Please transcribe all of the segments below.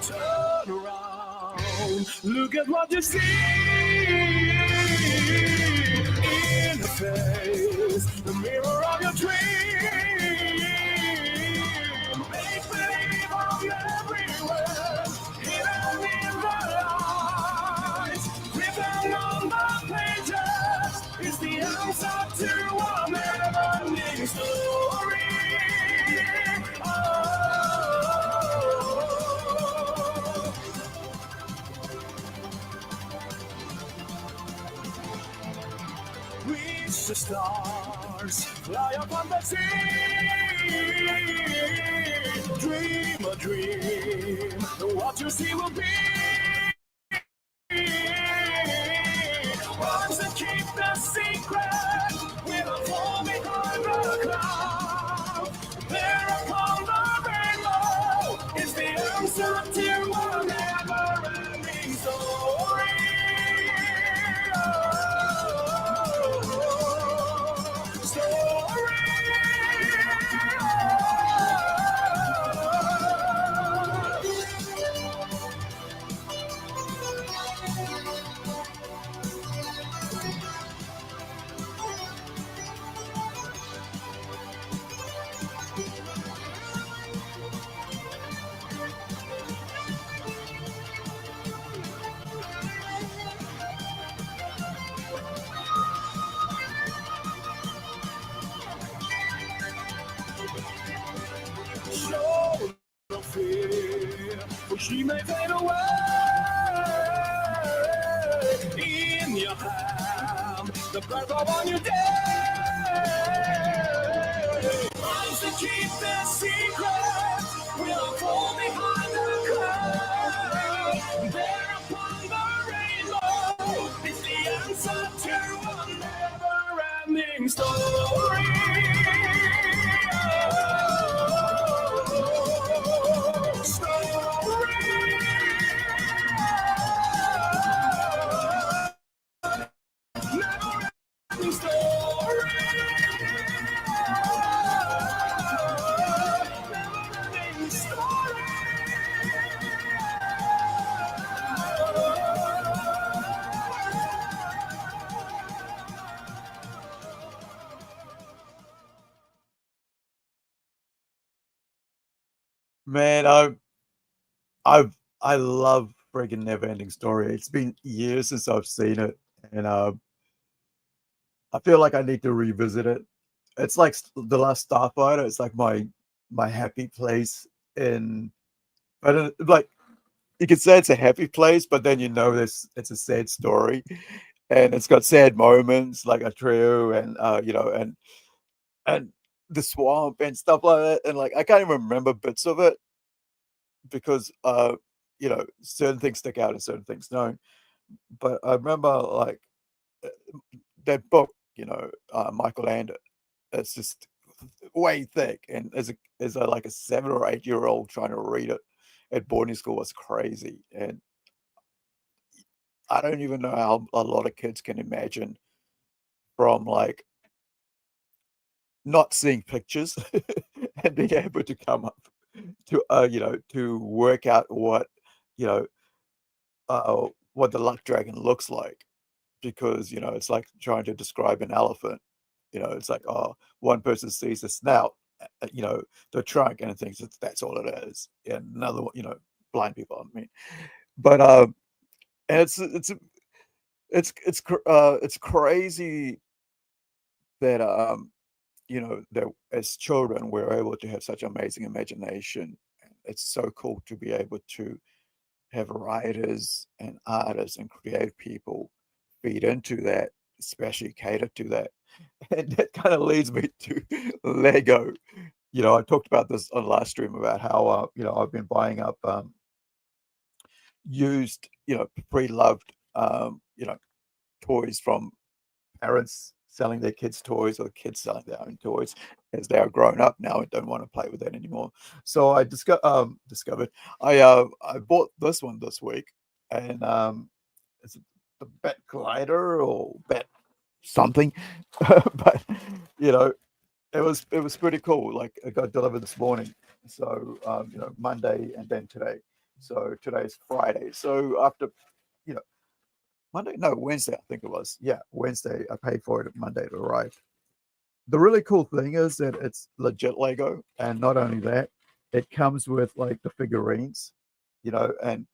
Turn around, look at what you see in the face, the mirror of your dream. Make believe of you everywhere, hidden in the lights, written on the pages, is the answer to a never-ending story. Reach the stars, fly upon the sea. Dream a dream, what you see will be. Ones that keep the secret will fall behind the cloud. There upon the rainbow is the answer to a never-ending story. Show no fear, for she may fade away. In your hand, the breath of a new day. Ones that keep their secret will fall behind the cloud. There upon the rainbow is the answer to a never-ending story. Man, I love freaking Neverending Story. It's been years since I've seen it, and I feel like I need to revisit it. It's like The Last Starfighter. It's like my happy place in, I don't like, you could say it's a happy place, but then this it's a sad story, and it's got sad moments like a trio and and the swamp and stuff like that. And like I can't even remember bits of it because certain things stick out and certain things don't. But I remember like uh, that book, Michael Landon. It's just way thick, and as a like a 7 or 8 year old trying to read it at boarding school was crazy. And I don't even know how a lot of kids can imagine from like not seeing pictures and being able to come up to to work out you know what the luck dragon looks like, because it's like trying to describe an elephant. It's like, oh, one person sees the snout, the trunk, and thinks that's all it is, and another one, blind people, I mean. But and it's crazy that that as children we're able to have such amazing imagination. It's so cool to be able to have writers and artists and creative people feed into that, especially cater to that. And that kind of leads me to Lego. I talked about this on last stream about how I've been buying up used, pre-loved, toys from parents selling their kids toys, or kids selling their own toys as they are grown up now and don't want to play with that anymore. So I discovered I bought this one this week, and it's the Bat Glider or Bat something, but you know it was pretty cool. Like, it got delivered this morning, so Monday and then today. So today's Friday. So after you know Monday, no, Wednesday, I think it was. Yeah, Wednesday. I paid for it. Monday it arrived. The really cool thing is that it's legit Lego, and not only that, it comes with like the figurines, and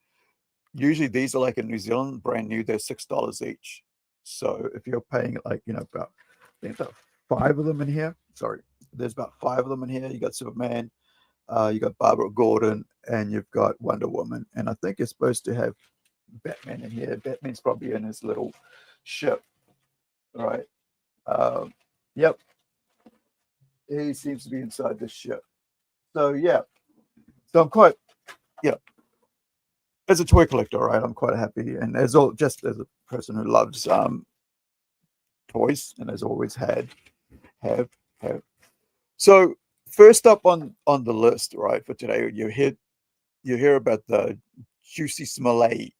usually these are like in New Zealand, brand new. They're $6 each. So if you're paying like about, I think about five of them in here. Sorry, there's about five of them in here. You got Superman, you got Barbara Gordon, and you've got Wonder Woman, and I think you're supposed to have Batman in here. Batman's probably in his little ship, right? Yep, he seems to be inside this ship. So yeah, so I'm quite, yeah, as a toy collector, right? I'm quite happy, and just as a person who loves toys and has always have. So first up on the list, right, for today, you hear about the Juicy Smelly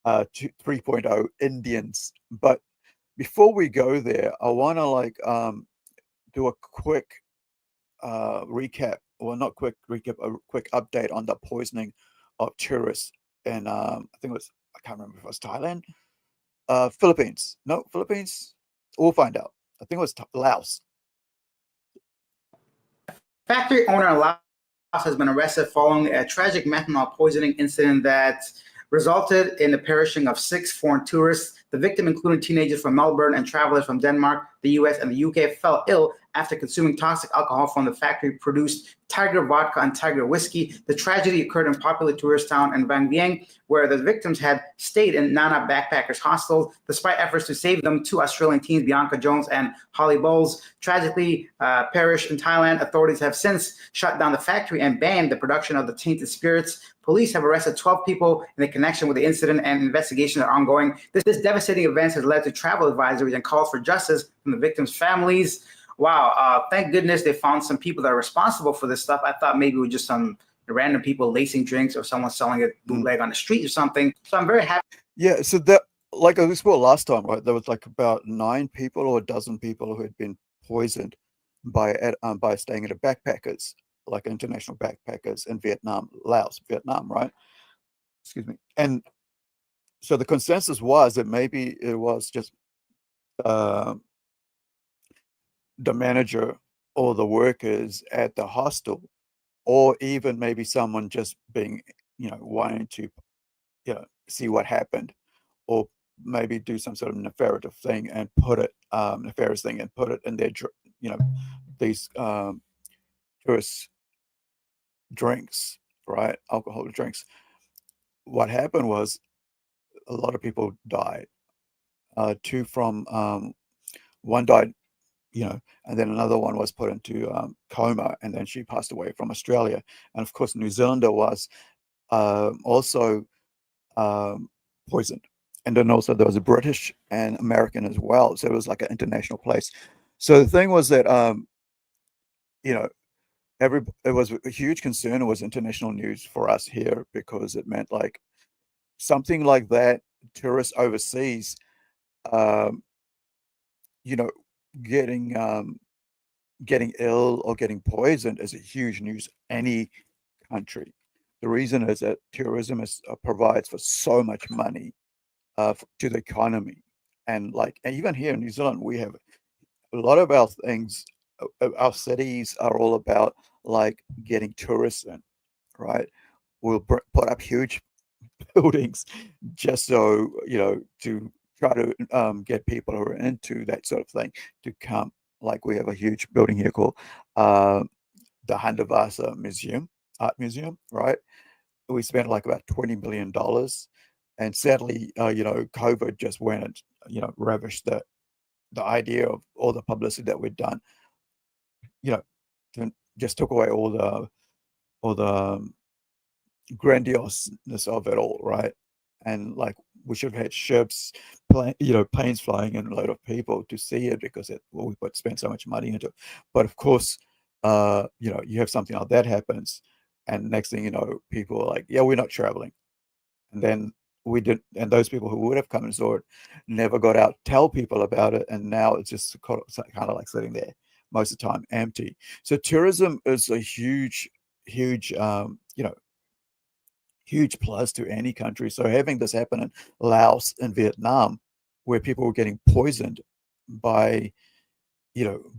3.0 Indians, but before we go there, I want to do a quick recap, well, not quick recap, a quick update on the poisoning of tourists in, I think it was, I can't remember if it was Thailand, Philippines. No, Philippines. We'll find out. I think it was Laos. Factory owner in Laos has been arrested following a tragic methanol poisoning incident that resulted in the perishing of 6 foreign tourists. The victim, including teenagers from Melbourne and travelers from Denmark, the US, and the UK, fell ill after consuming toxic alcohol from the factory-produced Tiger vodka and Tiger whiskey. The tragedy occurred in popular tourist town in Vang Vieng, where the victims had stayed in Nana Backpackers Hostel. Despite efforts to save them, 2 Australian teens, Bianca Jones and Holly Bowles, tragically perished in Thailand. Authorities have since shut down the factory and banned the production of the tainted spirits. Police have arrested 12 people in connection with the incident, and investigations are ongoing. This devastating event has led to travel advisories and calls for justice from the victims' families. Wow, thank goodness they found some people that are responsible for this stuff. I thought maybe it was just some random people lacing drinks or someone selling it bootleg on the street or something. So I'm very happy. Yeah, so that, like I spoke last time, right? There was like about 9 people or a dozen people who had been poisoned by staying at a backpackers, like international backpackers in Vietnam, right? Excuse me. And so the consensus was that maybe it was just uh, the manager or the workers at the hostel, or even maybe someone just being, wanting to, see what happened, or maybe do some sort of nefarious thing and put it in their, these tourist drinks, right? Alcoholic drinks. What happened was a lot of people died. Two from one died, and then another one was put into coma, and then she passed away from Australia. And of course, New Zealander was also poisoned. And then also there was a British and American as well. So it was like an international place. So the thing was that, you know, it was a huge concern. It was international news for us here, because it meant like something like that tourists overseas, um, you know, getting getting ill or getting poisoned is a huge news any country. The reason is that tourism provides for so much money to the economy, and like and even here in New Zealand, we have a lot of our things. Our cities are all about like getting tourists in, right? We'll put up huge buildings just so to try to get people who are into that sort of thing to come. Like we have a huge building here called uh, the Handavasa Museum, Art Museum, right? We spent like about $20 million, and sadly, COVID just went and ravished the idea of all the publicity that we'd done. You know, just took away all the grandioseness of it all, right? And like we should have had ships, planes flying in a load of people to see it because we spent so much money into it. But of course, you have something like that happens, and next thing you know, people are like, "Yeah, we're not traveling," and then we did, and those people who would have come and saw it never got out, tell people about it, and now it's just kind of like sitting there most of the time empty. So tourism is a huge huge plus to any country. So having this happen in Laos and Vietnam, where people were getting poisoned by,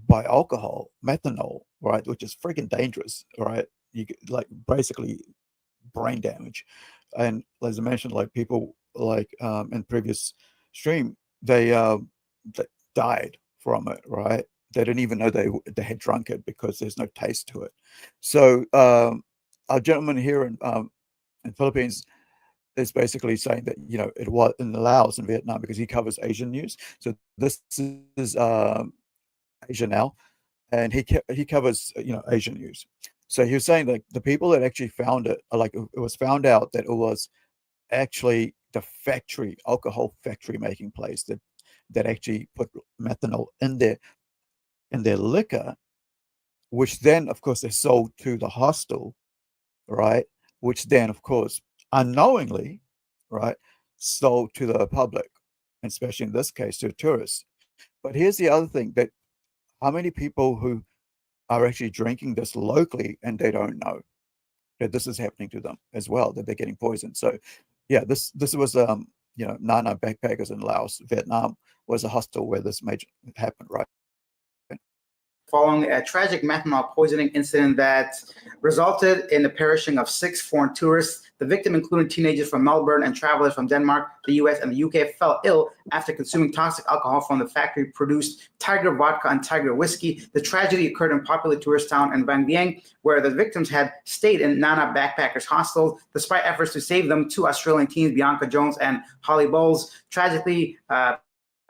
by alcohol, methanol, right, which is freaking dangerous, right? You get like basically brain damage. And as I mentioned, like people like in previous stream, they died from it, right? They didn't even know they had drunk it because there's no taste to it. So our gentleman here in Philippines is basically saying that it was in Laos and Vietnam because he covers Asian news. So this is Asia Now, and he covers Asian news. So he was saying like the people that actually found it, like it was found out that it was actually the factory, alcohol factory making place that actually put methanol in their liquor, which then of course they sold to the hostel, right? Which then, of course, unknowingly, right, sold to the public, especially in this case to tourists. But here's the other thing: that how many people who are actually drinking this locally and they don't know that this is happening to them as well, that they're getting poisoned. So, yeah, this was Nana backpackers in Laos, Vietnam was a hostel where this major happened, right? Following a tragic methanol poisoning incident that resulted in the perishing of 6 foreign tourists. The victim, including teenagers from Melbourne and travelers from Denmark, the US, and the UK, fell ill after consuming toxic alcohol from the factory-produced Tiger vodka and Tiger whiskey. The tragedy occurred in popular tourist town in Vang Vieng, where the victims had stayed in Nana Backpackers Hostel. Despite efforts to save them, 2 Australian teens, Bianca Jones and Holly Bowles, tragically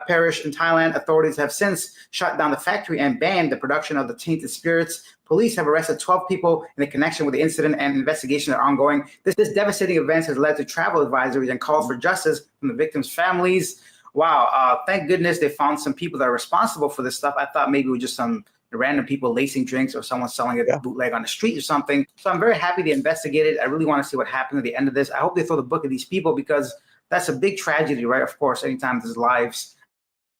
perished in Thailand. Authorities have since shut down the factory and banned the production of the tainted spirits. Police have arrested 12 people in connection with the incident, and investigations are ongoing. This devastating event has led to travel advisories and calls for justice from the victims' families. Wow, thank goodness they found some people that are responsible for this stuff. I thought maybe it was just some random people lacing drinks or someone selling it bootleg on the street or something. So I'm very happy they investigated. I really want to see what happened at the end of this. I hope they throw the book at these people because that's a big tragedy, right? Of course, anytime there's lives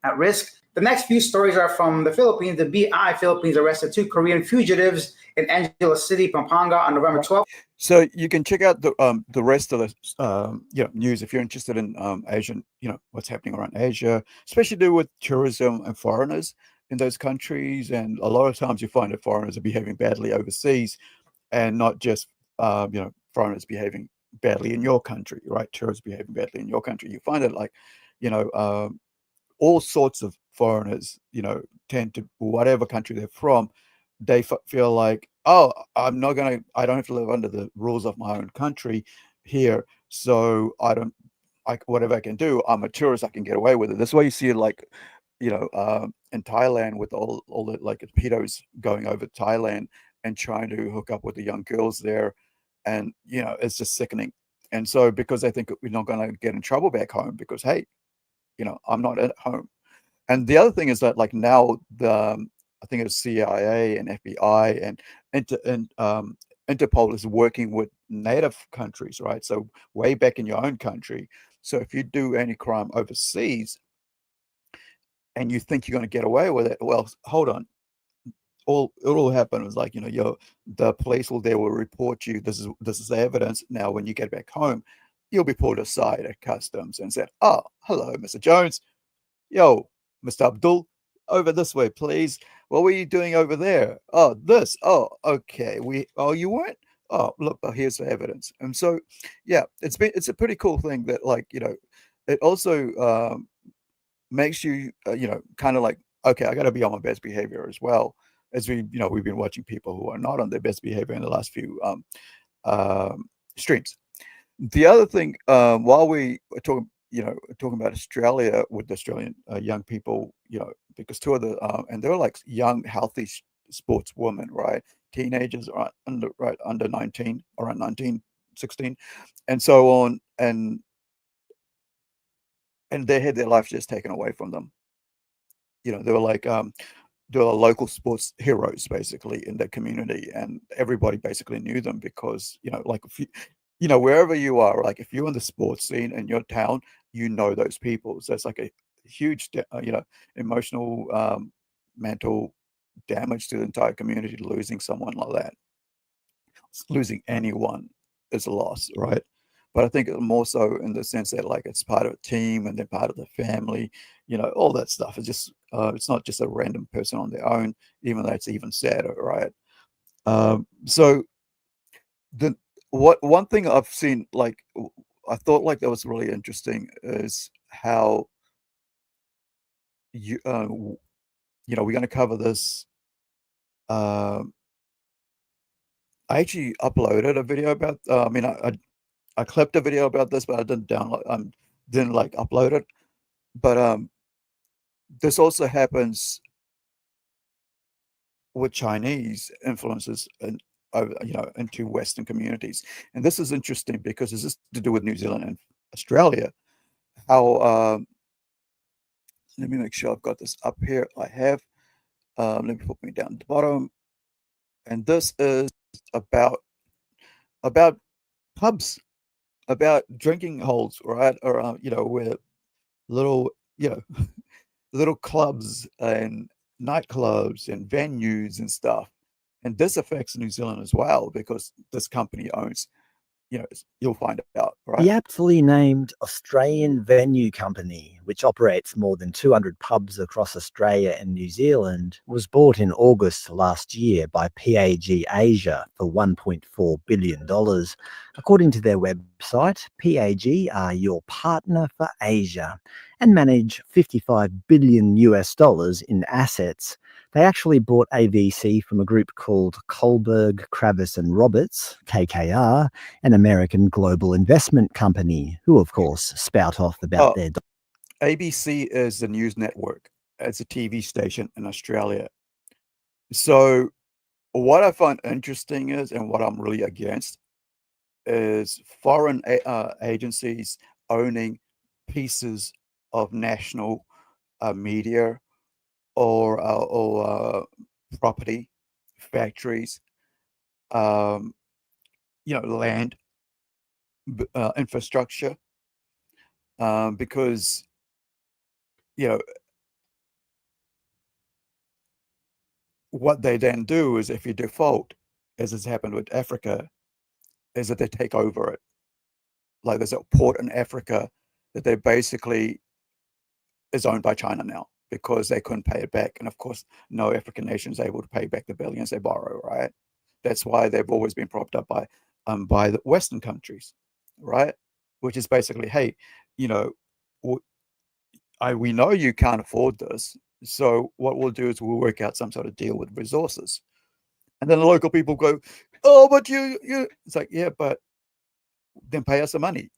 at risk. The next few stories are from the Philippines. The BI Philippines arrested 2 Korean fugitives in Angela City, Pampanga on November 12th. So you can check out the rest of the news if you're interested in Asian, what's happening around Asia, especially to do with tourism and foreigners in those countries. And a lot of times you find that foreigners are behaving badly overseas, and not just foreigners behaving badly in your country, right? Tourists behaving badly in your country. You find it like, all sorts of foreigners, tend to, whatever country they're from, they feel like, oh, I don't have to live under the rules of my own country here. So whatever I can do, I'm a tourist, I can get away with it. That's why you see like, in Thailand with all the like pedos going over Thailand and trying to hook up with the young girls there. And, it's just sickening. And so because they think we're not going to get in trouble back home because, hey, I'm not at home. And the other thing is that like now I think it's CIA and FBI and Interpol is working with native countries, right? So way back in your own country. So if you do any crime overseas and you think you're going to get away with it, well, hold on. All it'll happen is like, the police will report you. This is the evidence. Now, when you get back home, you'll be pulled aside at customs and said, "Oh, hello, Mr. Jones. Yo, Mr. Abdul, over this way, please. What were you doing over there? Oh, this. Oh, okay. You weren't? Oh, look, here's the evidence." And so, yeah, it's a pretty cool thing that, like, it also makes you, kind of like, okay, I got to be on my best behavior as well. As we've been watching people who are not on their best behavior in the last few streams. The other thing, while we were talking about Australia with the Australian young people, because two of the and they're like young, healthy sportswomen, right? Teenagers are under 19, around 19, 16, and so on, and they had their lives just taken away from them. They were like they were local sports heroes basically in their community, and everybody basically knew them because like if you wherever you are, like if you're in the sports scene in your town, those people. So it's like a huge emotional mental damage to the entire community, losing someone like that. Losing anyone is a loss, right? But I think more so in the sense that, like, it's part of a team and they're part of the family, all that stuff. It's just it's not just a random person on their own, even though it's even sadder, right? So the one thing I've seen, like, I thought like that was really interesting is how we're going to cover this. I actually uploaded a video about. I mean, I clipped a video about this, but I didn't download. Didn't like upload it. But this also happens with Chinese influences and into Western communities, and this is interesting because this is to do with New Zealand and Australia. How let me make sure I've got this up here. I have. Let me put me down at the bottom, and this is about pubs, about drinking holes, right? Or where little little clubs and nightclubs and venues and stuff. And this affects New Zealand as well because this company owns, you'll find out, right? The aptly named Australian Venue Company, which operates more than 200 pubs across Australia and New Zealand, was bought in August last year by PAG Asia for $1.4 billion. According to their website, PAG are your partner for Asia and manage $55 billion in assets. They actually bought AVC from a group called Kohlberg, Kravis and Roberts, KKR, an American global investment company, who of course spout off about their... ABC is the news network. It's a TV station in Australia. So what I find interesting is, and what I'm really against, is foreign agencies owning pieces of national media or property, factories, land, infrastructure, because what they then do is, if you default, as has happened with Africa, is that they take over it. Like, there's a port in Africa that they basically is owned by China now because they couldn't pay it back. And of course, no African nation is able to pay back the billions they borrow, right? That's why they've always been propped up by the Western countries, right? Which is basically, hey, we know you can't afford this, so what we'll do is we'll work out some sort of deal with resources. And then the local people go, oh, but you, it's like, yeah, but then pay us the money.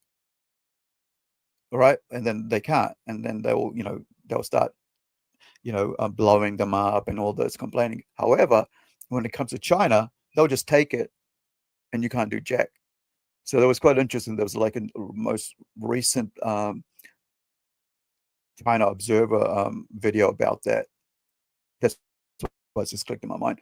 All right. And then they can't. And then they'll start, blowing them up and all this complaining. However, when it comes to China, they'll just take it and you can't do jack. So that was quite interesting. There was like a most recent China Observer video about that. That's what's just clicked in my mind.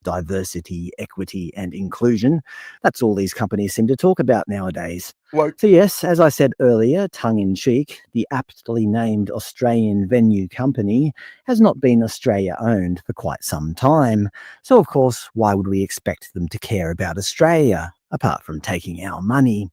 diversity, equity, and inclusion. That's all these companies seem to talk about nowadays. Woke. So yes, as I said earlier, tongue-in-cheek, the aptly named Australian venue company has not been Australia-owned for quite some time. So of course, why would we expect them to care about Australia, apart from taking our money?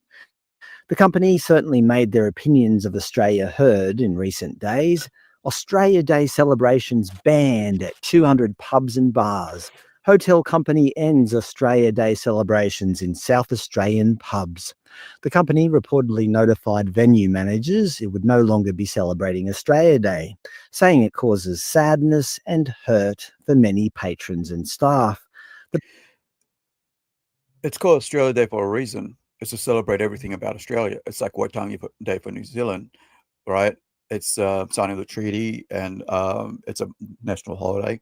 The company certainly made their opinions of Australia heard in recent days. Australia Day celebrations banned at 200 pubs and bars. Hotel company ends Australia Day celebrations in South Australian pubs. The company reportedly notified venue managers it would no longer be celebrating Australia Day, saying it causes sadness and hurt for many patrons and staff. It's called Australia Day for a reason. It's to celebrate everything about Australia. It's like Waitangi Day for New Zealand, right? It's signing the treaty, and it's a national holiday.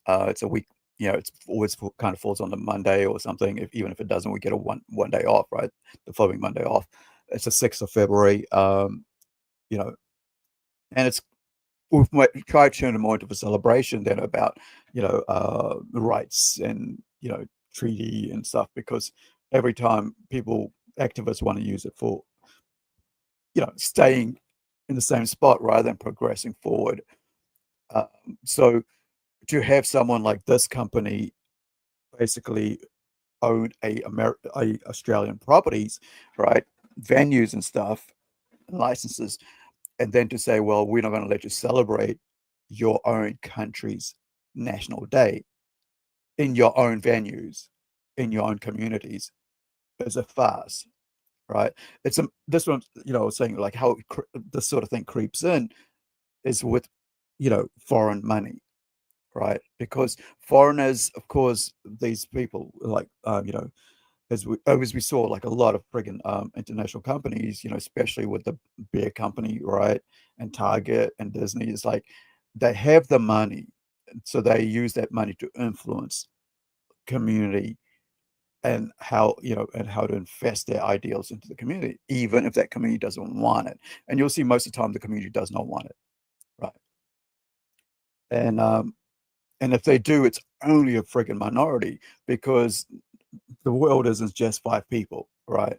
It's a week, it's always kind of falls on the Monday or something. Even if it doesn't, we get a one day off, right? The following Monday off. It's the 6th of February, and it's we've tried to turn it more into a celebration than about the rights and treaty and stuff, because every time activists want to use it for staying in the same spot rather than progressing forward. So to have someone like this company basically own a Australian properties, right, venues and stuff, licenses, and then to say, well, we're not going to let you celebrate your own country's national day in your own venues, in your own communities, is a farce, right? This one, I was saying, like, how this sort of thing creeps in is with foreign money, right? Because foreigners, of course, these people, like as we saw, like a lot of friggin' international companies, especially with the beer company, right, and Target and Disney, is like they have the money, so they use that money to influence community and how to invest their ideals into the community, even if that community doesn't want it. And you'll see most of the time the community does not want it, right? And if they do, it's only a friggin' minority, because the world isn't just 5 people, right?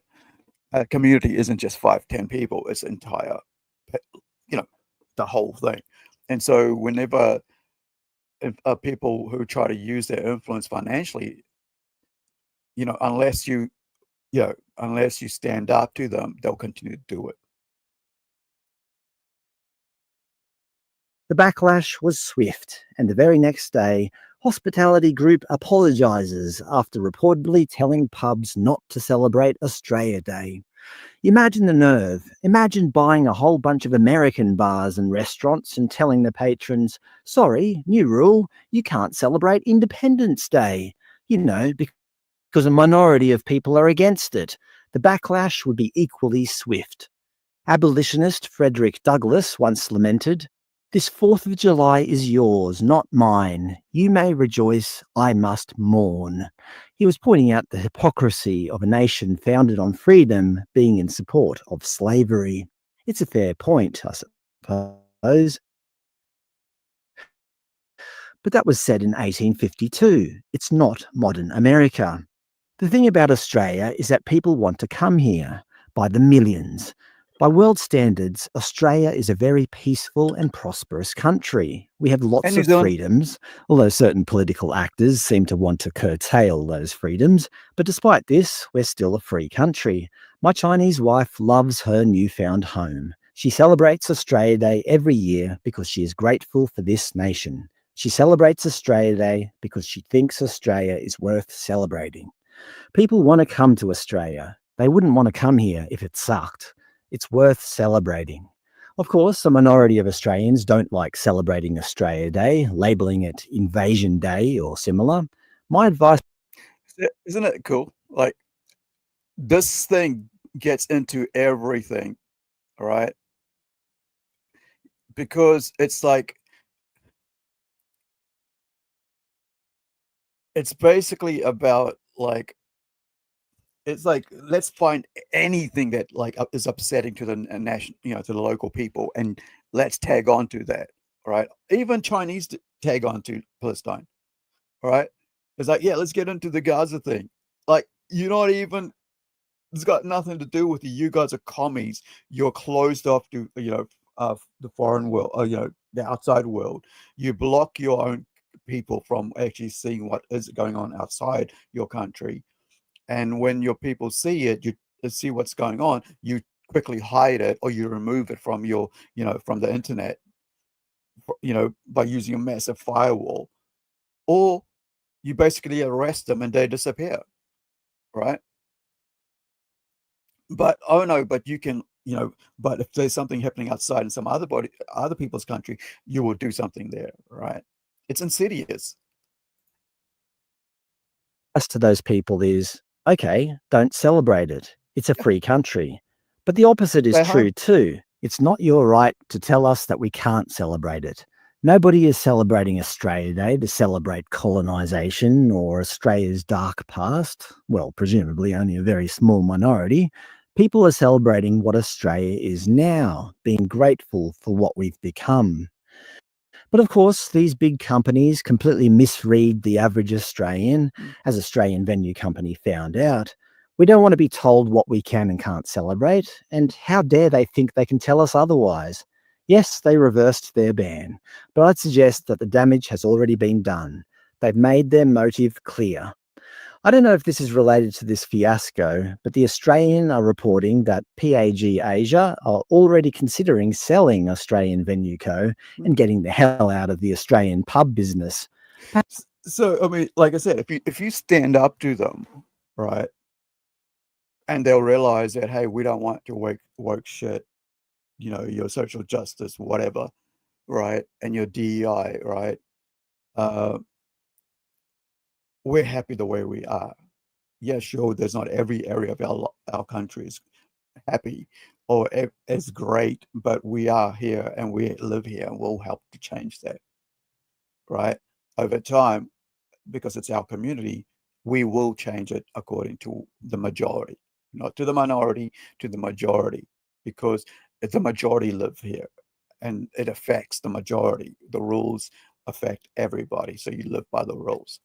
A community isn't just 5, 10 people. It's entire, the whole thing. And so whenever people who try to use their influence financially, unless you stand up to them, they'll continue to do it. The backlash was swift, and the very next day, Hospitality Group apologises after reportedly telling pubs not to celebrate Australia Day. Imagine the nerve. Imagine buying a whole bunch of American bars and restaurants and telling the patrons, sorry, new rule, you can't celebrate Independence Day, because a minority of people are against it. The backlash would be equally swift. Abolitionist Frederick Douglass once lamented, "This 4th of July is yours, not mine. You may rejoice, I must mourn." He was pointing out the hypocrisy of a nation founded on freedom being in support of slavery. It's a fair point, I suppose. But that was said in 1852. It's not modern America. The thing about Australia is that people want to come here by the millions. By world standards, Australia is a very peaceful and prosperous country. We have lots And New of Zealand. freedoms, although certain political actors seem to want to curtail those freedoms. But despite this, we're still a free country. My Chinese wife loves her newfound home. She celebrates Australia Day every year because she is grateful for this nation. She celebrates Australia Day because she thinks Australia is worth celebrating. People want to come to Australia. They wouldn't want to come here if it sucked. It's worth celebrating. Of course, a minority of Australians don't like celebrating Australia Day, labelling it Invasion Day or similar. My advice... Isn't it cool? Like, this thing gets into everything, right? Because it's like, it's basically about, like, it's like, let's find anything that is upsetting to the national, to the local people, and let's tag on to that, right? Even Chinese tag on to Palestine, right? It's like, yeah, let's get into the Gaza thing. Like, you're not even, it's got nothing to do with you. You guys are commies. You're closed off to, the foreign world, the outside world. You block your own people from actually seeing what is going on outside your country. And when your people see it, you see what's going on, you quickly hide it, or you remove it from your, from the internet, by using a massive firewall, or you basically arrest them and they disappear, right? But oh no, but you can, but if there's something happening outside in some other people's country, you will do something there, right? It's insidious. As to those people is, okay, don't celebrate it. It's a free country. But the opposite is Stay true home. too. It's not your right to tell us that we can't celebrate it. Nobody is celebrating Australia Day to celebrate colonisation or Australia's dark past. Well, presumably only a very small minority. People are celebrating what Australia is now, being grateful for what we've become. But of course, these big companies completely misread the average Australian, Mm. as Australian Venue Company found out. We don't want to be told what we can and can't celebrate, and how dare they think they can tell us otherwise? Yes, they reversed their ban, but I'd suggest that the damage has already been done. They've made their motive clear. I don't know if this is related to this fiasco, but the Australian are reporting that PAG Asia are already considering selling Australian Venue Co. and getting the hell out of the Australian pub business. So I mean, like I said, if you stand up to them, right, and they'll realize that, hey, we don't want your woke shit, your social justice, whatever, right, and your DEI, right, uh, we're happy the way we are. Yeah, sure, there's not every area of our country is happy or as great, but we are here and we live here, and we'll help to change that, right? Over time, because it's our community, we will change it according to the majority, not to the minority, to the majority, because the majority live here and it affects the majority. The rules affect everybody, so you live by the rules.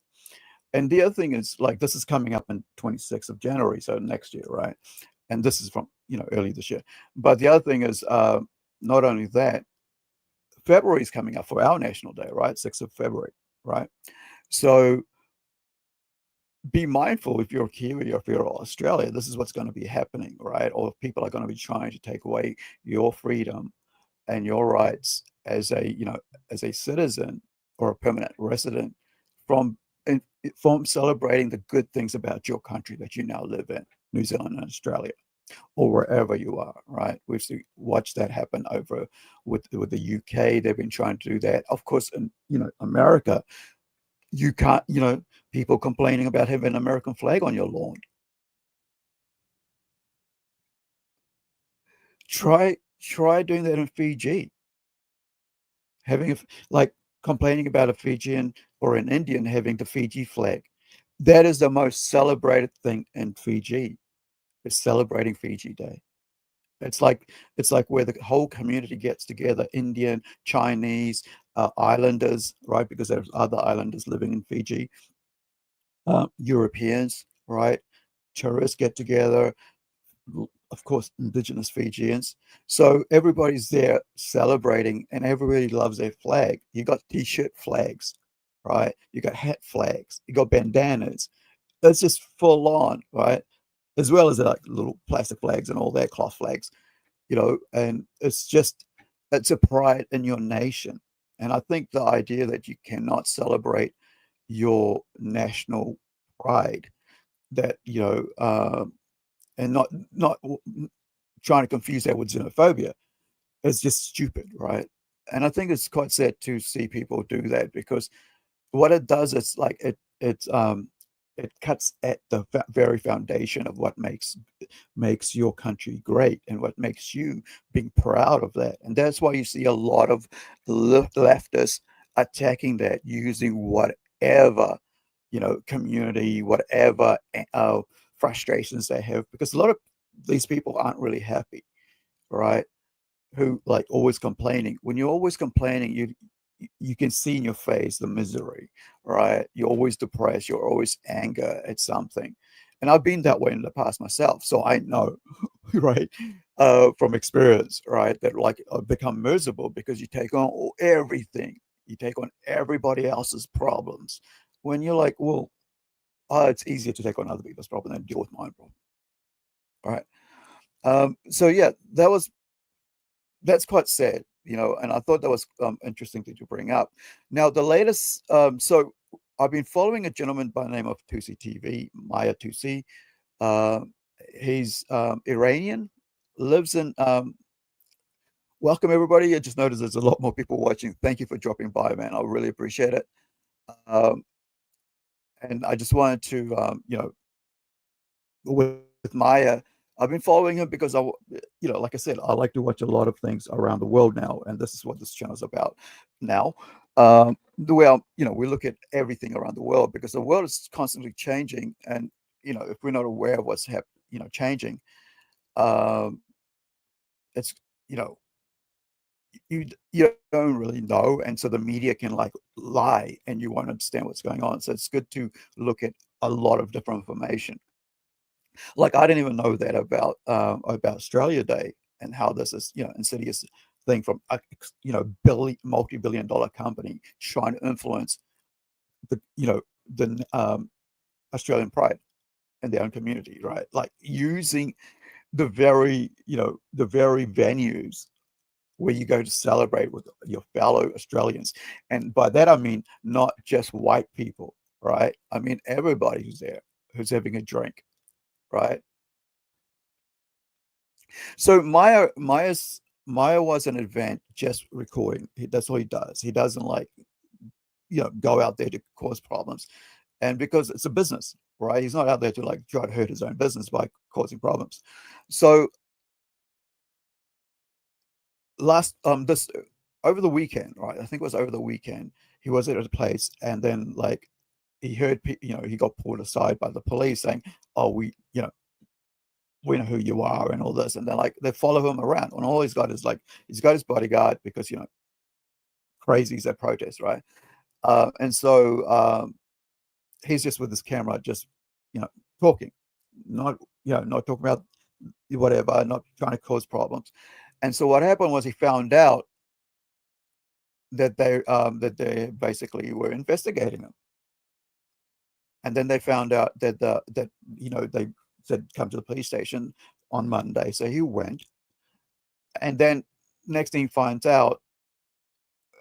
And the other thing is, like, this is coming up in 26th of January, so next year, right? And this is from, early this year. But the other thing is, not only that, February is coming up for our National Day, right? 6th of February, right? So be mindful, if you're a Kiwi or if you're Australia, this is what's going to be happening, right? Or if people are going to be trying to take away your freedom and your rights as a citizen or a permanent resident from from celebrating the good things about your country that you now live in, New Zealand and Australia, or wherever you are, right? We've watched that happen over with the UK. They've been trying to do that. Of course, in America, you can't, people complaining about having an American flag on your lawn. Try doing that in Fiji. Having like complaining about a Fijian or an Indian having the Fiji flag. That is the most celebrated thing in Fiji. It's celebrating Fiji Day. It's like where the whole community gets together: Indian, Chinese, islanders, right? Because there's other islanders living in Fiji. Europeans, right? Tourists get together. Of course, indigenous Fijians. So everybody's there celebrating, and everybody loves their flag. You got t-shirt flags, right? You got hat flags. You got bandanas. It's just full on, right? As well as like little plastic flags and all that, cloth flags, and it's a pride in your nation. And I think the idea that you cannot celebrate your national pride, that and not trying to confuse that with xenophobia, is just stupid, right? And I think it's quite sad to see people do that, because what it does is, like, it cuts at the very foundation of what makes your country great and what makes you being proud of that. And that's why you see a lot of leftists attacking that, using whatever community, whatever frustrations they have, because a lot of these people aren't really happy, right? Who, like, always complaining. When you're always complaining, you can see in your face the misery, right? You're always depressed. You're always anger at something. And I've been that way in the past myself. So I know, right, from experience, right, that like I've become miserable because you take on everything. You take on everybody else's problems. When you're like, well, it's easier to take on other people's problem than deal with my problem. All right. So yeah, that's quite sad, and I thought that was interesting to bring up. Now, the latest, so I've been following a gentleman by the name of Tusi TV, Maya Tusi. Uh, he's Iranian, lives in. Welcome everybody. I just noticed there's a lot more people watching. Thank you for dropping by, man. I really appreciate it. Um, and I just wanted to, with Maya, I've been following him because like I said, I like to watch a lot of things around the world now, and this is what this channel is about now. The way we look at everything around the world because the world is constantly changing, and if we're not aware of what's changing, um, it's you don't really know, and so the media can like lie, and you won't understand what's going on. So it's good to look at a lot of different information. Like I didn't even know that about Australia Day and how this is insidious thing from a multi-billion-dollar company trying to influence the Australian pride in their own community, right? Like using the very venues where you go to celebrate with your fellow Australians, and by that I mean not just white people, right? I mean everybody who's there, who's having a drink, right? So Maya was an event just recording. That's all he does. He doesn't like go out there to cause problems, and because it's a business, right? He's not out there to like try to hurt his own business by causing problems. So last this over the weekend, right? I think it was over the weekend. He was at a place, and then like he heard, he got pulled aside by the police saying, "Oh, we know who you are," and all this, and then like they follow him around, and all he's got is like he's got his bodyguard because crazies at protests, right? And so he's just with his camera, just talking, not not talking about whatever, not trying to cause problems. And so what happened was he found out that they basically were investigating him, and then they found out that they said come to the police station on Monday, so he went. And then next thing he finds out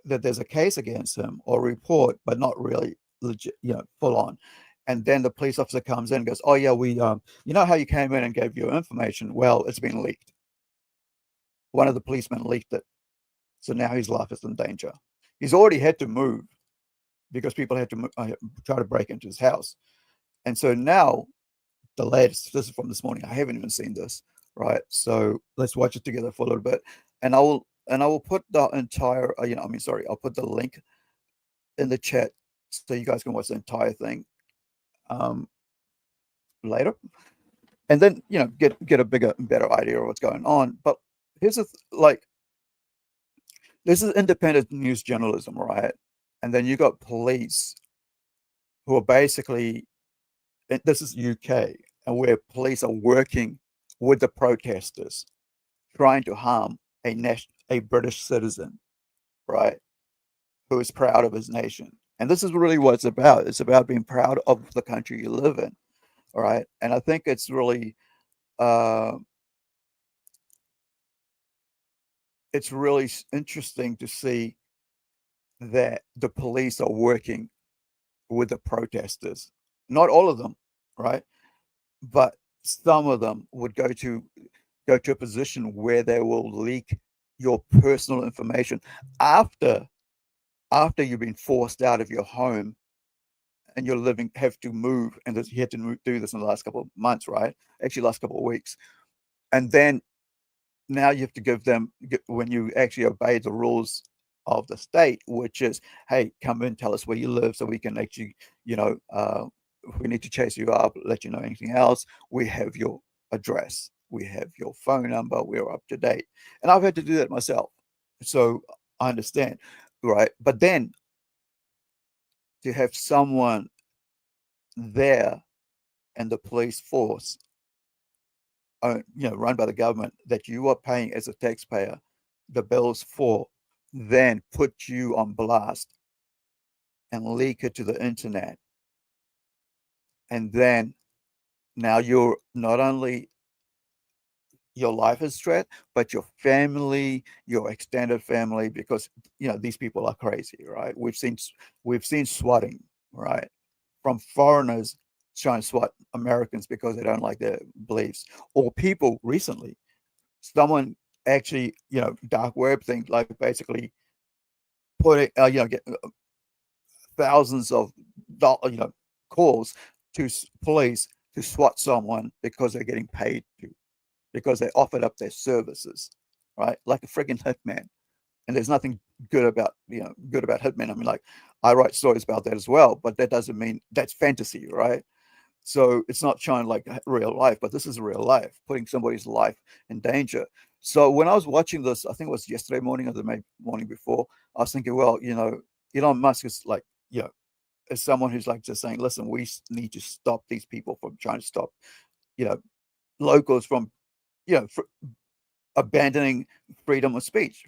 that there's a case against him or report, but not really legit, full on. And then the police officer comes in and goes, "Oh yeah, we you know how you came in and gave your information? Well, it's been leaked. One of the policemen leaked it. So now his life is in danger. He's already had to move because people had to try to break into his house. And so now the latest, this is from this morning. I haven't even seen this, right? So let's watch it together for a little bit. And I will put the entire, I'll put the link in the chat so you guys can watch the entire thing later, and then get a better idea of what's going on. But here's this is independent news journalism, right? And then you got police who are basically, this is UK, and where police are working with the protesters, trying to harm a British citizen, right, who is proud of his nation. And this is really what it's about. It's about being proud of the country you live in, all right? And I think it's really interesting to see that the police are working with the protesters. Not all of them, right? But some of them would go to a position where they will leak your personal information after you've been forced out of your home and you're have to move, and you had to do this in the last couple of months, right? Actually, last couple of weeks. And then now you have to give them, when you actually obey the rules of the state, which is, hey, come in, tell us where you live so we can actually, if we need to chase you up, let you know anything else, we have your address, we have your phone number, we're up to date. And I've had to do that myself. So I understand. right? But then to have someone there and the police force, run by the government, that you are paying as a taxpayer the bills for, then put you on blast and leak it to the internet. And then now you're not only your life is threat, but your family, your extended family, because these people are crazy, right? We've seen swatting, right, from foreigners trying to swat Americans because they don't like their beliefs, or people recently, someone actually, dark web thing, like basically putting, get thousands of calls to police to swat someone because they're getting paid to, because they offered up their services, right? Like a friggin' hitman. And there's nothing good about hitmen. I mean, like, I write stories about that as well, but that doesn't mean that's fantasy, right? So it's not showing like real life, but this is real life, putting somebody's life in danger. So when I was watching this, I think it was yesterday morning or the morning before, I was thinking, well, Elon Musk is like, as someone who's like just saying, listen, we need to stop these people from trying to stop, locals from, abandoning freedom of speech,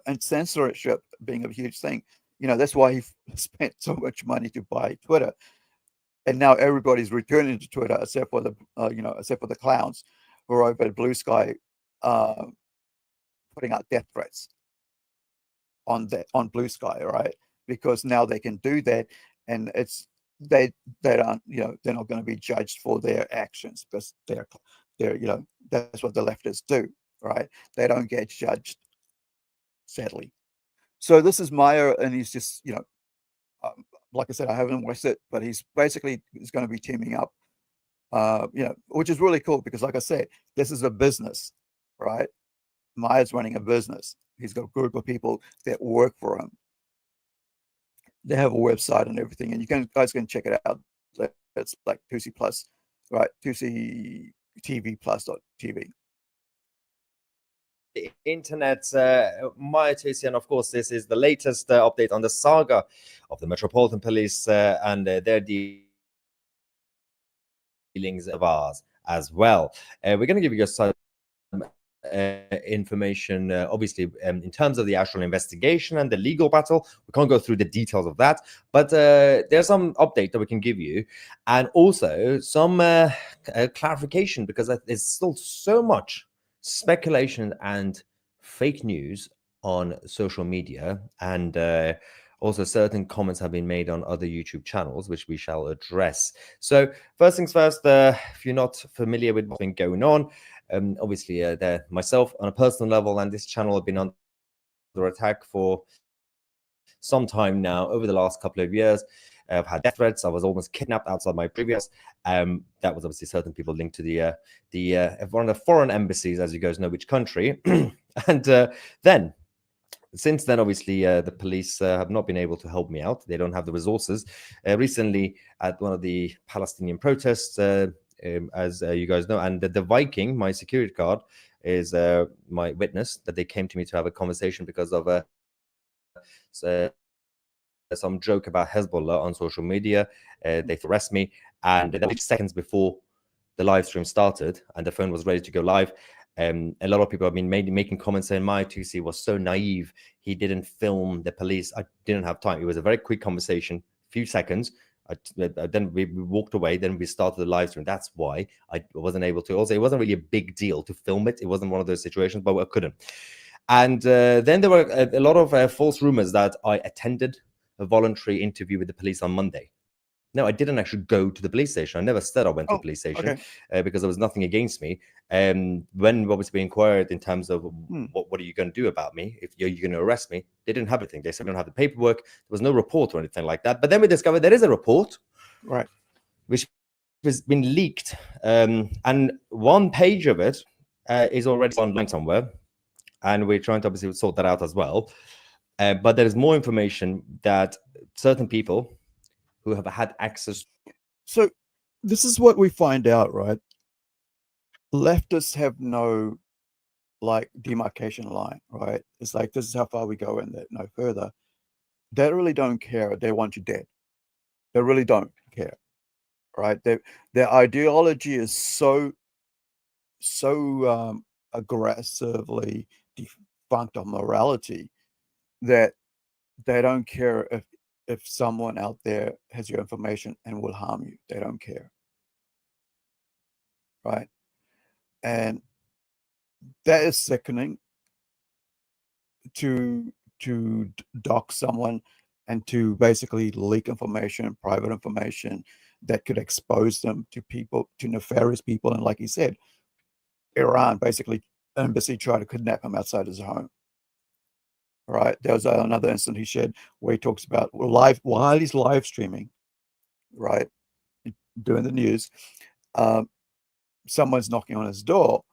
and censorship being a huge thing. That's why he spent so much money to buy Twitter. And now everybody's returning to Twitter, except for the clowns who are over at Blue Sky, uh, putting out death threats on Blue Sky, right? Because now they can do that, and they don't, they're not going to be judged for their actions, because they're that's what the leftists do, right? They don't get judged, sadly. So this is Meyer, and he's just, like I said, I haven't watched it, but he's basically is going to be teaming up, which is really cool because, like I said, this is a business, right? Meyer's running a business. He's got a group of people that work for him. They have a website and everything, and guys can check it out. It's like 2C Plus, right? 2C TV Plus.tv. The internet, my TC, and of course, this is the latest update on the saga of the Metropolitan Police and their dealings of ours as well. We're going to give you some information, obviously, in terms of the actual investigation and the legal battle. We can't go through the details of that, but there's some update that we can give you, and also some clarification, because there's still so much speculation and fake news on social media, and also certain comments have been made on other YouTube channels, which we shall address. So first things first, if you're not familiar with what's been going on, obviously myself on a personal level and this channel have been under attack for some time now. Over the last couple of years, I've had death threats. I was almost kidnapped outside my previous. That was obviously certain people linked to one of the foreign embassies, as you guys know which country. And then, since then, obviously, the police have not been able to help me out. They don't have the resources. Recently, at one of the Palestinian protests, as you guys know, and the Viking, my security guard, is my witness that they came to me to have a conversation because of some joke about Hezbollah on social media. They arrest me, and then seconds before the live stream started and the phone was ready to go live, a lot of people have been making comments saying my 2C was so naive. He didn't film the police. I didn't have time. It was a very quick conversation, few seconds. Then we walked away. Then we started the live stream. That's why I wasn't able to. Also, it wasn't really a big deal to film it. It wasn't one of those situations, but I couldn't. And then there were a lot of false rumors that I attended a voluntary interview with the police on Monday. No, I didn't actually go to the police station. I never said I went to the police station, because there was nothing against me. When obviously we inquired in terms of what are you going to do about me if you're going to arrest me, they didn't have anything. They said we don't have the paperwork. There was no report or anything like that. But then we discovered there is a report, right, which has been leaked, and one page of it is already online somewhere, and we're trying to obviously sort that out as well. But there is more information that certain people who have had access. So this is what we find out, right? Leftists have no like demarcation line, right? It's like this is how far we go and no further. they really don't care. They want you dead. They really don't care, right? Their ideology is so aggressively defunct of morality that they don't care if someone out there has your information and will harm you. They don't care, right? And that is sickening to dox someone and to basically leak information, private information that could expose them to people, to nefarious people. And like he said, Iran basically embassy tried to kidnap him outside his home. Right. There was another incident he shared where he talks about while he's live streaming, right, doing the news, someone's knocking on his door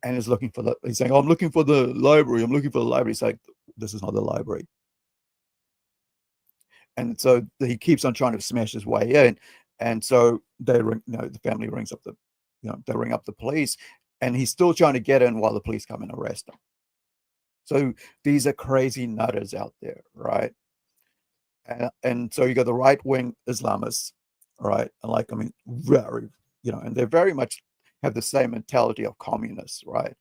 and is looking for he's saying, oh, I'm looking for the library. I'm looking for the library. He's like, this is not the library. And so he keeps on trying to smash his way in. And so they ring, the family rings up they ring up the police, and he's still trying to get in while the police come and arrest him. So these are crazy nutters out there, right? And so you got the right-wing Islamists, right? And very, and they very much have the same mentality of communists, right?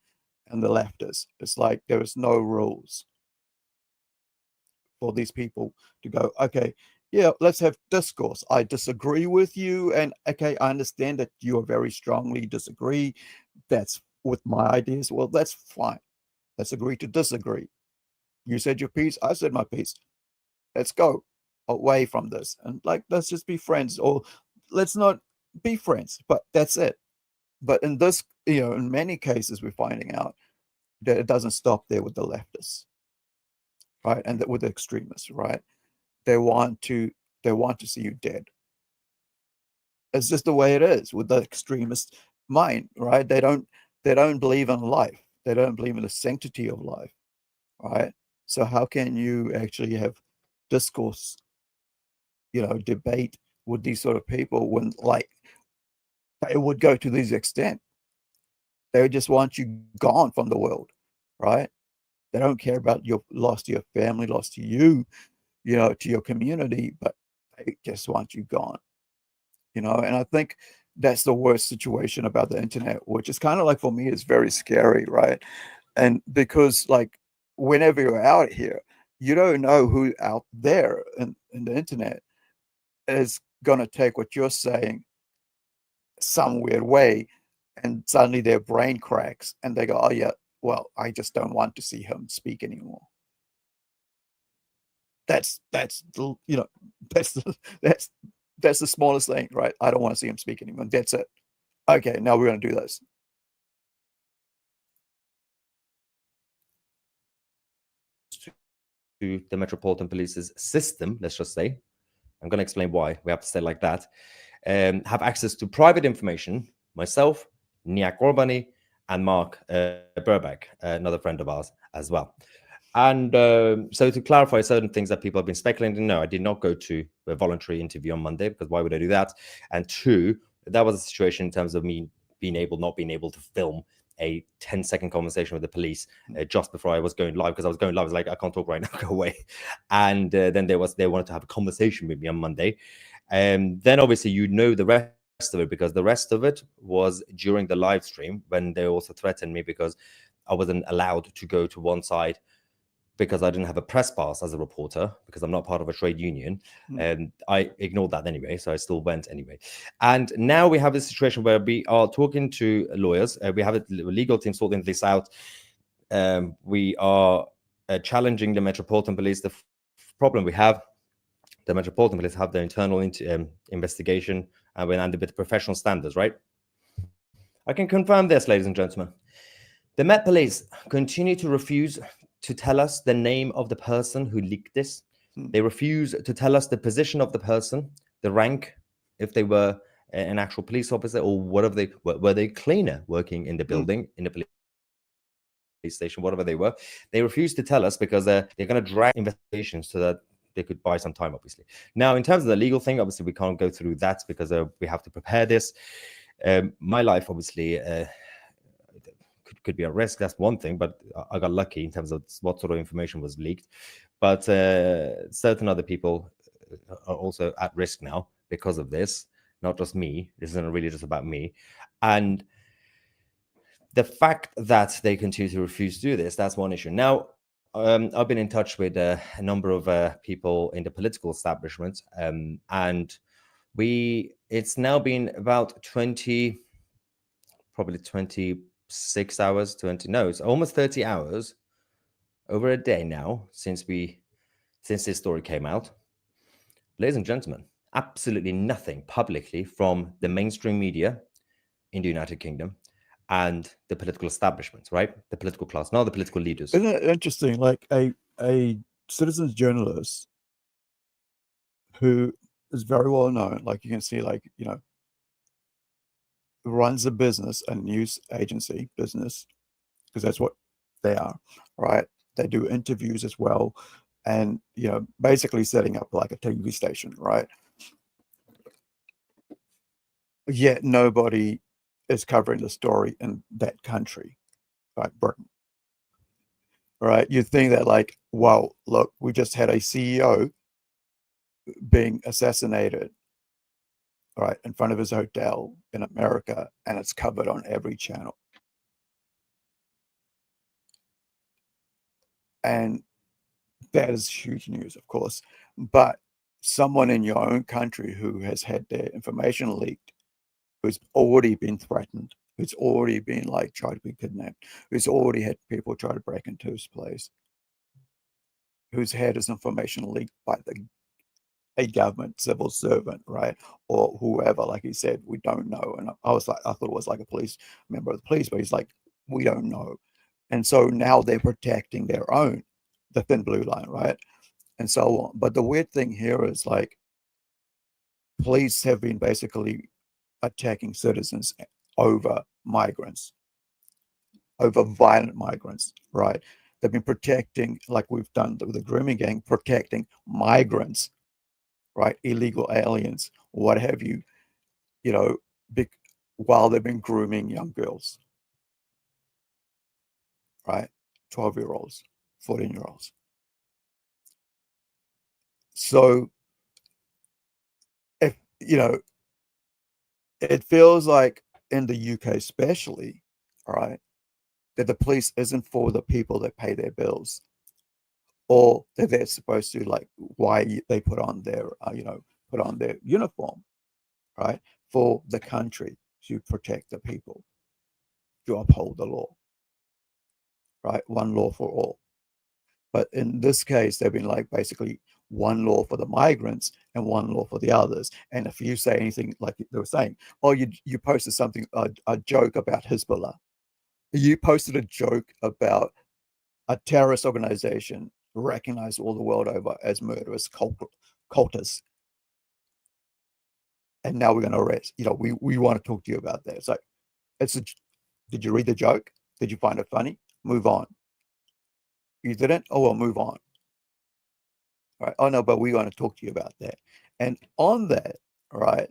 And the leftists. It's like there is no rules for these people to go, okay, yeah, let's have discourse. I disagree with you, and okay, I understand that you are very strongly disagree. That's with my ideas. Well, that's fine. Let's agree to disagree. You said your piece, I said my piece. Let's go away from this. And let's just be friends, or let's not be friends, but that's it. But in this, in many cases, we're finding out that it doesn't stop there with the leftists, right? And with the extremists, right? They want to see you dead. It's just the way it is with the extremist mind, right? They don't believe in life. They don't believe in the sanctity of life, right? So how can you actually have discourse, debate with these sort of people when they would go to this extent? They would just want you gone from the world, right? They don't care about your loss to your family, loss to you, to your community, but they just want you gone, and I think that's the worst situation about the internet, which is kind of for me, it's very scary, right? And because whenever you're out here, you don't know who out there in the internet is going to take what you're saying some weird way, and suddenly their brain cracks and they go, oh yeah, well, I just don't want to see him speak anymore. That's that's the smallest thing, right? I don't want to see him speak anymore. That's it. Okay, now we're going to do this. To the Metropolitan Police's system, let's just say, I'm going to explain why we have to say it like that, have access to private information, myself, Niak Orbani, and Mark Burback, another friend of ours as well. And so to clarify certain things that people have been speculating, no, I did not go to a voluntary interview on Monday, because why would I do that? And two, that was a situation in terms of me not being able to film a 10-second conversation with the police just before I was going live, because I was going live. I was like, I can't talk right now, go away. And then they wanted to have a conversation with me on Monday. And then obviously the rest of it, because the rest of it was during the live stream when they also threatened me because I wasn't allowed to go to one side because I didn't have a press pass as a reporter, because I'm not part of a trade union. And I ignored that anyway, so I still went anyway. And now we have this situation where we are talking to lawyers. We have a legal team sorting this out. We are challenging the Metropolitan Police. The problem we have, the Metropolitan Police have their internal investigation, and we're under the professional standards, right? I can confirm this, ladies and gentlemen. The Met Police continue to refuse to tell us the name of the person who leaked this. They refuse to tell us the position of the person, the rank, if they were an actual police officer, or whatever were they cleaner working in the building, in the police station, whatever they were. They refuse to tell us because they're going to drag investigations so that they could buy some time, obviously. Now, in terms of the legal thing, obviously, we can't go through that because we have to prepare this. My life, obviously, could be at risk. That's one thing, but I got lucky in terms of what sort of information was leaked. but certain other people are also at risk now because of this. Not just me. This isn't really just about me. And the fact that they continue to refuse to do this, that's one issue. Now, I've been in touch with a number of people in the political establishment, and it's now been about 20, probably 26 hours, it's almost 30 hours, over a day now since this story came out. Ladies and gentlemen, absolutely nothing publicly from the mainstream media in the United Kingdom and the political establishment, right? The political class, not the political leaders. Isn't it interesting? Like a citizens journalist who is very well known, like you can see, like, you know, runs a business, a news agency business, because that's what they are, right? They do interviews as well, and, you know, basically setting up like a TV station, right? Yet nobody is covering the story in that country, right? Britain. Right? You'd think that, like, well, look, we just had a CEO being assassinated, right, in front of his hotel in America, and it's covered on every channel. And that is huge news, of course. But someone in your own country who has had their information leaked, who's already been threatened, who's already been, like, tried to be kidnapped, who's already had people try to break into his place, who's had his information leaked by a government civil servant, right, or whoever, like he said, we don't know. And I was like, I thought it was like a police member of the police, but he's like, we don't know. And so now they're protecting their own, the thin blue line, right, and so on. But the weird thing here is, like, police have been basically attacking citizens over migrants, over violent migrants, right? They've been protecting, like we've done with the grooming gang, protecting migrants, right? Illegal aliens, what have you, you know, while they've been grooming young girls, right? 12-year-olds, 14-year-olds. So, if, you know, it feels like in the UK especially, all right, that the police isn't for the people that pay their bills, or that they're supposed to, like, why they put on their, put on their uniform, right, for the country, to protect the people, to uphold the law, right? One law for all. But in this case, they've been, like, basically one law for the migrants and one law for the others. And if you say anything, like they were saying, oh, you posted something, a joke about Hezbollah. You posted a joke about a terrorist organization recognized all the world over as murderous cultists. And now we're going to arrest, we want to talk to you about that. It's like, did you read the joke? Did you find it funny? Move on. You didn't? Oh, well, move on. All right. Oh, no, but we want to talk to you about that. And on that, right,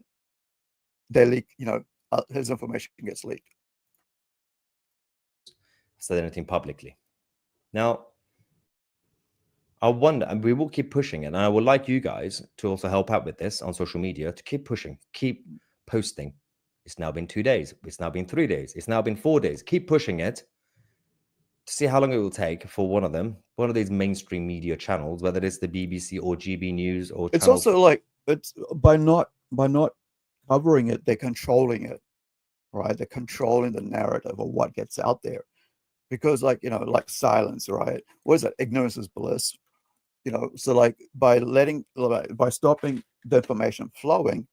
they leak, his information gets leaked. Said anything publicly. Now, I wonder, and we will keep pushing it, and I would like you guys to also help out with this on social media, to keep pushing, keep posting. It's now been 2 days. It's now been 3 days. It's now been 4 days. Keep pushing it to see how long it will take for one of these mainstream media channels, whether it's the BBC or GB News or it's also like, it's by not covering it, they're controlling it, right? They're controlling the narrative of what gets out there, because, like, like silence, right? What is it? Ignorance is bliss. So, like, by stopping the information flowing,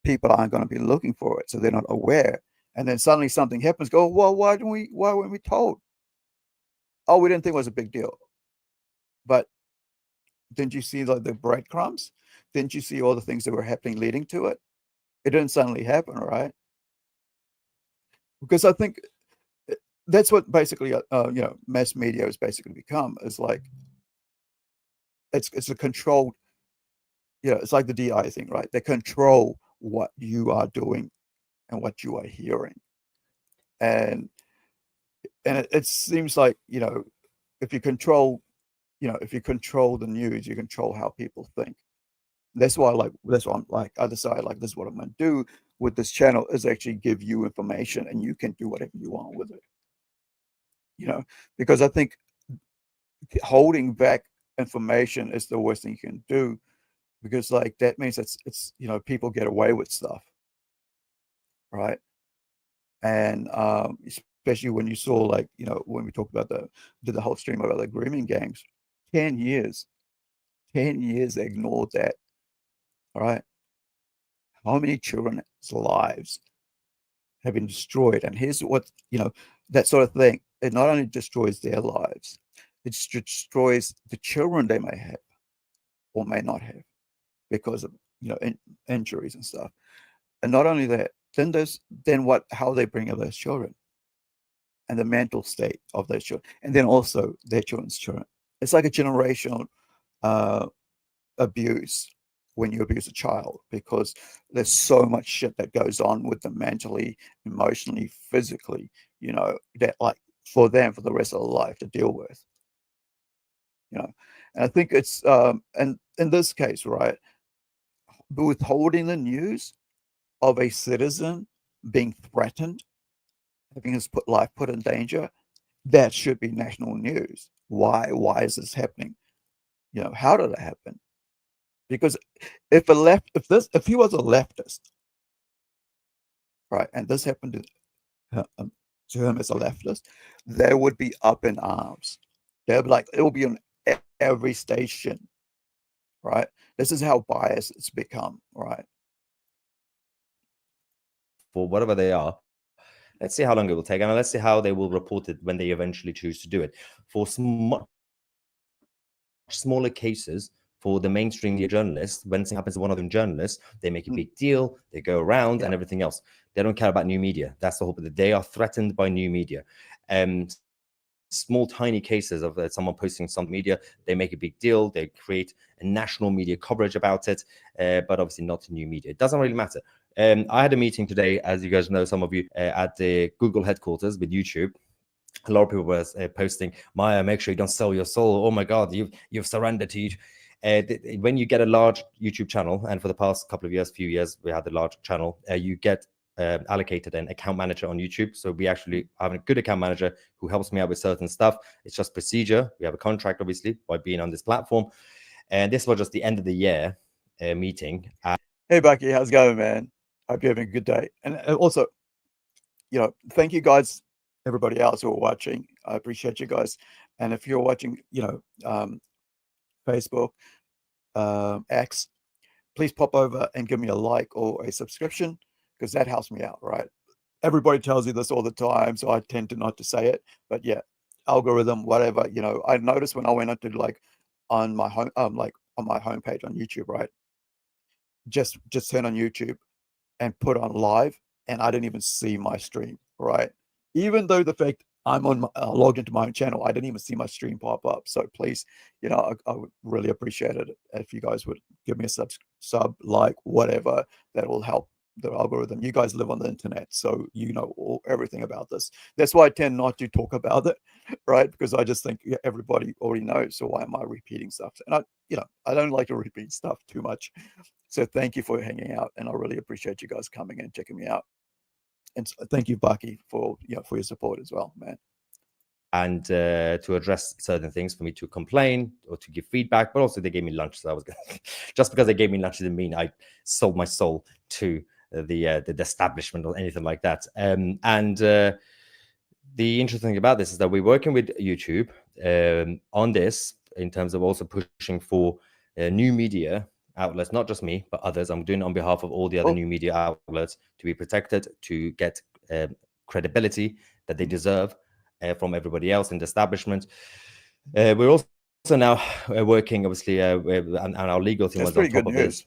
people aren't going to be looking for it, so they're not aware. And then suddenly something happens. Go, well, why weren't we told? Oh, we didn't think it was a big deal. But didn't you see the breadcrumbs? Didn't you see all the things that were happening leading to it? It didn't suddenly happen, right? Because I think that's what basically, mass media has basically become, is like, it's a controlled, it's like the DI thing, right? They control what you are doing and what you are hearing. And it seems like, if you control if you control the news, you control how people think. That's why I'm like, I decided like this is what I'm going to do with this channel, is actually give you information and you can do whatever you want with it. Because I think holding back information is the worst thing you can do, because like that means it's people get away with stuff, right? And especially when you saw, like, when we talked about did the whole stream about the grooming gangs, 10 years they ignored that. All right, how many children's lives have been destroyed? And here's what, that sort of thing, it not only destroys their lives, it destroys the children they may have or may not have because of injuries and stuff. And not only that, then how they bring up those children and the mental state of those children, and then also their children's children. It's like a generational abuse when you abuse a child, because there's so much shit that goes on with them mentally, emotionally, physically, that like for them for the rest of their life to deal with. And I think it's and in this case, right, withholding the news of a citizen being threatened, having his life put in danger, that should be national news. Why is this happening? How did it happen? Because if he was a leftist, right, and this happened to him as a leftist, they would be up in arms. They'd be like, it will be on every station, right? This is how biased it's become, right? For whatever they are, let's see how long it will take, and let's see how they will report it when they eventually choose to do it. For much smaller cases, for the mainstream media journalists, when something happens to one of them journalists, they make a big deal, they go around and everything else. They don't care about new media. That's the hope of the day. They are threatened by new media. Small, tiny cases of someone posting some media, they make a big deal. They create a national media coverage about it, but obviously not new media. It doesn't really matter. I had a meeting today, as you guys know, some of you, at the Google headquarters with YouTube. A lot of people were posting, Maya, make sure you don't sell your soul. Oh my God, you've surrendered to YouTube. When you get a large YouTube channel, and for the past few years, we had a large channel, you get allocated an account manager on YouTube. So we actually have a good account manager who helps me out with certain stuff. It's just procedure. We have a contract, obviously, by being on this platform. And this was just the end of the year meeting. Hey, Bucky, how's it going, man? Hope you're having a good day. And also, thank you guys, everybody else who are watching. I appreciate you guys. And if you're watching, Facebook, X, please pop over and give me a like or a subscription, because that helps me out, right? Everybody tells you this all the time, so I tend to not to say it. But yeah, algorithm, whatever, I noticed when I went into on my home, on my homepage on YouTube, right? Just turn on YouTube and put on live, and I didn't even see my stream, right? Even though the fact I'm logged into my own channel, I didn't even see my stream pop up. So please, I would really appreciate it if you guys would give me a sub, like, whatever. That will help the algorithm. You guys live on the internet, so you know everything about this. That's why I tend not to talk about it, right? Because I just think everybody already knows. So why am I repeating stuff? And I don't like to repeat stuff too much. So thank you for hanging out, and I really appreciate you guys coming and checking me out. And thank you, Bucky, for your support as well, man. And to address certain things, for me to complain or to give feedback, but also they gave me lunch. So I was just because they gave me lunch didn't mean I sold my soul to the establishment or anything like that. And the interesting thing about this is that we're working with YouTube on this in terms of also pushing for new media outlets, not just me, but others. I'm doing it on behalf of all the other new media outlets to be protected, to get credibility that they deserve from everybody else in the establishment. We're also now working, obviously, and our legal team was on top of this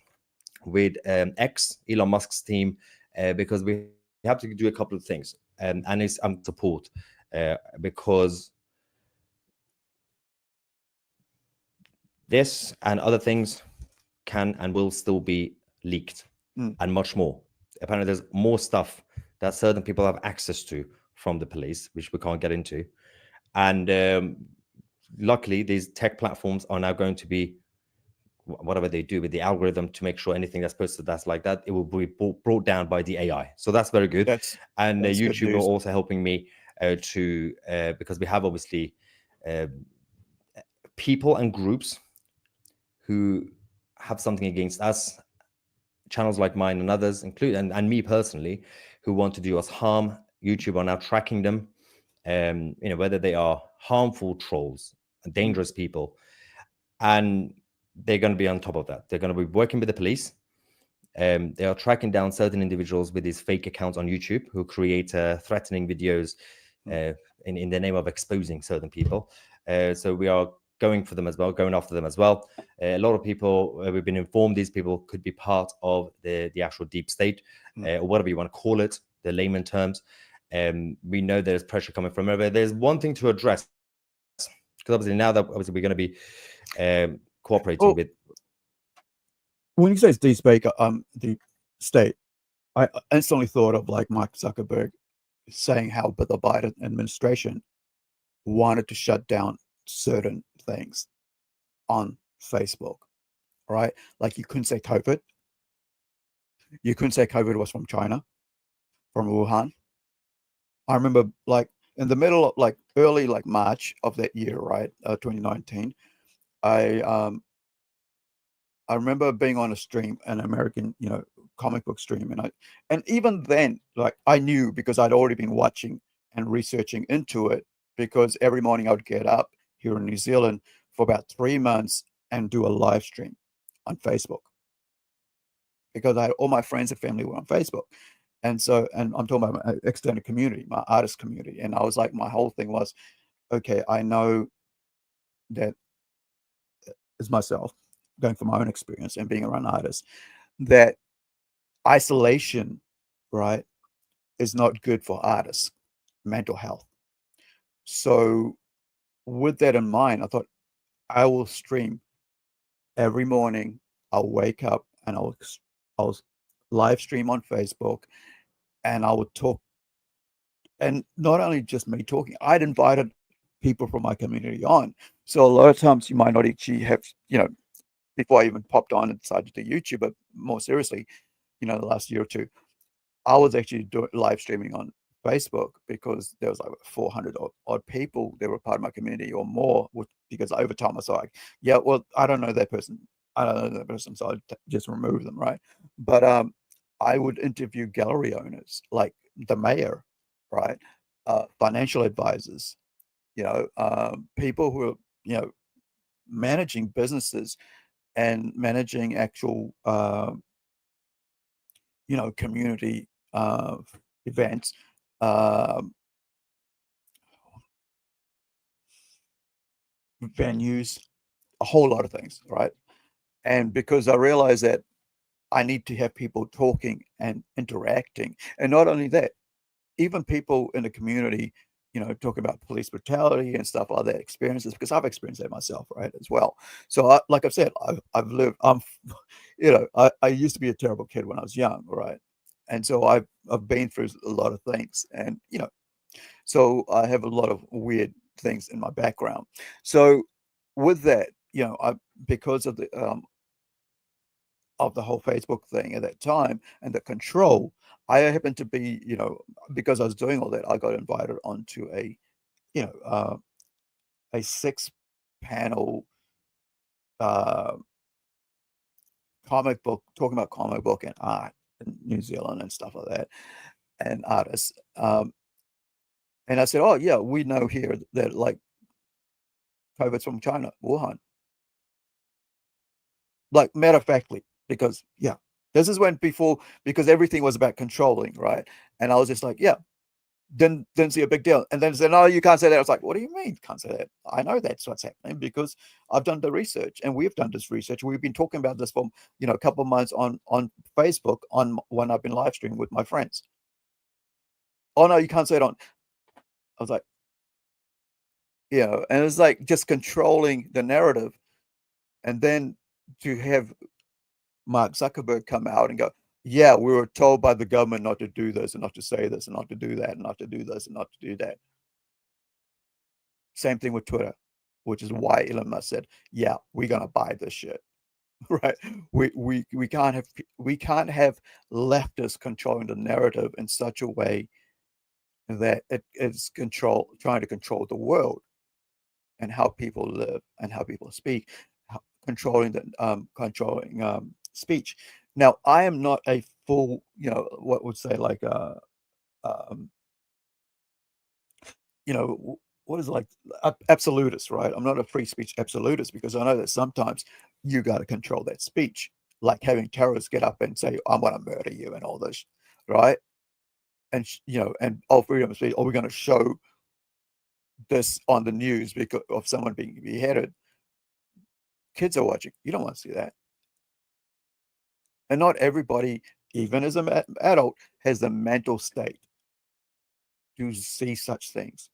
with Elon Musk's team, because we have to do a couple of things, and it's support because this and other things can and will still be leaked, and much more. Apparently, there's more stuff that certain people have access to from the police, which we can't get into. And luckily, these tech platforms are now going to be, whatever they do with the algorithm to make sure anything that's posted that's like that, it will be brought down by the AI. So that's very good. That's And good YouTube are news. also helping me because we have obviously people and groups who have something against us, channels like mine and others, including and me personally, who want to do us harm. YouTube are now tracking them, whether they are harmful trolls, dangerous people, and they're going to be on top of that. They're going to be working with the police. They are tracking down certain individuals with these fake accounts on YouTube who create threatening videos in the name of exposing certain people. So we are going for them as well, going after them as well. A lot of people, we've been informed these people could be part of the actual deep state, or whatever you want to call it, the layman terms. We know there's pressure coming from everywhere. There's one thing to address, because obviously now that obviously we're going to be cooperating with. When you say deep state, I instantly thought of like Mark Zuckerberg saying how the Biden administration wanted to shut down certain things on Facebook, right? Like you couldn't say COVID. You couldn't say COVID was from China, from Wuhan. I remember like in the middle of like early like March of that year, right? 2019, I remember being on a stream, an American, comic book stream, and even then, like I knew because I'd already been watching and researching into it, because every morning I would get up here in New Zealand for about 3 months and do a live stream on Facebook, because all my friends and family were on Facebook. And I'm talking about my extended community, my artist community. And I was like, my whole thing was, okay, I know that as myself, going from my own experience and being around artists, that isolation, right, is not good for artists' mental health. So with that in mind, I thought I will stream every morning. I'll wake up and I'll live stream on Facebook, and I would talk. And not only just me talking, I'd invited people from my community on. So a lot of times you might not actually have, before I even popped on and decided to do YouTube, but more seriously, the last year or two, I was actually doing live streaming on Facebook, because there was like 400 odd people that were part of my community or more, because over time I was like, yeah, well, I don't know that person. So I'd just remove them, right? But I would interview gallery owners, like the mayor, right? Financial advisors, people who are, managing businesses and managing actual, community events, venues, a whole lot of things, right? And because I realized that I need to have people talking and interacting, and not only that, even people in the community, talk about police brutality and stuff like that, experiences, because I've experienced that myself, right, as well. So, like I've said, I've lived. I used to be a terrible kid when I was young, right, and so I've been through a lot of things, and so I have a lot of weird things in my background. So, with that, because of the whole Facebook thing at that time and the control, I happened to be, because I was doing all that, I got invited onto a 6-panel comic book, talking about comic book and art in New Zealand and stuff like that, and artists. And I said, oh yeah, we know here that like COVID's from China, Wuhan. Like matter of factly, because this is when because everything was about controlling, right? And I was just like, didn't see a big deal. And then said, no, you can't say that. I was like, what do you mean can't say that? I know that's what's happening, because I've done the research, and we've done this research. We've been talking about this for a couple of months on Facebook, when I've been live streaming with my friends. Oh no, you can't say it on. I was like, and it's like just controlling the narrative. And then to have Mark Zuckerberg come out and go, yeah, we were told by the government not to do this and not to say this and not to do that and not to do this and not to do that. Same thing with Twitter. which is why Elon Musk said, "Yeah, we're gonna buy this shit." Right? We can't have leftists controlling the narrative in such a way that it is trying to control the world and how people live and how people speak, controlling speech. Now, I am not a full, what would say like um, what is it, like absolutist, right? I'm not a free speech absolutist because I know that sometimes you got to control that speech, like having terrorists get up and say, "I'm going to murder you" and all this, right? And and all freedom of speech. Are we going to show this on the news because of someone being beheaded? Kids are watching. You don't want to see that. And not everybody, even as an adult, has the mental state to see such things.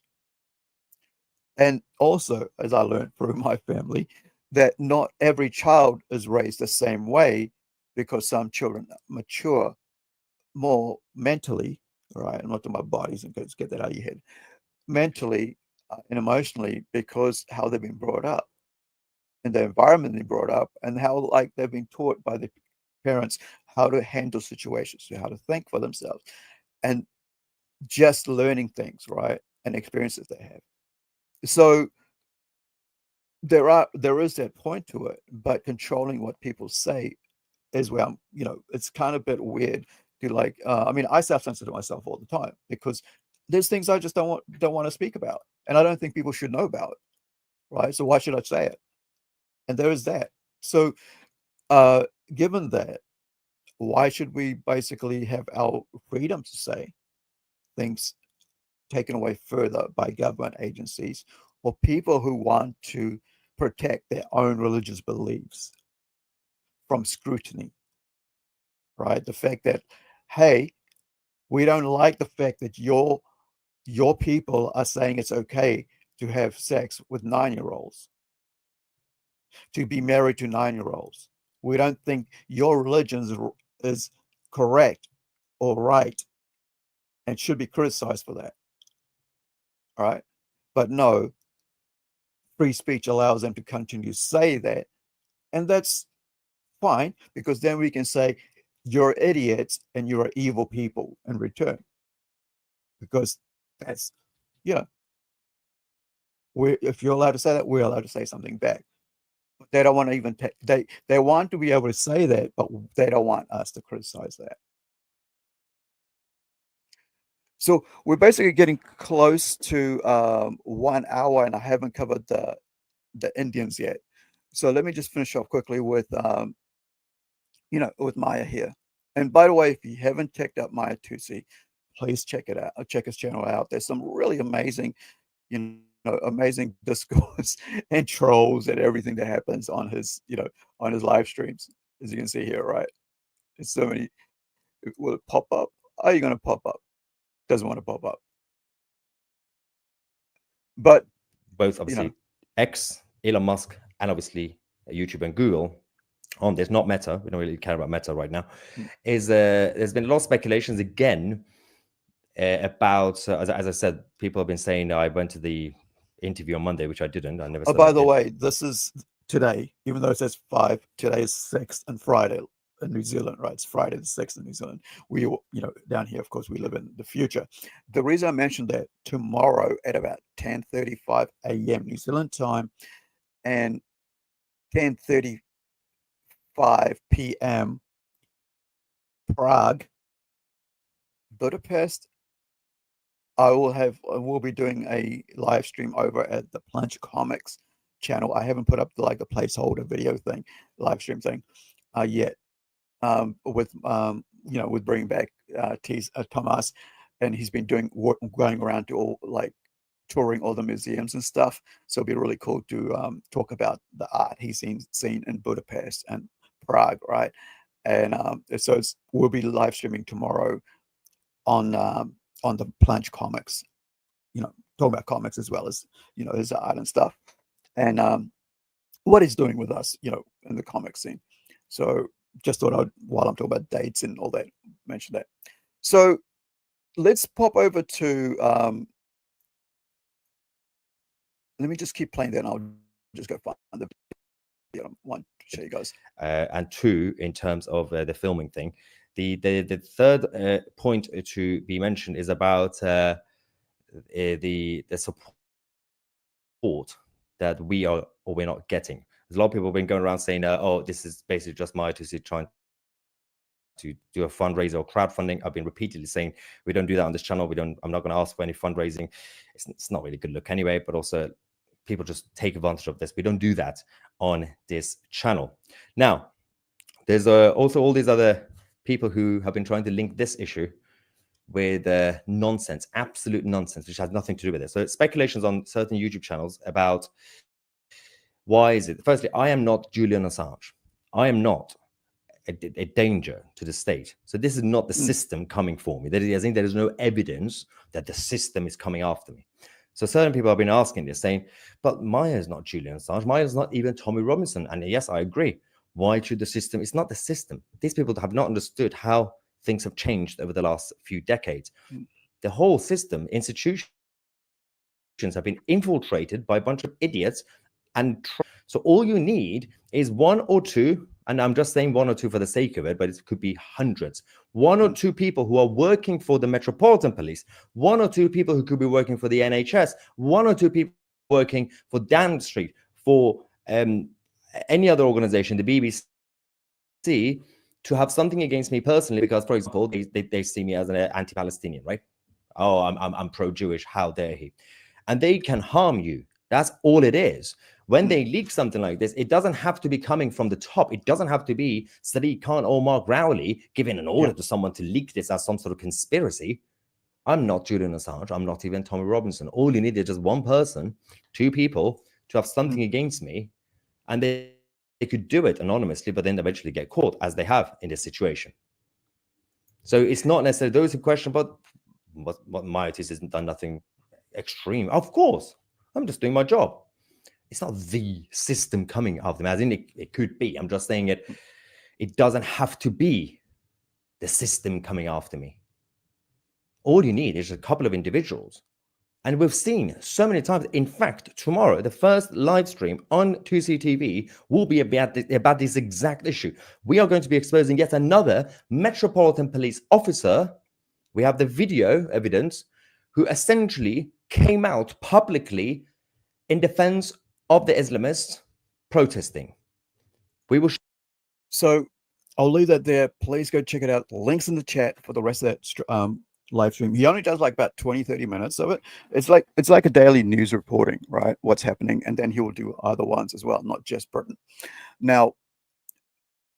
And also, as I learned through my family, that not every child is raised the same way, because some children mature more mentally, right? I'm not talking about bodies, and get that out of your head. Mentally and emotionally, because how they've been brought up and the environment they're brought up, and how like they've been taught by the parents how to handle situations, how to think for themselves, and just learning things, right? And experiences they have. So there is that point to it, but controlling what people say is where it's kind of a bit weird to like. I mean, I self-censor myself all the time because there's things I just don't want to speak about, and I don't think people should know about, right? So why should I say it? And there is that. So, given that, why should we basically have our freedom to say things taken away further by government agencies or people who want to protect their own religious beliefs from scrutiny, right? The fact that, hey, we don't like the fact that your people are saying it's okay to have sex with 9-year-olds, to be married to 9-year-olds. We don't think your religion is correct or right and should be criticized for that. All right. But no, free speech allows them to continue to say that. And that's fine, because then we can say, you're idiots and you're evil people in return. Because that's, if you're allowed to say that, we're allowed to say something back. But they don't want to even they want to be able to say that, but they don't want us to criticize that. So we're basically getting close to 1 hour, and I haven't covered the Indians yet. So let me just finish off quickly with with Maya here. And by the way, if you haven't checked out Maya Tusi, please check it out. Check his channel out. There's some really amazing, amazing discourse and trolls and everything that happens on his, on his live streams, as you can see here, right? There's so many. Will it pop up? Are you going to pop up? Doesn't want to pop up. But both obviously X, Elon Musk, and obviously YouTube and Google on this, not Meta. We don't really care about Meta right now. Is there's been a lot of speculations again about, as I said, people have been saying, I went to the interview on Monday, which I didn't. I never said by the way, this is today, even though it says 5, today is 6th and Friday in New Zealand, right? It's Friday the 6th in New Zealand. We, down here, of course, we live in the future. The reason I mentioned that, tomorrow at about 10:35 a.m. New Zealand time and 10:35 p.m. Prague, Budapest, we'll be doing a live stream over at the Plunge Comics channel. I haven't put up the placeholder video thing, live stream thing, yet. With bringing back Thomas, and he's been going around to all, touring all the museums and stuff. So it'll be really cool to talk about the art he's seen in Budapest and Prague, right? And so we'll be live streaming tomorrow on the Plunge Comics, talking about comics as well as his art and stuff, and what he's doing with us, in the comic scene. So just thought while I'm talking about dates and all that, mention that. So let's pop over to let me just keep playing that, and I'll just go find the one to show you guys. And two, in terms of the filming thing, the third point to be mentioned is about the support that we are or we're not getting. There's a lot of people have been going around saying, oh, this is basically just MyOTC trying to do a fundraiser or crowdfunding. I've been repeatedly saying we don't do that on this channel. I'm not going to ask for any fundraising. It's not really a good look anyway, but also people just take advantage of this. We don't do that on this channel. Now, there's also all these other people who have been trying to link this issue with nonsense, absolute nonsense, which has nothing to do with it. So it's speculations on certain YouTube channels about why is it. Firstly, I am not Julian Assange. I am not a danger to the state. So this is not the system coming for me. I think there is no evidence that the system is coming after me. So certain people have been asking this, saying, but Maya is not Julian Assange. Maya is not even Tommy Robinson. And yes, I agree. Why should the system? It's not the system. These people have not understood how things have changed over the last few decades. The whole system, institutions have been infiltrated by a bunch of idiots. And so all you need is one or two, and I'm just saying one or two for the sake of it, but it could be hundreds. One or two people who are working for the Metropolitan Police, one or two people who could be working for the NHS, one or two people working for Dan Street, for any other organization, the BBC, to have something against me personally, because, for example, they see me as an anti-Palestinian, right? Oh, I'm pro-Jewish, how dare he? And they can harm you. That's all it is. When they leak something like this, it doesn't have to be coming from the top. It doesn't have to be Sadiq Khan or Mark Rowley giving an order to someone to leak this as some sort of conspiracy. I'm not Julian Assange. I'm not even Tommy Robinson. All you need is just one person, two people to have something against me, and they could do it anonymously, but then eventually get caught, as they have in this situation. So it's not necessarily those who question, but what MyOTC hasn't done nothing extreme. Of course, I'm just doing my job. It's not the system coming after them, as in it could be. I'm just saying it doesn't have to be the system coming after me. All you need is a couple of individuals. And we've seen so many times. In fact, tomorrow, the first live stream on 2CTV will be about this exact issue. We are going to be exposing yet another Metropolitan Police officer. We have the video evidence, who essentially came out publicly in defense of the Islamists protesting. We will. So I'll leave that there. Please go check it out. Links in the chat for the rest of that live stream. He only does like about 20-30 minutes of it. It's like a daily news reporting, right? What's happening, and then he will do other ones as well, not just Britain. Now,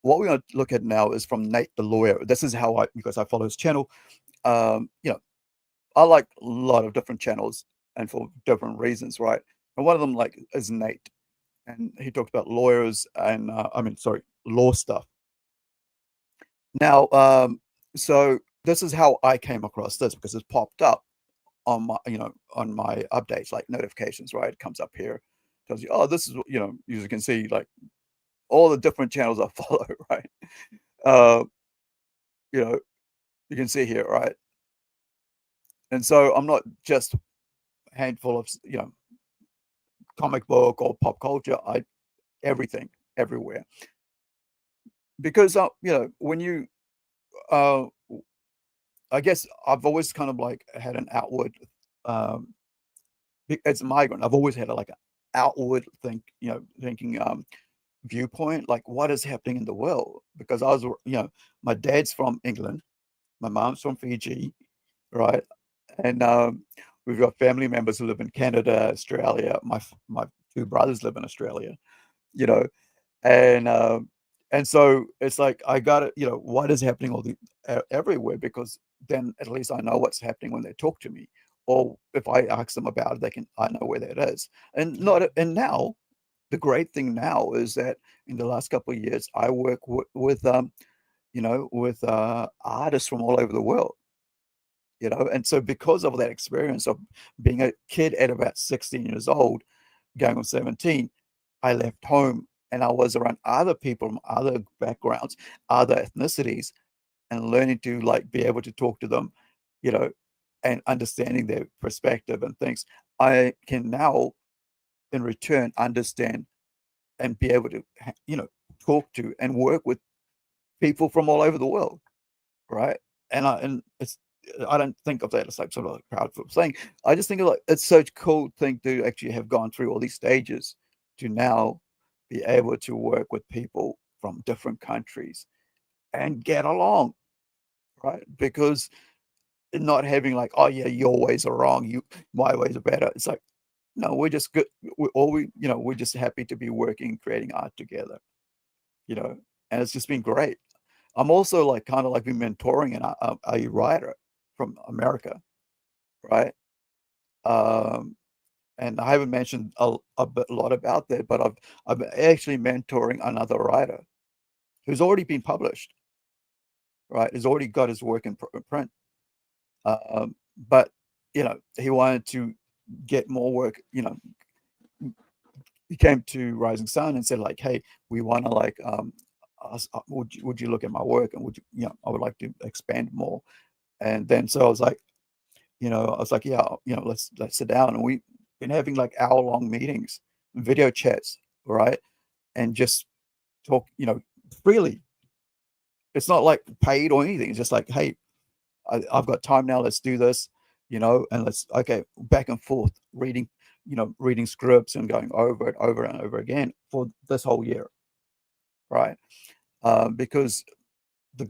what we're going to look at now is from Nate the lawyer. This is how because I follow his channel. I like a lot of different channels and for different reasons, right? And one of them is Nate, and he talked about lawyers and law stuff. Now, so this is how I came across this, because it's popped up on my, on my updates, like notifications, right? It comes up here, tells you, oh, this is, you can see like all the different channels I follow, right? You can see here, right? And so I'm not just a handful of, comic book or pop culture. Everything, everywhere. Because, when you, I guess I've always kind of like had an outward, as a migrant, I've always had an outward thinking viewpoint, like what is happening in the world? Because I was, my dad's from England, my mom's from Fiji, right? And we've got family members who live in Canada, Australia. My two brothers live in Australia, and so it's like I got it, what is happening everywhere, because then at least I know what's happening when they talk to me, or if I ask them about it, I know where that is. And now the great thing now is that in the last couple of years I work with artists from all over the world. And so because of that experience of being a kid at about 16 years old, going on 17, I left home and I was around other people from other backgrounds, other ethnicities, and learning to be able to talk to them, and understanding their perspective and things. I can now in return understand and be able to, talk to and work with people from all over the world, right? And I don't think of that as like sort of like proud thing. I just think of like it's such a cool thing to actually have gone through all these stages to now be able to work with people from different countries and get along, right? Because not having like, oh yeah, your ways are wrong, my ways are better. It's like, no, we're just good. We're just happy to be working, creating art together, and it's just been great. I'm also like kind of like been mentoring a writer from America, right? Um, and I haven't mentioned a lot about that, but I'm actually mentoring another writer who's already been published, right? He's already got his work in print, but he wanted to get more work. He came to Rising Sun and said like, "Hey, we want to like, would you look at my work and would you, I would like to expand more." And then so I was like, yeah, let's sit down, and we've been having like hour-long meetings, video chats, right, and just talk, freely. It's not like paid or anything. It's just like, hey, I've got time now. Let's do this, and let's back and forth reading scripts and going over it over and over again for this whole year, right? Because the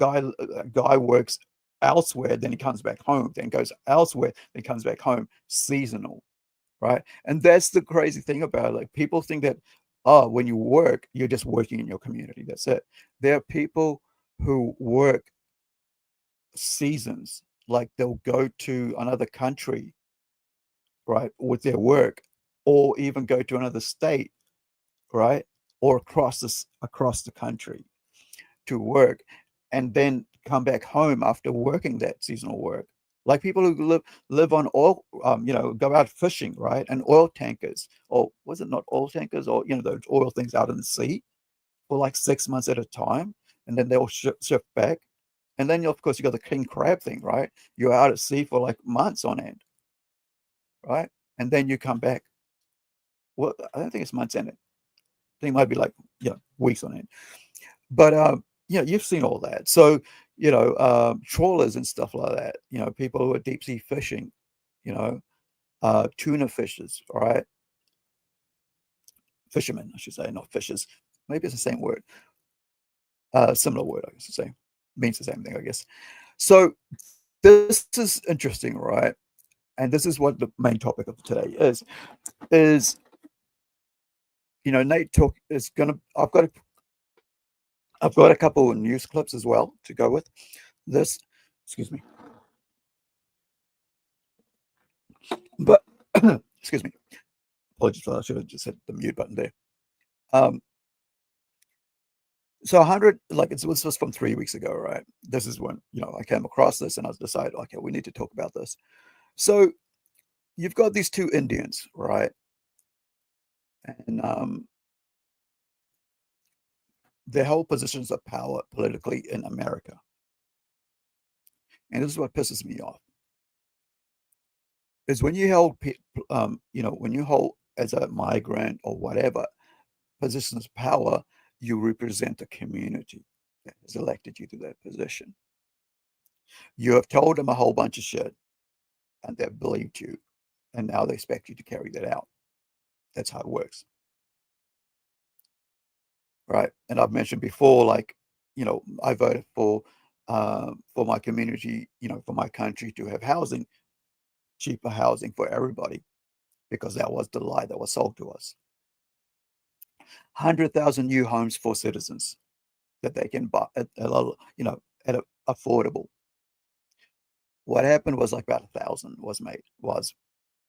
guy works elsewhere, then he comes back home, then goes elsewhere, then comes back home, seasonal, right? And that's the crazy thing about it. Like people think that, oh, when you work, you're just working in your community. That's it. There are people who work seasons, like they'll go to another country, right, with their work, or even go to another state, right, or across the country to work, and then come back home after working that seasonal work. Like people who live on oil, go out fishing, right, and oil tankers, or was it not oil tankers, or those oil things out in the sea for like 6 months at a time, and then they'll ship back. And then, of course, you got the king crab thing, right? You're out at sea for like months on end, right? And then you come back. Well, I don't think it's months on end. I think it might be like, weeks on end. But, you've seen all that. So, trawlers and stuff like that, people who are deep sea fishing, tuna fishers, all right? Fishermen, I should say, not fishers. Maybe it's the same word. Similar word, I guess to say. Means the same thing, I guess. So this is interesting, right? And this is what the main topic of today is Nate talk is gonna. I've got a couple of news clips as well to go with this. Excuse me, but excuse me. Apologies for that. I should have just hit the mute button there. So 100, like this was from 3 weeks ago, right? This is when I came across this, and I decided, okay, we need to talk about this. So you've got these two Indians, right? And they hold positions of power politically in America. And this is what pisses me off. Is when you hold, when you hold as a migrant or whatever positions of power, you represent a community that has elected you to that position. You have told them a whole bunch of shit, and they've believed you, and now they expect you to carry that out. That's how it works, right? And I've mentioned before, like, I voted for my community, for my country to have housing, cheaper housing for everybody, because that was the lie that was sold to us. 100,000 new homes for citizens that they can buy at affordable. What happened was like about 1,000 was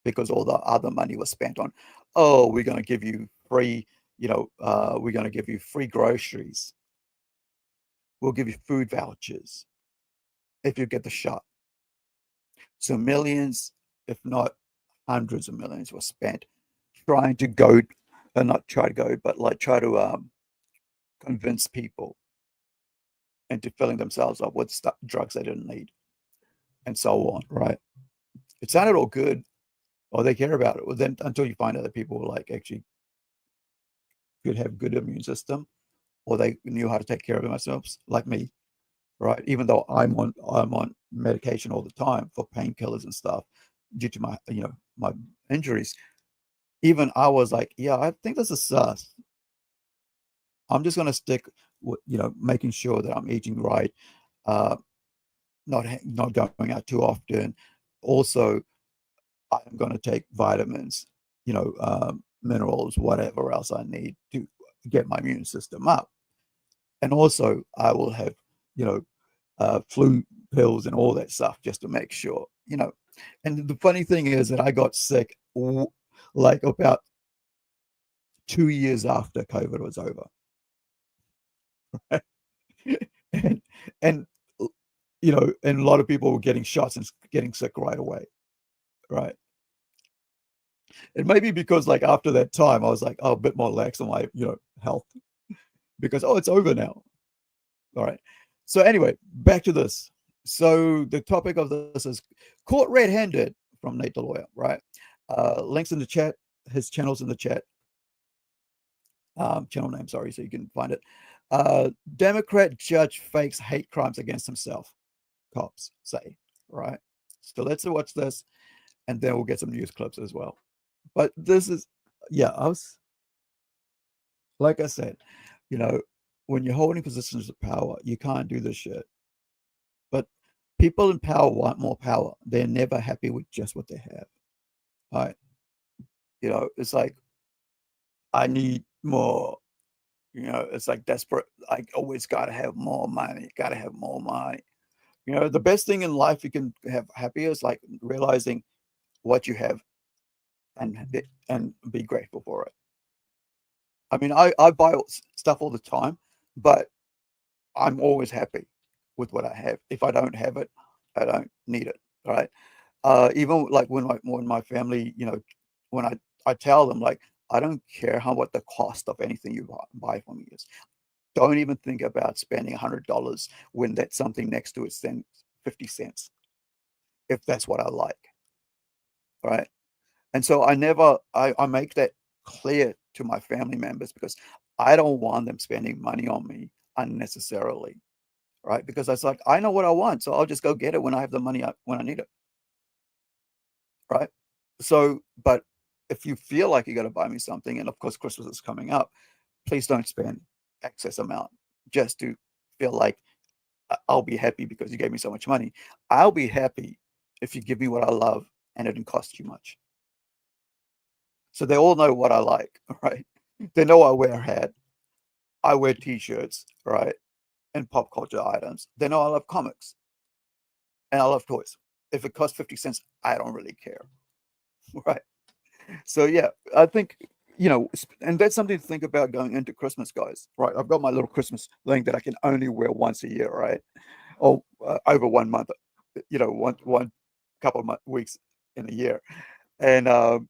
because all the other money was spent on, oh, we're going to give you free, we're going to give you free groceries. We'll give you food vouchers if you get the shot. So millions, if not hundreds of millions, were spent trying to go, not try to go, but like try to convince people into filling themselves up with drugs they didn't need, and so on, right? It sounded all good. or they care about it. Well, then until you find out that people like actually could have good immune system, or they knew how to take care of themselves, like me, right? Even though I'm on medication all the time for painkillers and stuff due to my my injuries. Even I was like, yeah, I think this is sus. I'm just gonna stick with making sure that I'm eating right, not going out too often. Also, I'm gonna take vitamins, minerals, whatever else I need to get my immune system up. And also, I will have flu pills and all that stuff just to make sure. And the funny thing is that I got sick like about 2 years after COVID was over. and and and a lot of people were getting shots and getting sick right away, right? It may be because like after that time I was like, oh, a bit more lax on my health, because it's over now. All right, so anyway, back to this. So the topic of this is caught red-handed from Nate the lawyer, right? Links in the chat, his channel's in the chat, channel name, sorry, so you can find it. Democrat judge fakes hate crimes against himself, cops say, right? So let's watch this, and then we'll get some news clips as well. But this is, like I said, when you're holding positions of power, you can't do this shit. But people in power want more power. They're never happy with just what they have. All right. It's like, I need more. It's like desperate. I always got to have more money. Got to have more money. The best thing in life you can have happy is like realizing what you have and be grateful for it. I mean, I buy stuff all the time, but I'm always happy with what I have. If I don't have it, I don't need it. Right. Even like when my family, when I tell them, like, I don't care what the cost of anything you buy from me is. Don't even think about spending $100 when that something next to it's then 50 cents, if that's what I like. Right. And so I make that clear to my family members, because I don't want them spending money on me unnecessarily. Right. Because it's like, I know what I want, so I'll just go get it when I have the money when I need it. Right. So, but if you feel like you got to buy me something, and of course Christmas is coming up, please don't spend excess amount just to feel like I'll be happy because you gave me so much money. I'll be happy if you give me what I love and it didn't cost you much. So they all know what I like, right? They know I wear a hat, I wear t-shirts, right? And pop culture items. They know I love comics and I love toys. If it costs 50 cents, I don't really care, right? So yeah, I think, and that's something to think about going into Christmas, guys, right? I've got my little Christmas thing that I can only wear once a year, right? Or over 1 month, one couple of weeks in a year. And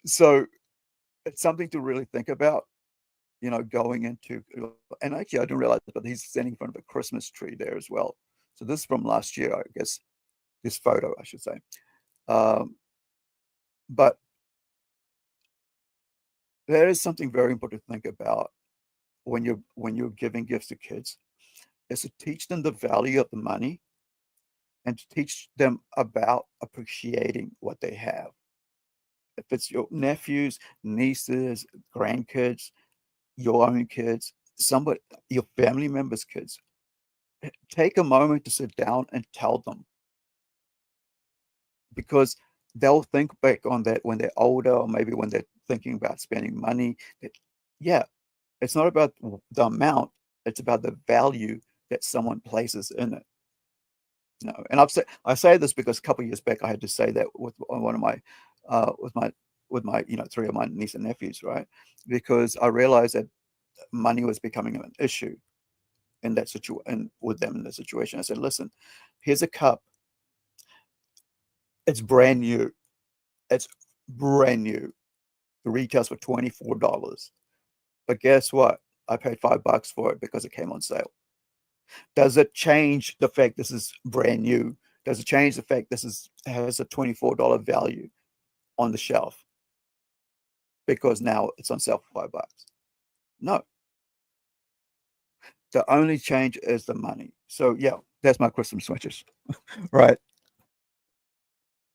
so it's something to really think about, going into, and actually I didn't realize, but he's standing in front of a Christmas tree there as well. So this is from last year, I guess, this photo, I should say. But there is something very important to think about when you're giving gifts to kids, is to teach them the value of the money and to teach them about appreciating what they have. If it's your nephews, nieces, grandkids, your own kids, your family members' kids, take a moment to sit down and tell them, because they'll think back on that when they're older, or maybe when they're thinking about spending money. Yeah, it's not about the amount, it's about the value that someone places in it. And I say this because a couple of years back I had to say that with one of my with my three of my niece and nephews, right? Because I realized that money was becoming an issue in that situation, with them in that situation. I said, listen, here's a cup. It's brand new. It's brand new. The retails for $24. But guess what? I paid $5 for it because it came on sale. Does it change the fact this is brand new? Does it change the fact this has a $24 value? on the shelf because now it's on sale for $5. No. The only change is the money. So yeah, that's my Christmas wishes. Right.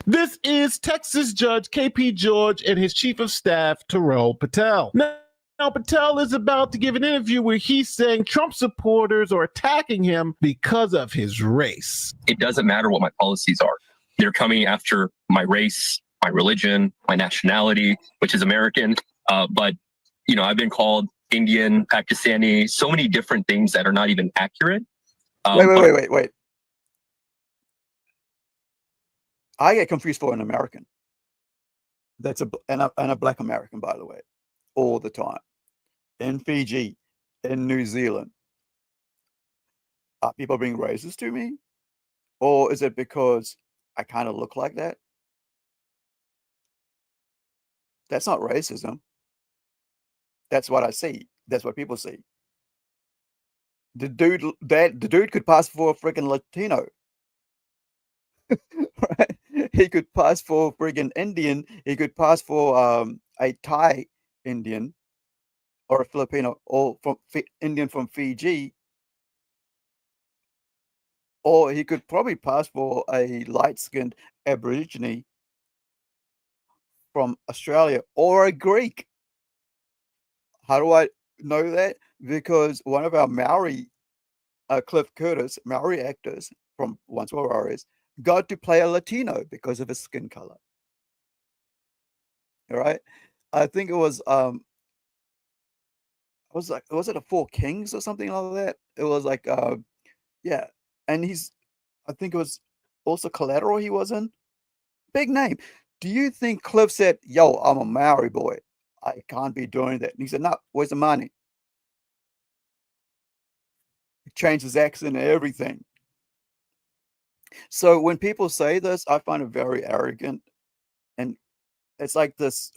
This is Texas Judge KP George and his Chief of Staff, Terrell Patel. Now, Patel is about to give an interview where he's saying Trump supporters are attacking him because of his race. It doesn't matter what my policies are. They're coming after my race, my religion, my nationality, which is American. But, you know, I've been called Indian, Pakistani, so many different things that are not even accurate. Wait. I get confused for an American. That's a Black American, by the way, all the time. In Fiji, in New Zealand, are people being racist to me? Or is it because I kind of look like that? That's not racism. That's what I see. That's what people see. The dude could pass for a freaking Latino. Right? He could pass for a freaking Indian. He could pass for a Thai Indian or a Filipino or from Indian from Fiji. Or he could probably pass for a light-skinned Aborigine from Australia or a Greek. How do I know that? Because one of our Maori, Cliff Curtis, Maori actors from Once Were Warriors, got to play a Latino because of his skin color. All right. I think it was was it a Four Kings or something like that? It was like yeah. And I think it was also Collateral he was in. Big name. Do you think Cliff said, yo, I'm a Maori boy, I can't be doing that? And he said, no, where's the money? He changed his accent and everything. So when people say this, I find it very arrogant. And it's like this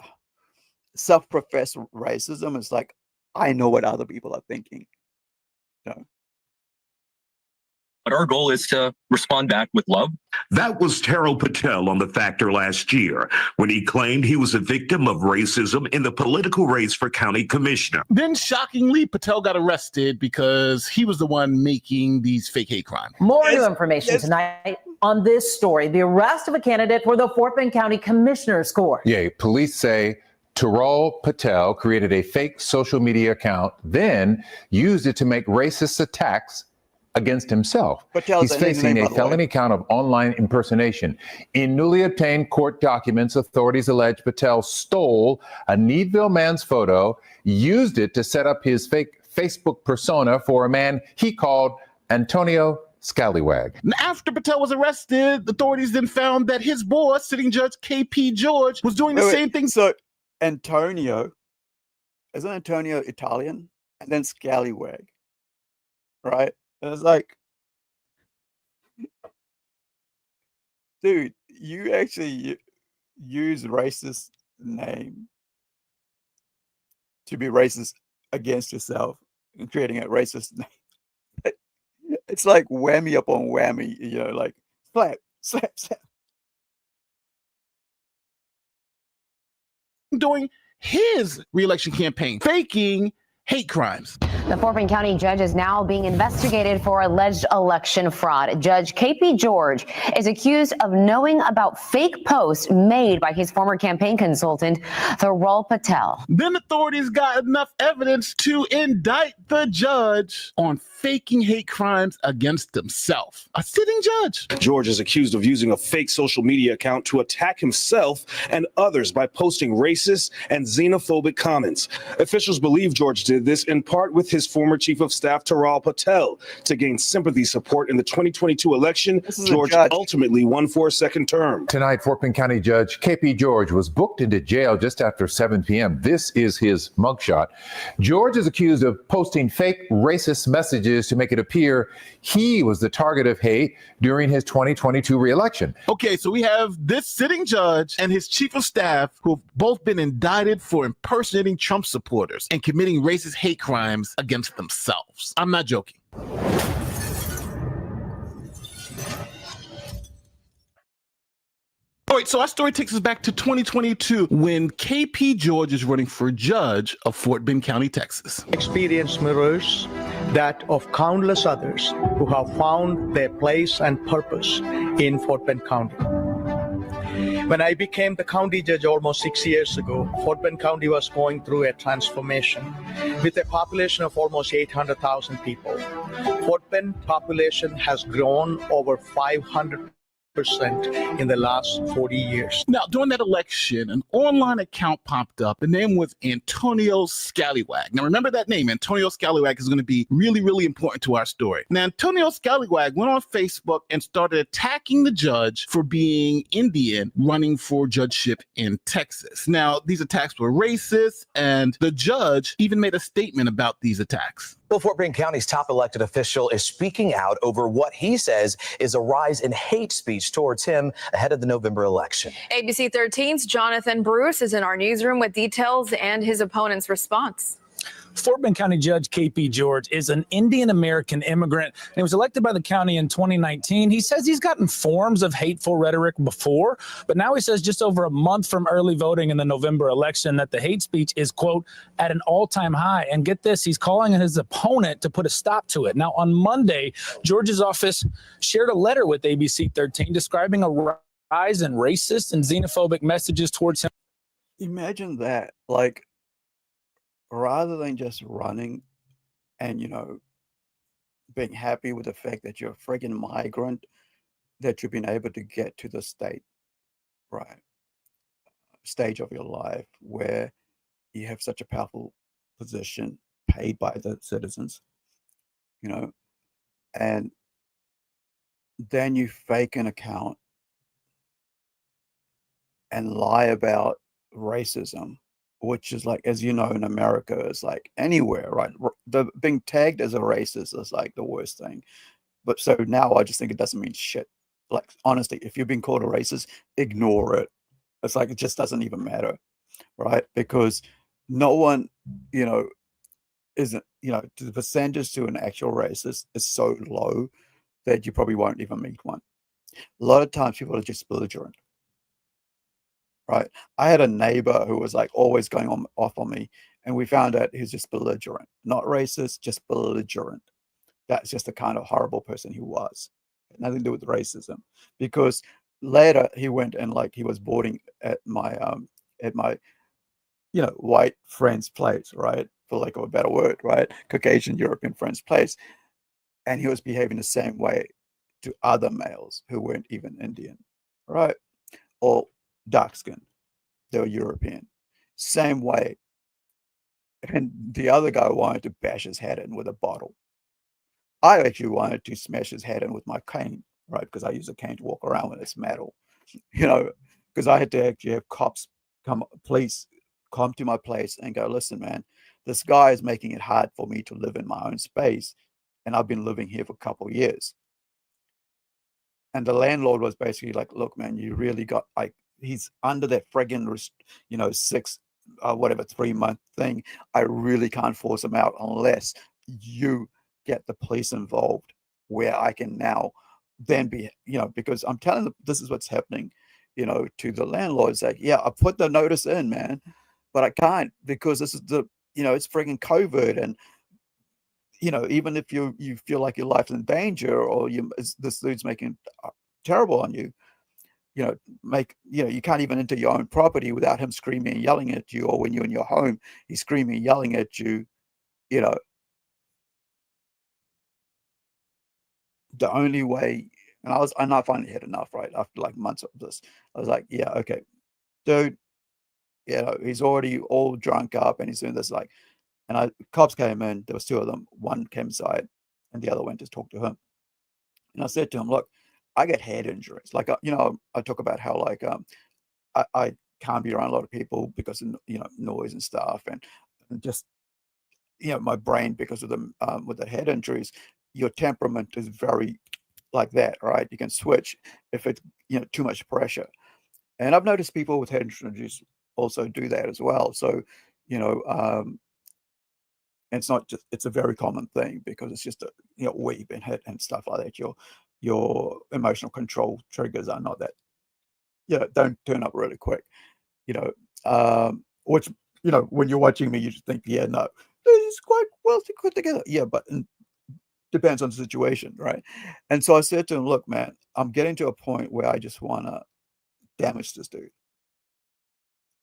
self-professed racism. It's like, I know what other people are thinking. You know? But our goal is to respond back with love. That was Terrell Patel on The Factor last year when he claimed he was a victim of racism in the political race for county commissioner. Then, shockingly, Patel got arrested because he was the one making these fake hate crimes. More new information tonight on this story. The arrest of a candidate for the Fort Bend County Commissioner's Court. Yeah, police say Terrell Patel created a fake social media account, then used it to make racist attacks against himself. He's facing a felony count of online impersonation. In newly obtained court documents, authorities allege Patel stole a Needville man's photo, used it to set up his fake Facebook persona for a man he called Antonio Scallywag. After Patel was arrested, authorities then found that his boss, sitting Judge KP George, was doing the same thing. So Antonio, isn't Antonio Italian? And then Scallywag, right? And it's like, dude, you actually use racist name to be racist against yourself and creating a racist name. It's like whammy upon whammy, you know, like slap, slap, slap. Doing his re-election campaign, faking hate crimes. The Fort Bend County judge is now being investigated for alleged election fraud. Judge KP George is accused of knowing about fake posts made by his former campaign consultant, Terrell Patel. Then authorities got enough evidence to indict the judge on faking hate crimes against himself. A sitting judge. George is accused of using a fake social media account to attack himself and others by posting racist and xenophobic comments. Officials believe George did this in part with his former chief of staff, Terrell Patel, to gain sympathy support in the 2022 election. George ultimately won for a second term. Tonight, Fort Bend County Judge KP George was booked into jail just after 7 p.m. This is his mugshot. George is accused of posting fake racist messages to make it appear he was the target of hate during his 2022 reelection. Okay, so we have this sitting judge and his chief of staff who've both been indicted for impersonating Trump supporters and committing racist hate crimes against themselves. I'm not joking. So our story takes us back to 2022 when KP George is running for judge of Fort Bend County, Texas. Experience mirrors that of countless others who have found their place and purpose in Fort Bend County. When I became the county judge almost 6 years ago, Fort Bend County was going through a transformation with a population of almost 800,000 people. Fort Bend population has grown over 500% in the last 40 years. Now, during that election, an online account popped up. The name was Antonio Scallywag. Now, remember that name. Antonio Scallywag is going to be really, really important to our story. Now, Antonio Scallywag went on Facebook and started attacking the judge for being Indian running for judgeship in Texas. Now, these attacks were racist, and the judge even made a statement about these attacks. Well, Fort Bend County's top elected official is speaking out over what he says is a rise in hate speech towards him ahead of the November election. ABC 13's Jonathan Bruce is in our newsroom with details and his opponent's response. Fort Bend County Judge KP George is an Indian-American immigrant and he was elected by the county in 2019. He says he's gotten forms of hateful rhetoric before, but now he says just over a month from early voting in the November election that the hate speech is, quote, at an all-time high. And get this, he's calling on his opponent to put a stop to it. Now, on Monday, George's office shared a letter with ABC 13 describing a rise in racist and xenophobic messages towards him. Imagine that, like, rather than just running and, being happy with the fact that you're a friggin' migrant, that you've been able to get to the stage of your life where you have such a powerful position paid by the citizens, and then you fake an account and lie about racism, which is like, as you know, in America, is like anywhere, right? The being tagged as a racist is like the worst thing. But so now I just think it doesn't mean shit. Like, honestly, if you're being called a racist, ignore it. It's like, it just doesn't even matter, right? Because no one, isn't, the percentage to an actual racist is so low that you probably won't even meet one. A lot of times people are just belligerent. Right. I had a neighbor who was like always going off on me, and we found out he's just belligerent, not racist, just belligerent. That's just the kind of horrible person he was. Had nothing to do with racism, because later he went and like he was boarding at my white friend's place, right? For lack of a better word, right? Caucasian European friend's place, and he was behaving the same way to other males who weren't even Indian, right? Or dark skin, they were European, same way. And the other guy wanted to bash his head in with a bottle. I actually wanted to smash his head in with my cane, right? Because I use a cane to walk around when it's metal, because I had to actually have police come to my place and go, listen, man, this guy is making it hard for me to live in my own space, and I've been living here for a couple of years. And the landlord was basically like, look, man, you really got, like, he's under that friggin' 3-month thing. I really can't force him out unless you get the police involved, where I can now then be, because I'm telling them this is what's happening, to the landlords. Like, yeah, I put the notice in, man, but I can't because this is it's friggin' COVID, and even if you feel like your life's in danger, or this dude's making terrible on you, you can't even enter your own property without him screaming and yelling at you, or when you're in your home, he's screaming and yelling at you. The only way, and I finally had enough, right? After like months of this, I was like, yeah, okay, dude, he's already all drunk up and he's doing this, like, and cops came in, there was 2 of them, one came inside and the other went to talk to him. And I said to him, look, I get head injuries. Like, I talk about how, like, I can't be around a lot of people because of, noise and stuff. And just, my brain, because of the, with the head injuries, your temperament is very like that, right? You can switch if it's, too much pressure. And I've noticed people with head injuries also do that as well. So, it's not just, it's a very common thing because it's just, where you've been hit and stuff like that. Your emotional control triggers are not that don't turn up really quick. Which when you're watching me, you just think, yeah, no, it's quite well put together. Yeah, but depends on the situation, right? And so I said to him, look, man, I'm getting to a point where I just want to damage this dude,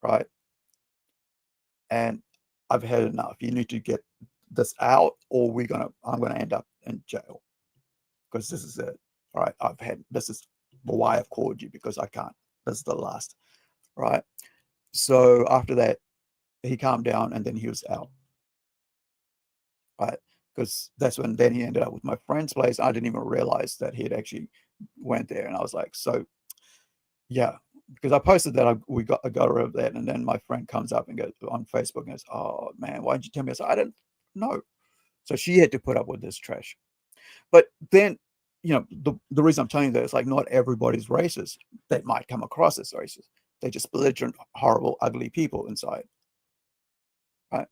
right? And I've had enough. You need to get this out, or I'm gonna end up in jail, because this is it. All right, this is why I've called you, because I can't. This is the last, right? So after that, he calmed down, and then he was out, right? Because that's when then he ended up with my friend's place. I didn't even realize that he had actually went there, and I was like, so yeah, because I posted that I got rid of that, and then my friend comes up and goes on Facebook and goes, oh man, why didn't you tell me? I said, I didn't know. So she had to put up with this trash. But then, the reason I'm telling you that is, like, not everybody's racist. They might come across as racist. They're just belligerent, horrible, ugly people inside, right?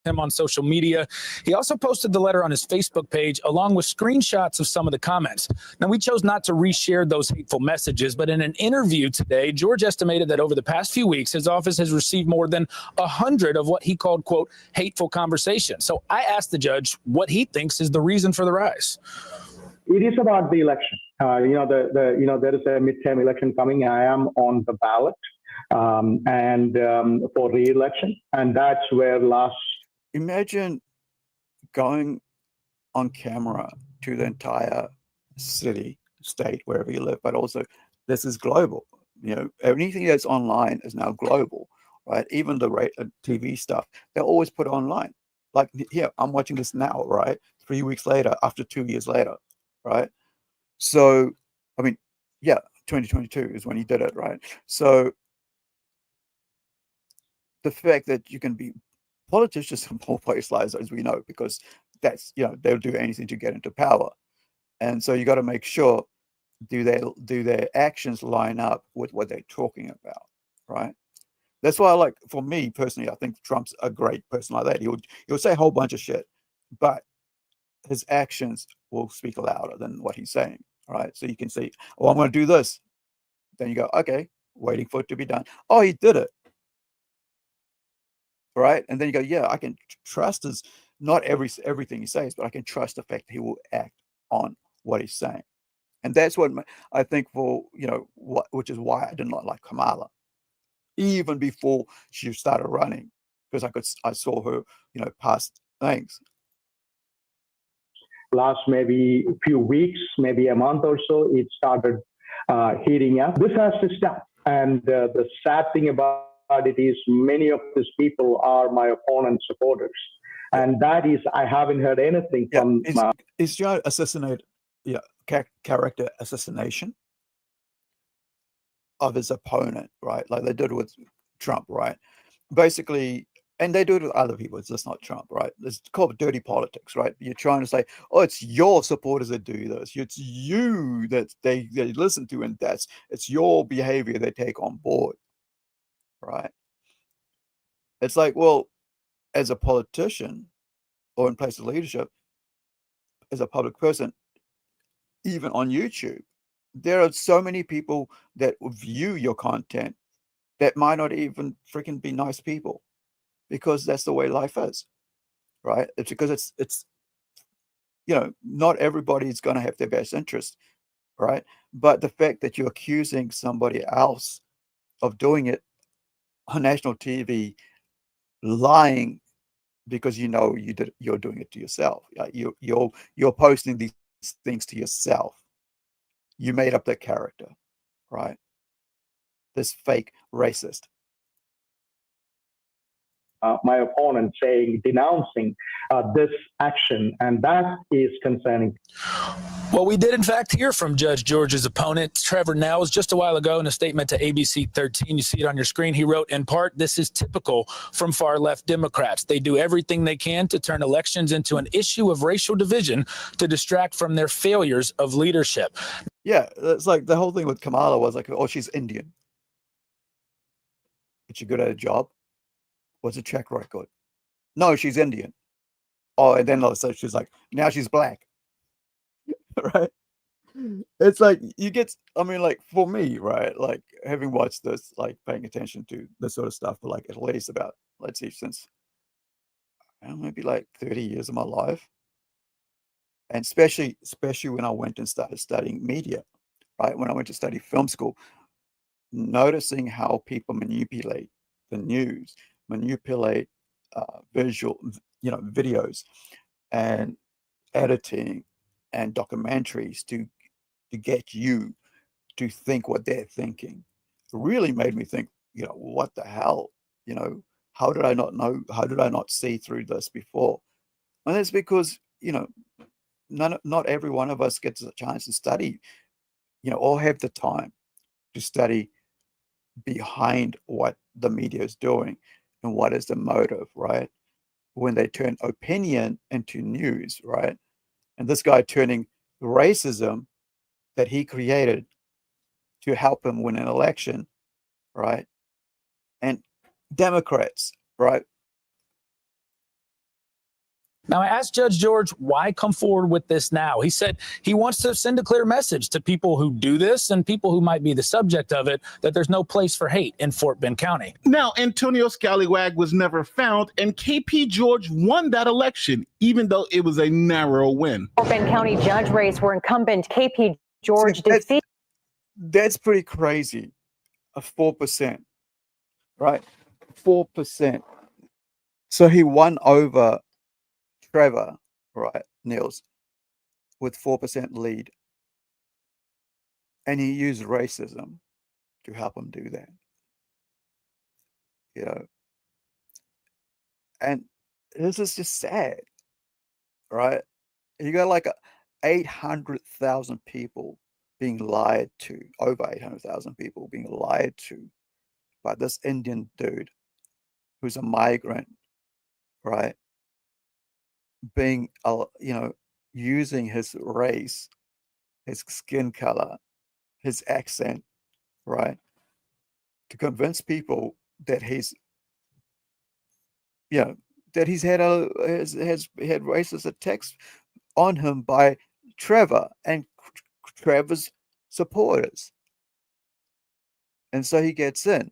Him on social media. He also posted the letter on his Facebook page along with screenshots of some of the comments. Now, we chose not to reshare those hateful messages, but in an interview today, George estimated that over the past few weeks, his office has received more than 100 of what he called, quote, hateful conversations. So I asked the judge what he thinks is the reason for the rise. It is about the election. There is a midterm election coming. I am on the ballot for re-election, and that's where Imagine going on camera to the entire city, state, wherever you live, but also this is global. Anything that's online is now global, right? Even the TV stuff, they're always put online. Like here, I'm watching this now, right? 3 weeks later, after 2 years later, right? So, 2022 is when he did it, right? So the fact that you can be politicians in more place lies, as we know, because that's they'll do anything to get into power, and so you got to make sure do their actions line up with what they're talking about, right? That's why, for me personally, I think Trump's a great person like that. He'll say a whole bunch of shit, but his actions will speak louder than what he's saying, right? So you can say, oh, I'm going to do this, then you go, okay, waiting for it to be done. Oh, he did it. Right, and then you go, yeah, I can trust not everything he says, but I can trust the fact that he will act on what he's saying, and that's what I think which is why I did not like Kamala, even before she started running, because I saw her, past things. Last maybe a few weeks, maybe a month or so, it started heating up. This has to stop, and the sad thing about it is many of these people are my opponent supporters, and that is, I haven't heard anything from. Is your character assassination of his opponent, right? Like they did with Trump, right? Basically, and they do it with other people. It's just not Trump, right? It's called dirty politics, right? You're trying to say, oh, it's your supporters that do this. It's you that they listen to, and it's your behavior they take on board. Right? It's like, well, as a politician or in place of leadership, as a public person, even on YouTube, there are so many people that view your content that might not even freaking be nice people, because that's the way life is, right? It's because it's not everybody's going to have their best interest, right? But the fact that you're accusing somebody else of doing it on national TV, lying, because you're doing it to yourself. You're posting these things to yourself. You made up that character, right? This fake racist. My opponent denouncing this action, and that is concerning. Well, we did, in fact, hear from Judge George's opponent, Trevor Nels, just a while ago in a statement to ABC 13. You see it on your screen. He wrote, in part, this is typical from far-left Democrats. They do everything they can to turn elections into an issue of racial division to distract from their failures of leadership. Yeah, it's like the whole thing with Kamala was like, oh, she's Indian. Is she good at a job? What's her track record? No, she's Indian. Oh, and then so she's like, now she's black. Right? It's like you get, I mean, like for me, right? Like having watched this, like paying attention to this sort of stuff for like at least about, let's see, since I don't know, maybe like 30 years of my life. And especially when I went and started studying media, right? When I went to study film school, noticing how people manipulate the news, manipulate visual, videos and editing and documentaries to get you to think what they're thinking. It really made me think, what the hell? How did I not know? How did I not see through this before? And that's because, not every one of us gets a chance to study, or have the time to study behind what the media is doing and what is the motive, right? When they turn opinion into news, right? And this guy turning racism that he created to help him win an election, right? And Democrats, right? Now, I asked Judge George why come forward with this now. He said he wants to send a clear message to people who do this and people who might be the subject of it that there's no place for hate in Fort Bend County. Now, Antonio Scallywag was never found, and KP George won that election, even though it was a narrow win. Fort Bend County judge race where incumbent KP George defeated. That's pretty crazy. 4%, right? 4%. So he won over Trevor, right, Niels, with 4% lead. And he used racism to help him do that. And this is just sad, right? You got like 800,000 people being lied to, over 800,000 people being lied to by this Indian dude who's a migrant, right? Being, using his race, his skin color, his accent, right, to convince people that he's had has had racist attacks on him by Trevor and Trevor's supporters, and so he gets in.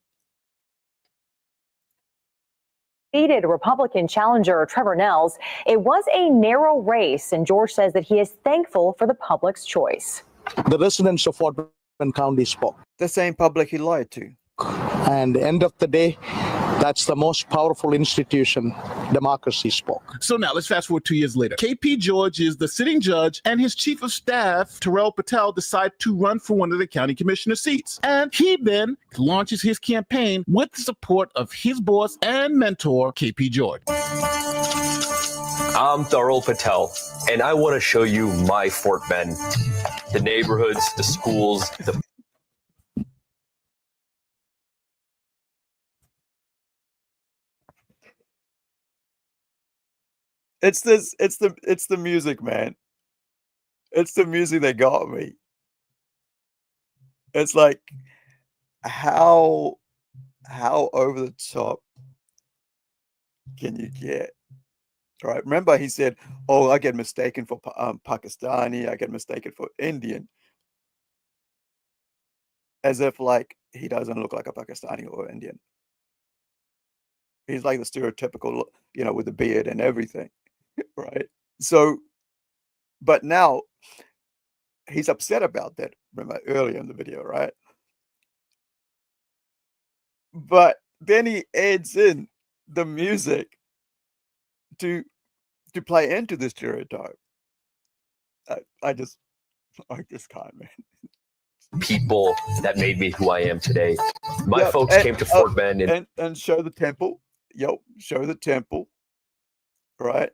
Defeated Republican challenger Trevor Nels. It was a narrow race, and George says that he is thankful for the public's choice. The residents of Fort Bend County spoke. The same public he lied to. And the end of the day, that's the most powerful institution. Democracy spoke. So now let's fast forward 2 years later. KP George is the sitting judge, and his chief of staff, Terrell Patel, decide to run for one of the county commissioner seats. And he then launches his campaign with the support of his boss and mentor, KP George. I'm Terrell Patel, and I want to show you my Fort Bend. The neighborhoods, the schools, the It's the music, man. It's the music that got me. It's like how over the top can you get? Right? Remember he said, "Oh, I get mistaken for Pakistani, I get mistaken for Indian." As if like he doesn't look like a Pakistani or Indian. He's like the stereotypical, with the beard and everything. Right? So, but now he's upset about that. Remember earlier in the video, right? But then he adds in the music to play into the stereotype. I just can't, man. people that made me who I am today. My folks came to Fort Bend and show the temple. Show the temple. Right?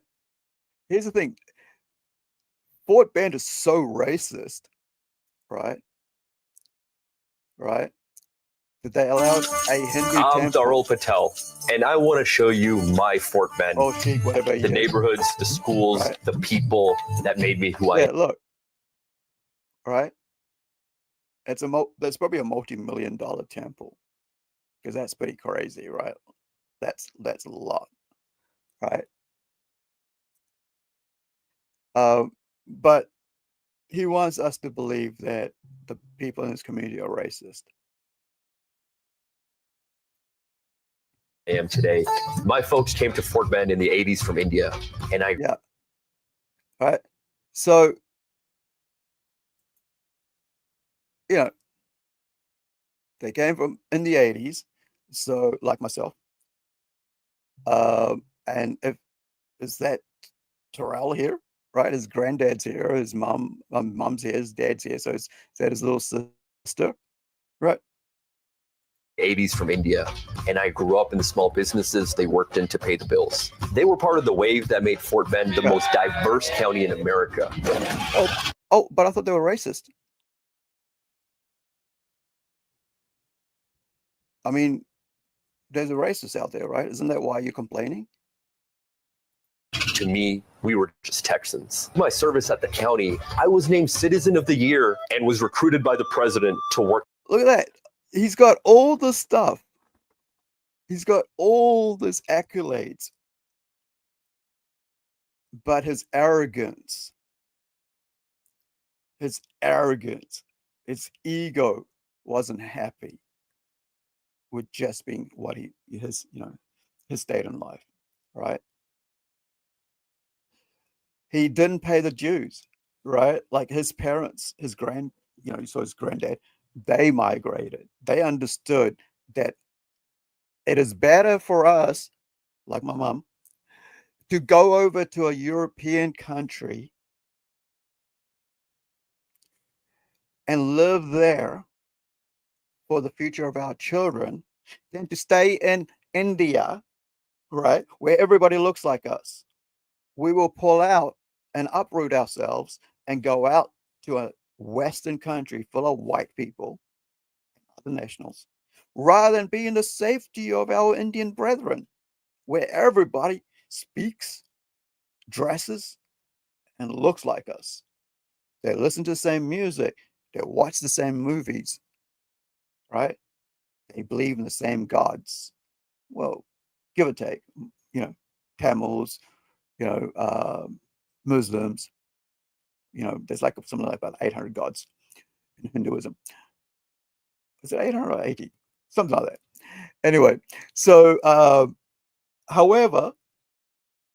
Here's the thing. Fort Bend is so racist, right? Right? That they allowed a Hindu temple. I'm Terrell Patel, and I want to show you my Fort Bend. Oh, Sheik, whatever. The neighborhoods, the schools, right. The people that made me who I am. Look. Right? That's probably a multi-million-dollar temple, because that's pretty crazy, right? That's a lot, right? But he wants us to believe that the people in his community are racist. I am today. My folks came to Fort Bend in the 80s from India, and I Yeah. Right. So, you know, they came from in the 80s. So, like myself. And if is that Terrell here, right? His granddad's here, his mom's here, his dad's here. So is that his little sister? Right. 80s from India, and I grew up in the small businesses they worked in to pay the bills. They were part of the wave that made Fort Bend the most diverse county in America. Oh, but I thought they were racist. I mean, there's a racist out there, right? Isn't that why you're complaining? To me, we were just Texans. My service at the county, I was named Citizen of the Year and was recruited by the president to work. Look at that. He's got all the stuff. He's got all this accolades. But his arrogance, his ego wasn't happy with just being what his state in life, right? He didn't pay the dues, right? Like his parents, his granddad, they migrated. They understood that it is better for us, like my mom, to go over to a European country and live there for the future of our children than to stay in India, right, where everybody looks like us. We will pull out and uproot ourselves and go out to a Western country full of white people, other nationals, rather than be in the safety of our Indian brethren, where everybody speaks, dresses, and looks like us. They listen to the same music, they watch the same movies, right? They believe in the same gods. Well, give or take, Tamils, Muslims, there's like something like about 800 gods in Hinduism. Is it 800 or 80? Something like that. Anyway, so, however,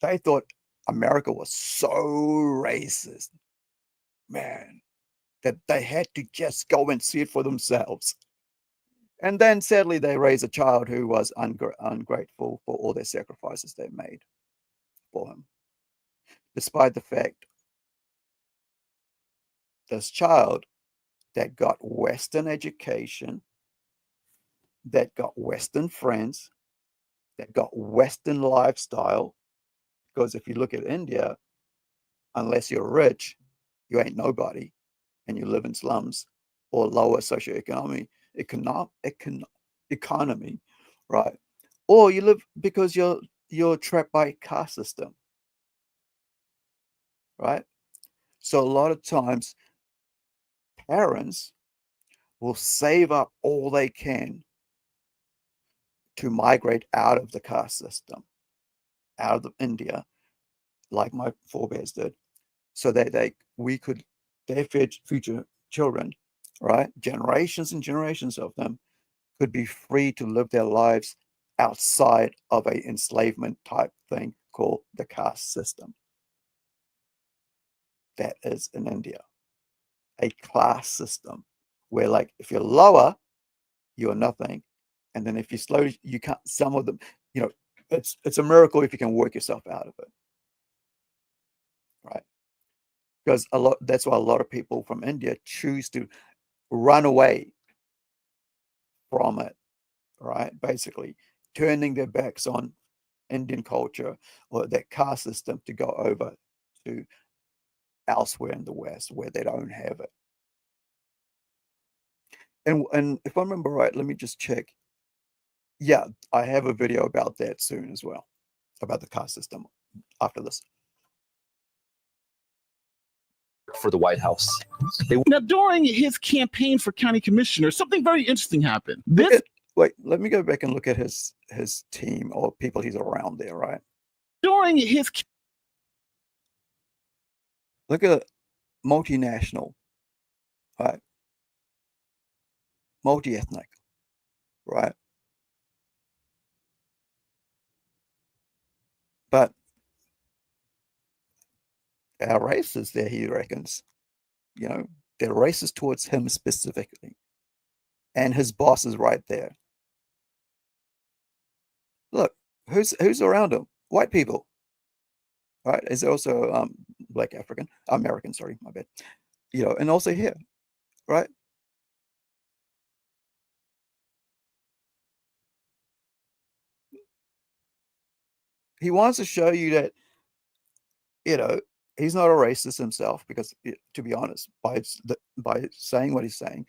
they thought America was so racist, man, that they had to just go and see it for themselves. And then sadly, they raised a child who was ungrateful for all their sacrifices they made for him. Despite the fact this child that got Western education, that got Western friends, that got Western lifestyle, because if you look at India, unless you're rich, you ain't nobody, and you live in slums or lower socioeconomic economy, right? Or you live because you're trapped by a caste system, right? So a lot of times, parents will save up all they can to migrate out of the caste system, out of India, like my forebears did, so that their future children, right, generations and generations of them, could be free to live their lives outside of a enslavement type thing called the caste system. That is in India, a class system where, like, if you're lower, you're nothing, and then if you slowly, you can't. Some of them, it's a miracle if you can work yourself out of it, right? Because that's why a lot of people from India choose to run away from it, right? Basically, turning their backs on Indian culture or that caste system to go over to elsewhere in the West where they don't have it. And if I remember right, let me just check. Yeah, I have a video about that soon as well, about the caste system after this. For the White House. Now, during his campaign for county commissioner, something very interesting happened. Wait, let me go back and look at his team or people he's around there, right? During his look at multinational, right? Multi-ethnic, right? But our racist there, he reckons, you know, they're racist towards him specifically. And his boss is right there. Look, who's around him? White people. Right? Is also black American, sorry, my bad. You know, and also here, right? He wants to show you that, you know, he's not a racist himself because, to be honest, by saying what he's saying,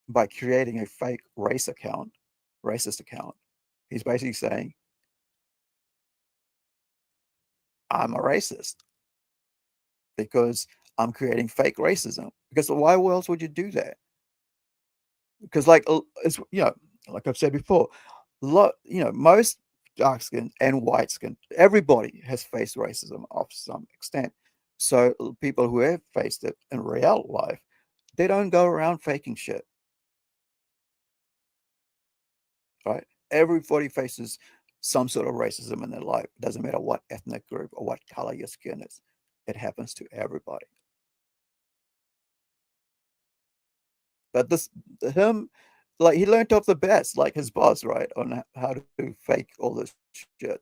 by creating a fake racist account, he's basically saying, I'm a racist because I'm creating fake racism. Because why else would you do that? Because it's, you know, like I've said before, most dark skin and white skin, everybody has faced racism of some extent. So people who have faced it in real life, they don't go around faking shit. Right? Everybody faces some sort of racism in their life. It doesn't matter what ethnic group or what color your skin is. It happens to everybody. But him, like, he learned off the best, like his boss, right, on how to fake all this shit.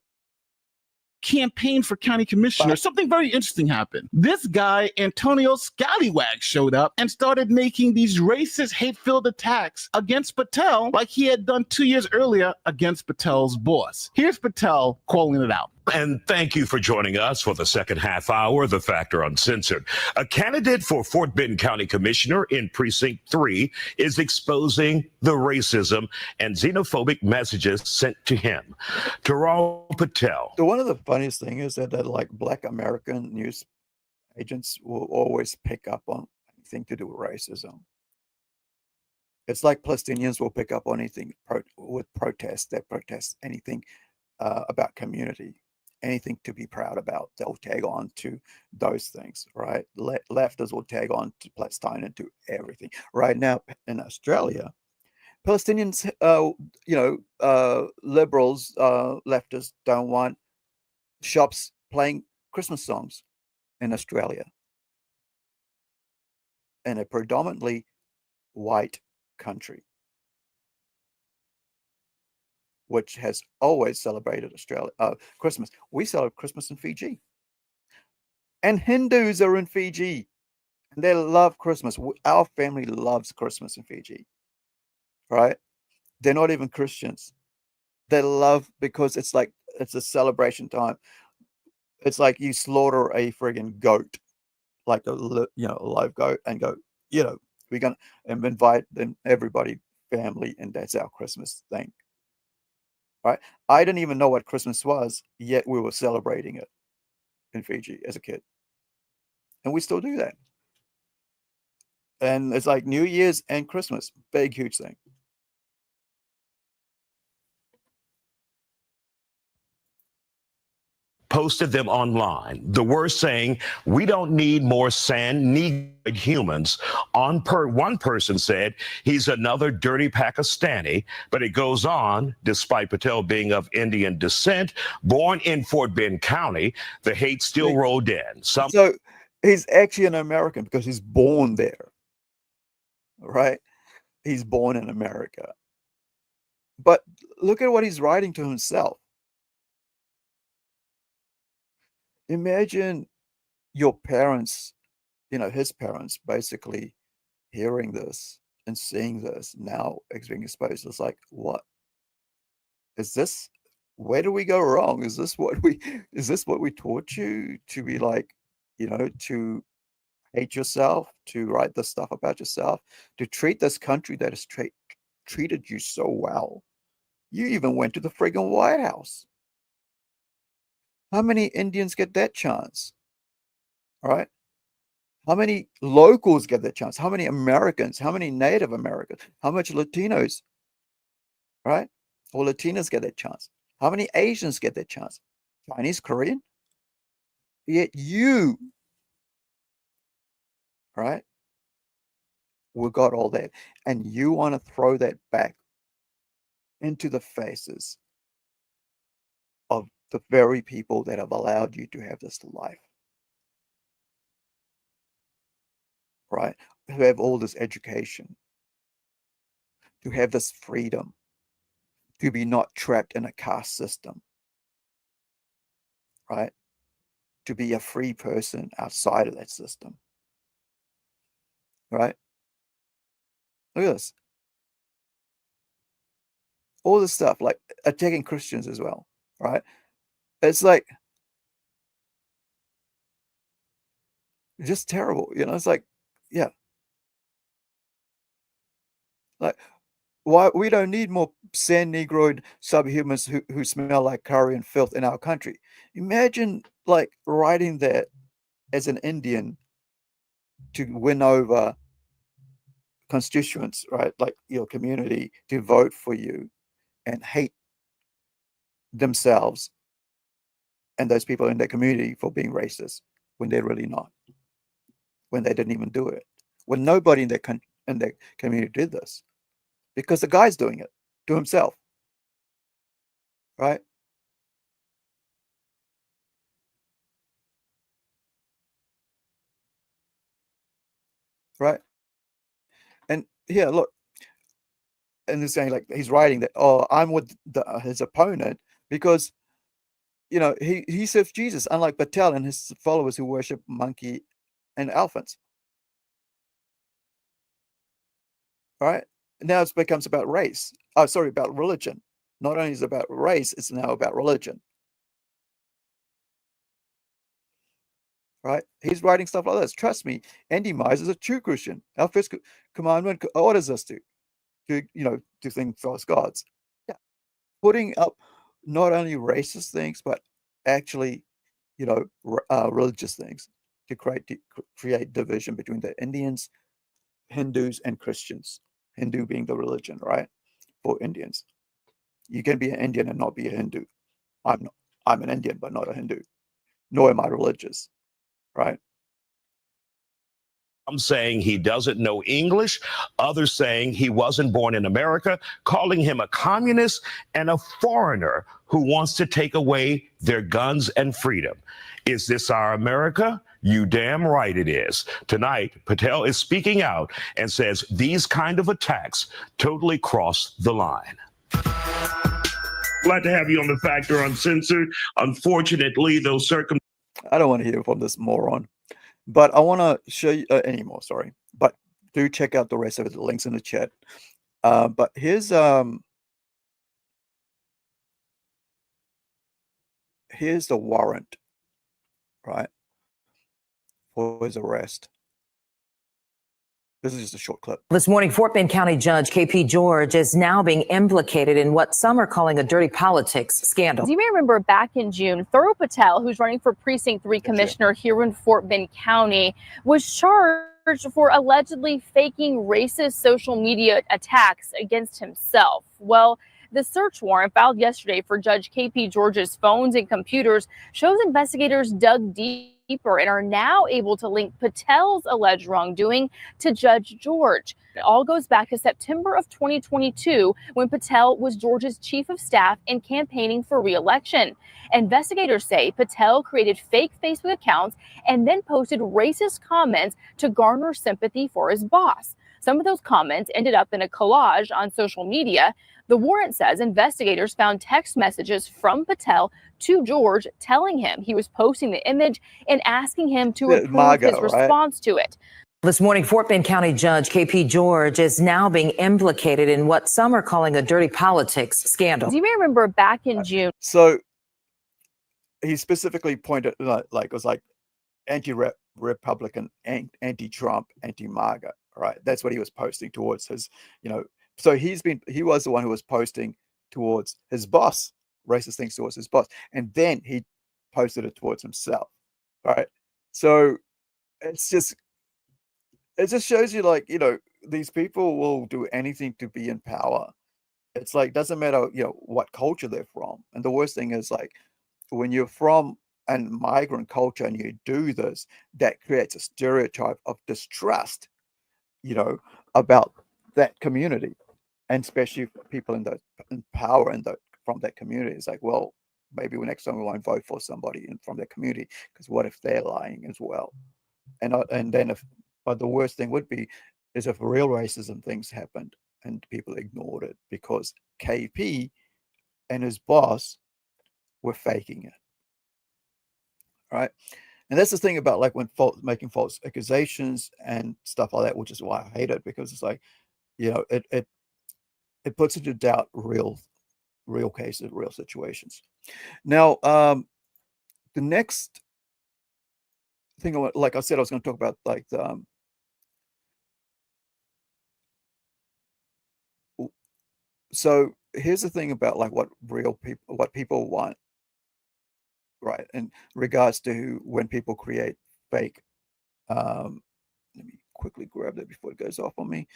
Campaign for county commissioner, something very interesting happened. This guy, Antonio Scallywag, showed up and started making these racist, hate-filled attacks against Patel like he had done 2 years earlier against Patel's boss. Here's Patel calling it out. And thank you for joining us for the second half hour of The Factor Uncensored. A candidate for Fort Bend County Commissioner in Precinct 3 is exposing the racism and xenophobic messages sent to him. Taral Patel. So one of the funniest things is that like Black American news agents will always pick up on anything to do with racism. It's like Palestinians will pick up on anything with protests that protest anything about community. Anything to be proud about, they'll tag on to those things, right? Lefters will tag on to Palestine and to everything. Right now in Australia, Palestinians, liberals, leftists don't want shops playing Christmas songs in Australia, in a predominantly white country, which has always celebrated Christmas. We celebrate Christmas in Fiji. And Hindus are in Fiji. And they love Christmas. Our family loves Christmas in Fiji. Right? They're not even Christians. They love, because it's a celebration time. It's like you slaughter a friggin' goat, like a live goat, and go, we're going to invite them, everybody, family, and that's our Christmas thing. Right? I didn't even know what Christmas was, yet we were celebrating it in Fiji as a kid. And we still do that. And it's like New Year's and Christmas, big, huge thing. Posted them online. The worst saying, we don't need more Negroid humans. One person said he's another dirty Pakistani, but it goes on, despite Patel being of Indian descent, born in Fort Bend County, the hate still rolled in. So he's actually an American because he's born there, right? He's born in America. But look at what he's writing to himself. Imagine your parents, his parents, basically hearing this and seeing this now being exposed. It's like, what is this? Where do we go wrong? Is this what we taught you to be like, to hate yourself, to write this stuff about yourself, to treat this country that has treated you so well? You even went to the friggin' White House. How many Indians get that chance? All right. How many locals get that chance? How many Americans? How many Native Americans? How much Latinos? Right? Or Latinas get that chance? How many Asians get that chance? Chinese, Korean? Yet you right? We got all that. And you want to throw that back into the faces of the very people that have allowed you to have this life, right? Who have all this education, to have this freedom, to be not trapped in a caste system, right? To be a free person outside of that system, right? Look at this. All this stuff, like attacking Christians as well, right? It's like, just terrible, you know? It's like, yeah. Like, why we don't need more sand negroid subhumans who smell like curry and filth in our country. Imagine like writing that as an Indian to win over constituents, right? Like your community to vote for you and hate themselves and those people in their community for being racist when they're really not, when they didn't even do it, when nobody in their community did this, because the guy's doing it to himself, right? Right. And here, look, and he's saying like he's writing that, oh, I'm with his opponent because you know he serves Jesus, unlike Patel and his followers who worship monkey and elephants. Right now, it becomes about race. Oh, sorry, about religion. Not only is it about race, it's now about religion. Right? He's writing stuff like this. Trust me, Andy Mize is a true Christian. Our first commandment orders us to think false gods. Yeah, putting up not only racist things, but actually, religious things to create division between the Indians, Hindus, and Christians. Hindu being the religion, right? For Indians, you can be an Indian and not be a Hindu. I'm not. I'm an Indian, but not a Hindu. Nor am I religious, right? I'm saying he doesn't know English, others saying he wasn't born in America, calling him a communist and a foreigner who wants to take away their guns and freedom. Is this our America? You damn right it is. Tonight, Patel is speaking out and says these kind of attacks totally cross the line. Glad to have you on the Factor Uncensored. Unfortunately, those circumstances. I don't want to hear from this moron. But I want to show you anymore. Sorry, but do check out the rest of it. The links in the chat. But here's the warrant, right, for his arrest. This is just a short clip. This morning, Fort Bend County Judge KP George is now being implicated in what some are calling a dirty politics scandal. As you may remember, back in June, Thurl Patel, who's running for Precinct 3 Commissioner here in Fort Bend County, was charged for allegedly faking racist social media attacks against himself. Well, the search warrant filed yesterday for Judge KP George's phones and computers shows investigators dug deeper and are now able to link Patel's alleged wrongdoing to Judge George. It all goes back to September of 2022 when Patel was George's chief of staff and campaigning for re-election. Investigators say Patel created fake Facebook accounts and then posted racist comments to garner sympathy for his boss. Some of those comments ended up in a collage on social media. The warrant says investigators found text messages from Patel to George telling him he was posting the image and asking him to approve his response to it. This morning, Fort Bend County Judge KP George is now being implicated in what some are calling a dirty politics scandal. As you may remember, back in June. So he specifically pointed like it was like anti-Republican, anti-Trump, anti-MAGA, right? That's what he was posting towards his, So he was the one who was posting towards his boss, racist things towards his boss, and then he posted it towards himself, right? So it just shows you, like, these people will do anything to be in power. It's like, doesn't matter, what culture they're from. And the worst thing is, like, when you're from and migrant culture, and you do this, that creates a stereotype of distrust, about that community, and especially for people in power from that community. It's like, well, maybe next time we won't vote for somebody from that community, because what if they're lying as well? But the worst thing would be is if real racism things happened and people ignored it because KP and his boss were faking it. Right. And that's the thing about like when making false accusations and stuff like that, which is why I hate it, because it's like, it puts into doubt real cases, real situations. Now, the next thing, like I said, I was going to talk about like so here's the thing about like what people want, right? In regards to when people create fake, let me quickly grab that before it goes off on me.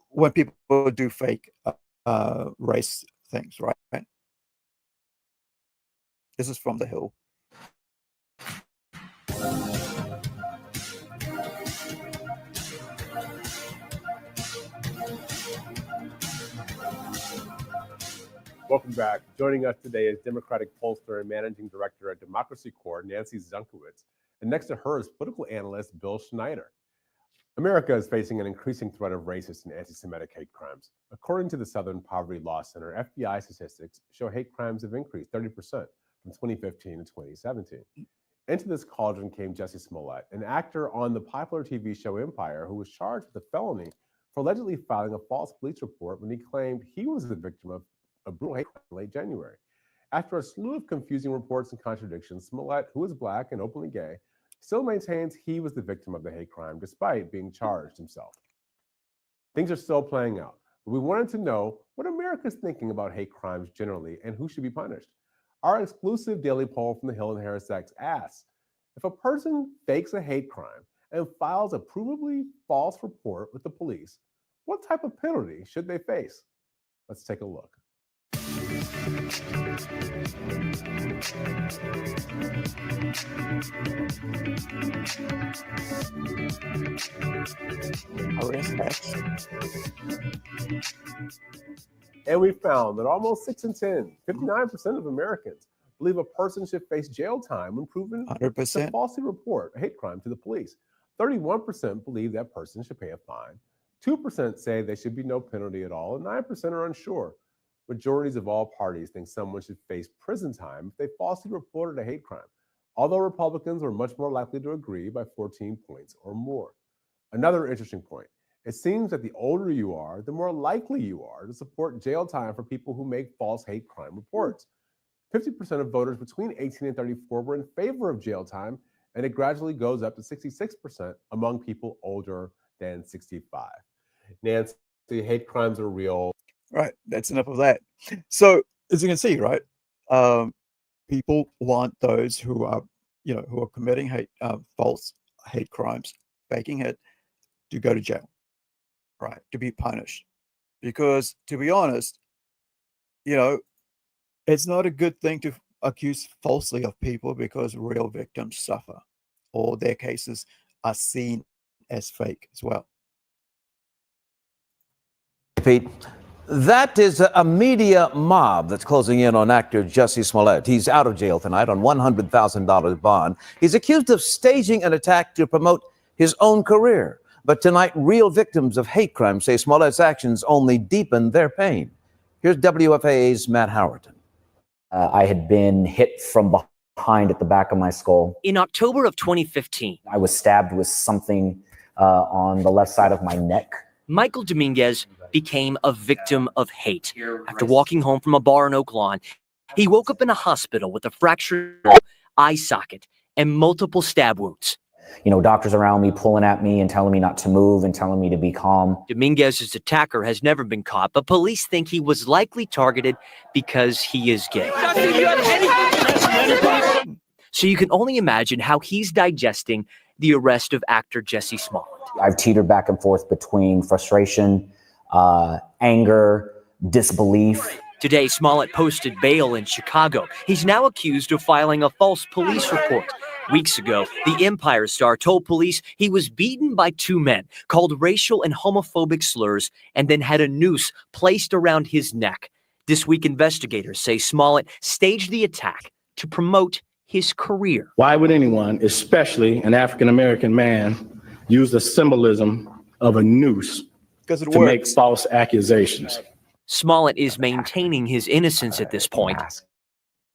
When people do fake race things, right? This is from The Hill. Welcome back. Joining us today is Democratic pollster and managing director at Democracy Corps, Nancy Zunkowitz. And next to her is political analyst Bill Schneider. America is facing an increasing threat of racist and anti-Semitic hate crimes. According to the Southern Poverty Law Center, FBI statistics show hate crimes have increased 30% from 2015 to 2017. Into this cauldron came Jussie Smollett, an actor on the popular TV show Empire, who was charged with a felony for allegedly filing a false police report when he claimed he was the victim of a brutal hate crime in late January. After a slew of confusing reports and contradictions, Smollett, who is Black and openly gay, still maintains he was the victim of the hate crime despite being charged himself. Things are still playing out, but we wanted to know what America's thinking about hate crimes generally and who should be punished. Our exclusive daily poll from The Hill and Harris X asks, if a person fakes a hate crime and files a provably false report with the police, what type of penalty should they face? Let's take a look. And we found that almost 6 in 10, 59% of Americans believe a person should face jail time when proven 100% to falsely report a hate crime to the police. 31% believe that person should pay a fine. 2% say there should be no penalty at all, and 9% are unsure. Majorities of all parties think someone should face prison time if they falsely reported a hate crime, although Republicans were much more likely to agree by 14 points or more. Another interesting point, it seems that the older you are, the more likely you are to support jail time for people who make false hate crime reports. 50% of voters between 18 and 34 were in favor of jail time, and it gradually goes up to 66% among people older than 65. Nancy, hate crimes are real. Right, that's enough of that. So as you can see, right, people want those who are, who are committing false hate crimes, faking it, to go to jail, right, to be punished. Because to be honest, it's not a good thing to accuse falsely of people because real victims suffer, or their cases are seen as fake as well. Pete, that is a media mob that's closing in on actor Jussie Smollett. He's out of jail tonight on $100,000 bond. He's accused of staging an attack to promote his own career. But tonight, real victims of hate crime say Smollett's actions only deepen their pain. Here's WFAA's Matt Howerton. I had been hit from behind at the back of my skull. In October of 2015, I was stabbed with something on the left side of my neck. Michael Dominguez became a victim of hate. After walking home from a bar in Oak Lawn, he woke up in a hospital with a fractured eye socket and multiple stab wounds. Doctors around me pulling at me and telling me not to move and telling me to be calm. Dominguez's attacker has never been caught, but police think he was likely targeted because he is gay. So you can only imagine how he's digesting the arrest of actor Jussie Smollett. I've teetered back and forth between frustration, anger, disbelief. Today, Smollett posted bail in Chicago. He's now accused of filing a false police report. Weeks ago, the Empire star told police he was beaten by two men, called racial and homophobic slurs, and then had a noose placed around his neck. This week, investigators say Smollett staged the attack to promote his career. Why would anyone, especially an African-American man, use the symbolism of a noose to make false accusations? Smollett is maintaining his innocence at this point.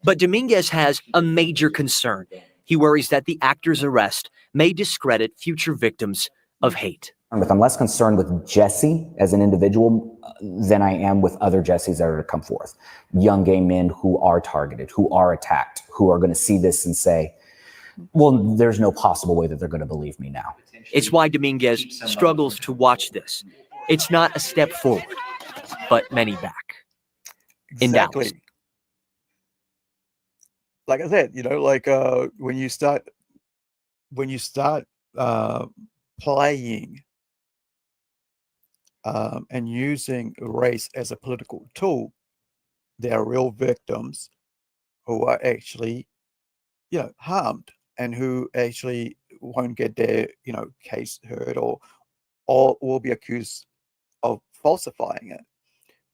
But Dominguez has a major concern. He worries that the actor's arrest may discredit future victims of hate. I'm less concerned with Jesse as an individual than I am with other Jessies that are to come forth. Young gay men who are targeted, who are attacked, who are going to see this and say, well, there's no possible way that they're going to believe me now. It's why Dominguez struggles to watch this. It's not a step forward, but many back. In Dallas. Like I said, like when you start playing and using race as a political tool, there are real victims who are actually, harmed, and who actually won't get their, case heard, or will be accused of falsifying it.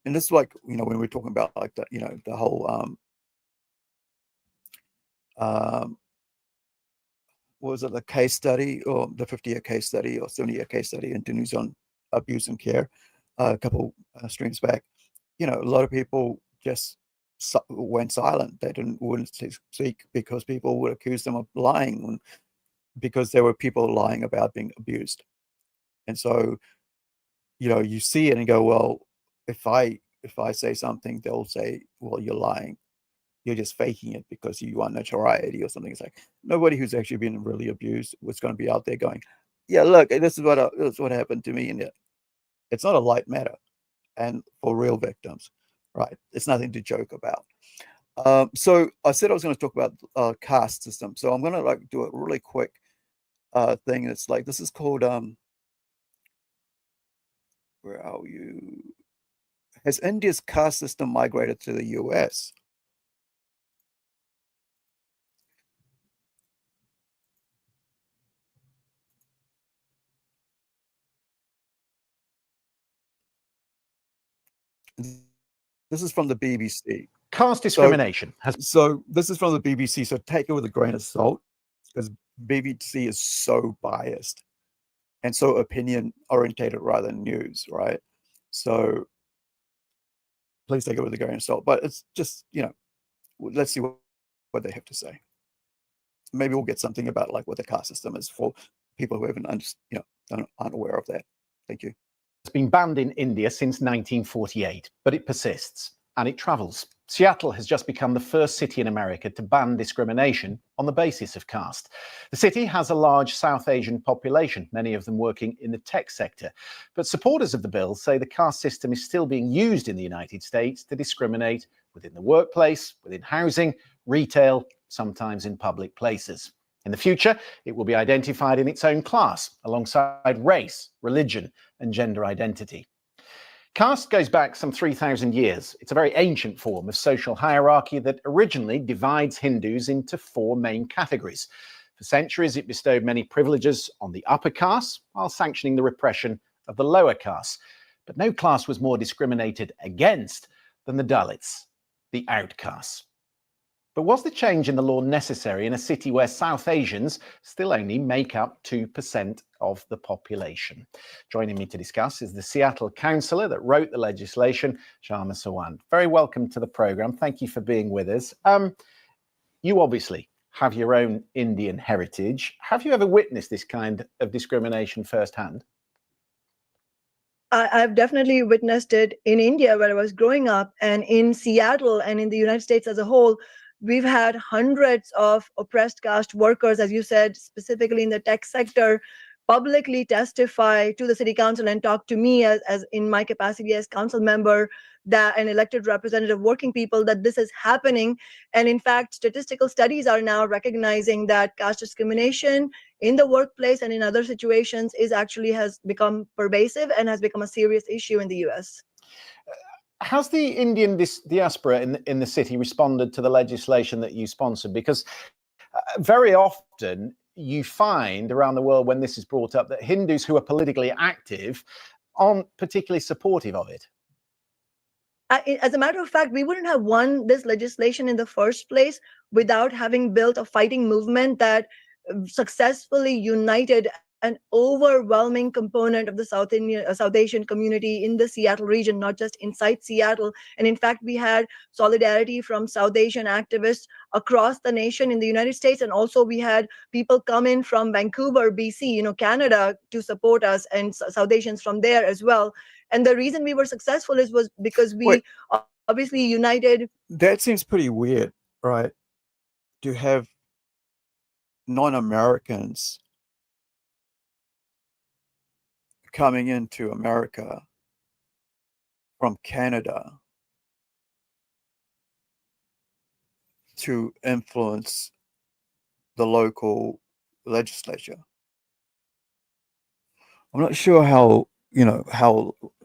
And this is like, when we're talking about like the, the whole what was it, the case study, or the 50-year case study, or 70-year case study into news on abuse and care a couple streams back. A lot of people just went silent. They wouldn't speak because people would accuse them of lying, because there were people lying about being abused. And so, you see it and go, well, if I say something, they'll say, well, you're lying. You're just faking it because you want notoriety or something. It's like nobody who's actually been really abused was going to be out there going, yeah, look, this is what happened to me. And it's not a light matter, and for real victims, right? It's nothing to joke about. So I said I was going to talk about caste system. So I'm going to do a really quick thing. It's like, this is called where are you? Has India's caste system migrated to the US? This is from the BBC. Caste discrimination So this is from the BBC. So take it with a grain of salt, because BBC is so biased and so opinion orientated rather than news, right? So please take it with a grain of salt. But it's just, let's see what they have to say. Maybe we'll get something about like what the caste system is for people who haven't, aren't aware of that. Thank you. It's been banned in India since 1948, but it persists and it travels. Seattle has just become the first city in America to ban discrimination on the basis of caste. The city has a large South Asian population, many of them working in the tech sector. But supporters of the bill say the caste system is still being used in the United States to discriminate within the workplace, within housing, retail, sometimes in public places. In the future, it will be identified in its own class, alongside race, religion, and gender identity. Caste goes back some 3,000 years. It's a very ancient form of social hierarchy that originally divides Hindus into four main categories. For centuries, it bestowed many privileges on the upper caste, while sanctioning the repression of the lower caste. But no class was more discriminated against than the Dalits, the outcasts. But was the change in the law necessary in a city where South Asians still only make up 2% of the population? Joining me to discuss is the Seattle councillor that wrote the legislation, Sharma Sawant. Very welcome to the programme. Thank you for being with us. You obviously have your own Indian heritage. Have you ever witnessed this kind of discrimination firsthand? I've definitely witnessed it in India where I was growing up, and in Seattle and in the United States as a whole. We've had hundreds of oppressed caste workers, as you said, specifically in the tech sector, publicly testify to the city council and talk to me as in my capacity as council member, that an elected representative, working people, that this is happening. And in fact, statistical studies are now recognizing that caste discrimination in the workplace and in other situations has become pervasive and has become a serious issue in the US. Has the Indian diaspora in the city responded to the legislation that you sponsored? Because very often you find around the world when this is brought up that Hindus who are politically active aren't particularly supportive of it. As a matter of fact, we wouldn't have won this legislation in the first place without having built a fighting movement that successfully united an overwhelming component of the South Asian community in the Seattle region, not just inside Seattle. And in fact, we had solidarity from South Asian activists across the nation in the United States. And also we had people come in from Vancouver, BC, Canada, to support us, and South Asians from there as well. And the reason we were successful was because we obviously united. That seems pretty weird, right? To have non-Americans coming into America from Canada to influence the local legislature. I'm not sure how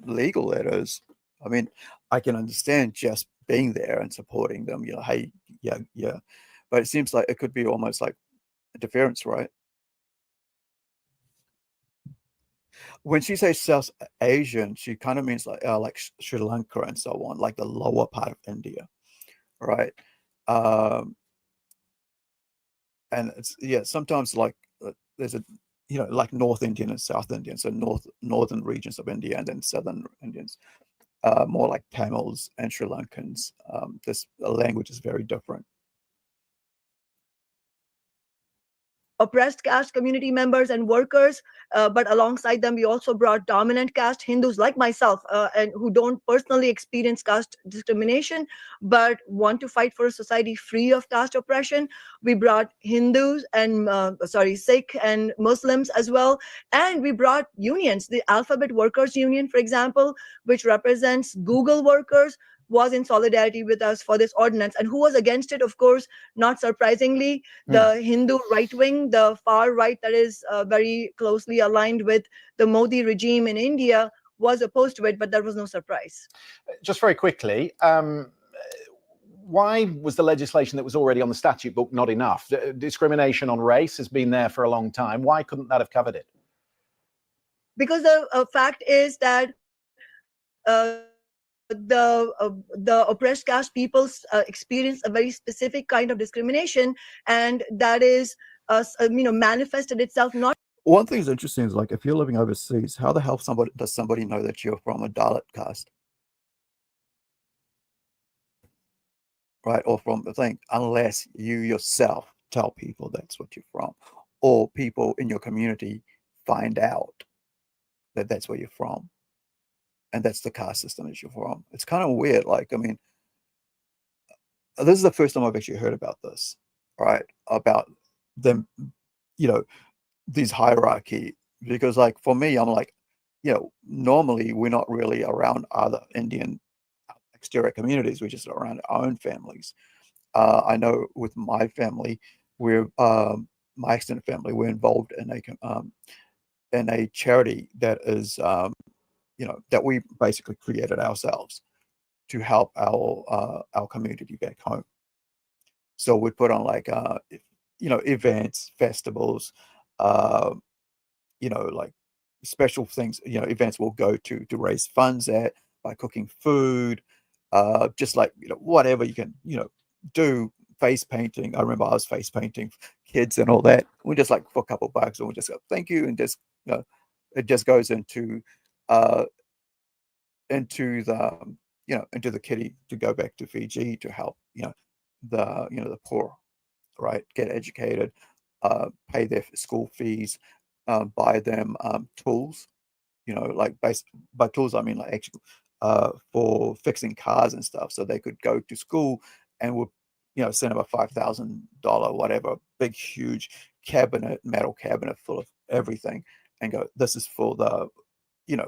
legal that is. I mean, I can understand just being there and supporting them, hey, yeah. But it seems like it could be almost like interference, right? When she says South Asian, she kind of means like Sri Lanka and so on, like the lower part of India, right? And it's sometimes like there's a like North Indian and South Indian, so northern regions of India, and then southern Indians, more like Tamils and Sri Lankans. This language is very different. Oppressed caste community members and workers, but alongside them we also brought dominant caste Hindus like myself, and who don't personally experience caste discrimination but want to fight for a society free of caste oppression. We brought Hindus and Sikh and Muslims as well, and we brought unions. The Alphabet Workers Union, for example, which represents Google workers, was in solidarity with us for this ordinance. And who was against it? Of course, not surprisingly, the Hindu right wing, the far right that is very closely aligned with the Modi regime in India, was opposed to it, but that was no surprise. Just very quickly, why was the legislation that was already on the statute book not enough? Discrimination on race has been there for a long time. Why couldn't that have covered it? Because the fact is that the oppressed caste peoples experience a very specific kind of discrimination, and that is manifested itself not. One thing that's interesting is, like, if you're living overseas, how the hell does somebody know that you're from a Dalit caste, right? Or from the thing, unless you yourself tell people that's what you're from, or people in your community find out that that's where you're from, and that's the caste system that you're from. It's kind of weird. Like, I mean, this is the first time I've actually heard about this, right? About them, these hierarchy. Because, like, for me, I'm like, normally we're not really around other Indian exterior communities. We're just around our own families. I know with my family, we're my extended family, we're involved in a charity that is that we basically created ourselves to help our community back home. So we put on, like, events, festivals, like special things, events we'll go to raise funds at, by cooking food, just like, whatever you can, do. Face painting. I remember I was face painting kids and all that. We just, like, for a couple of bucks, and we just go, thank you, and just, it just goes into the into the kitty to go back to Fiji to help the poor, right, get educated, pay their school fees, buy them tools, like by tools I mean like actual for fixing cars and stuff, so they could go to school, and we'll send them a $5,000 whatever big huge metal cabinet full of everything, and go, this is for the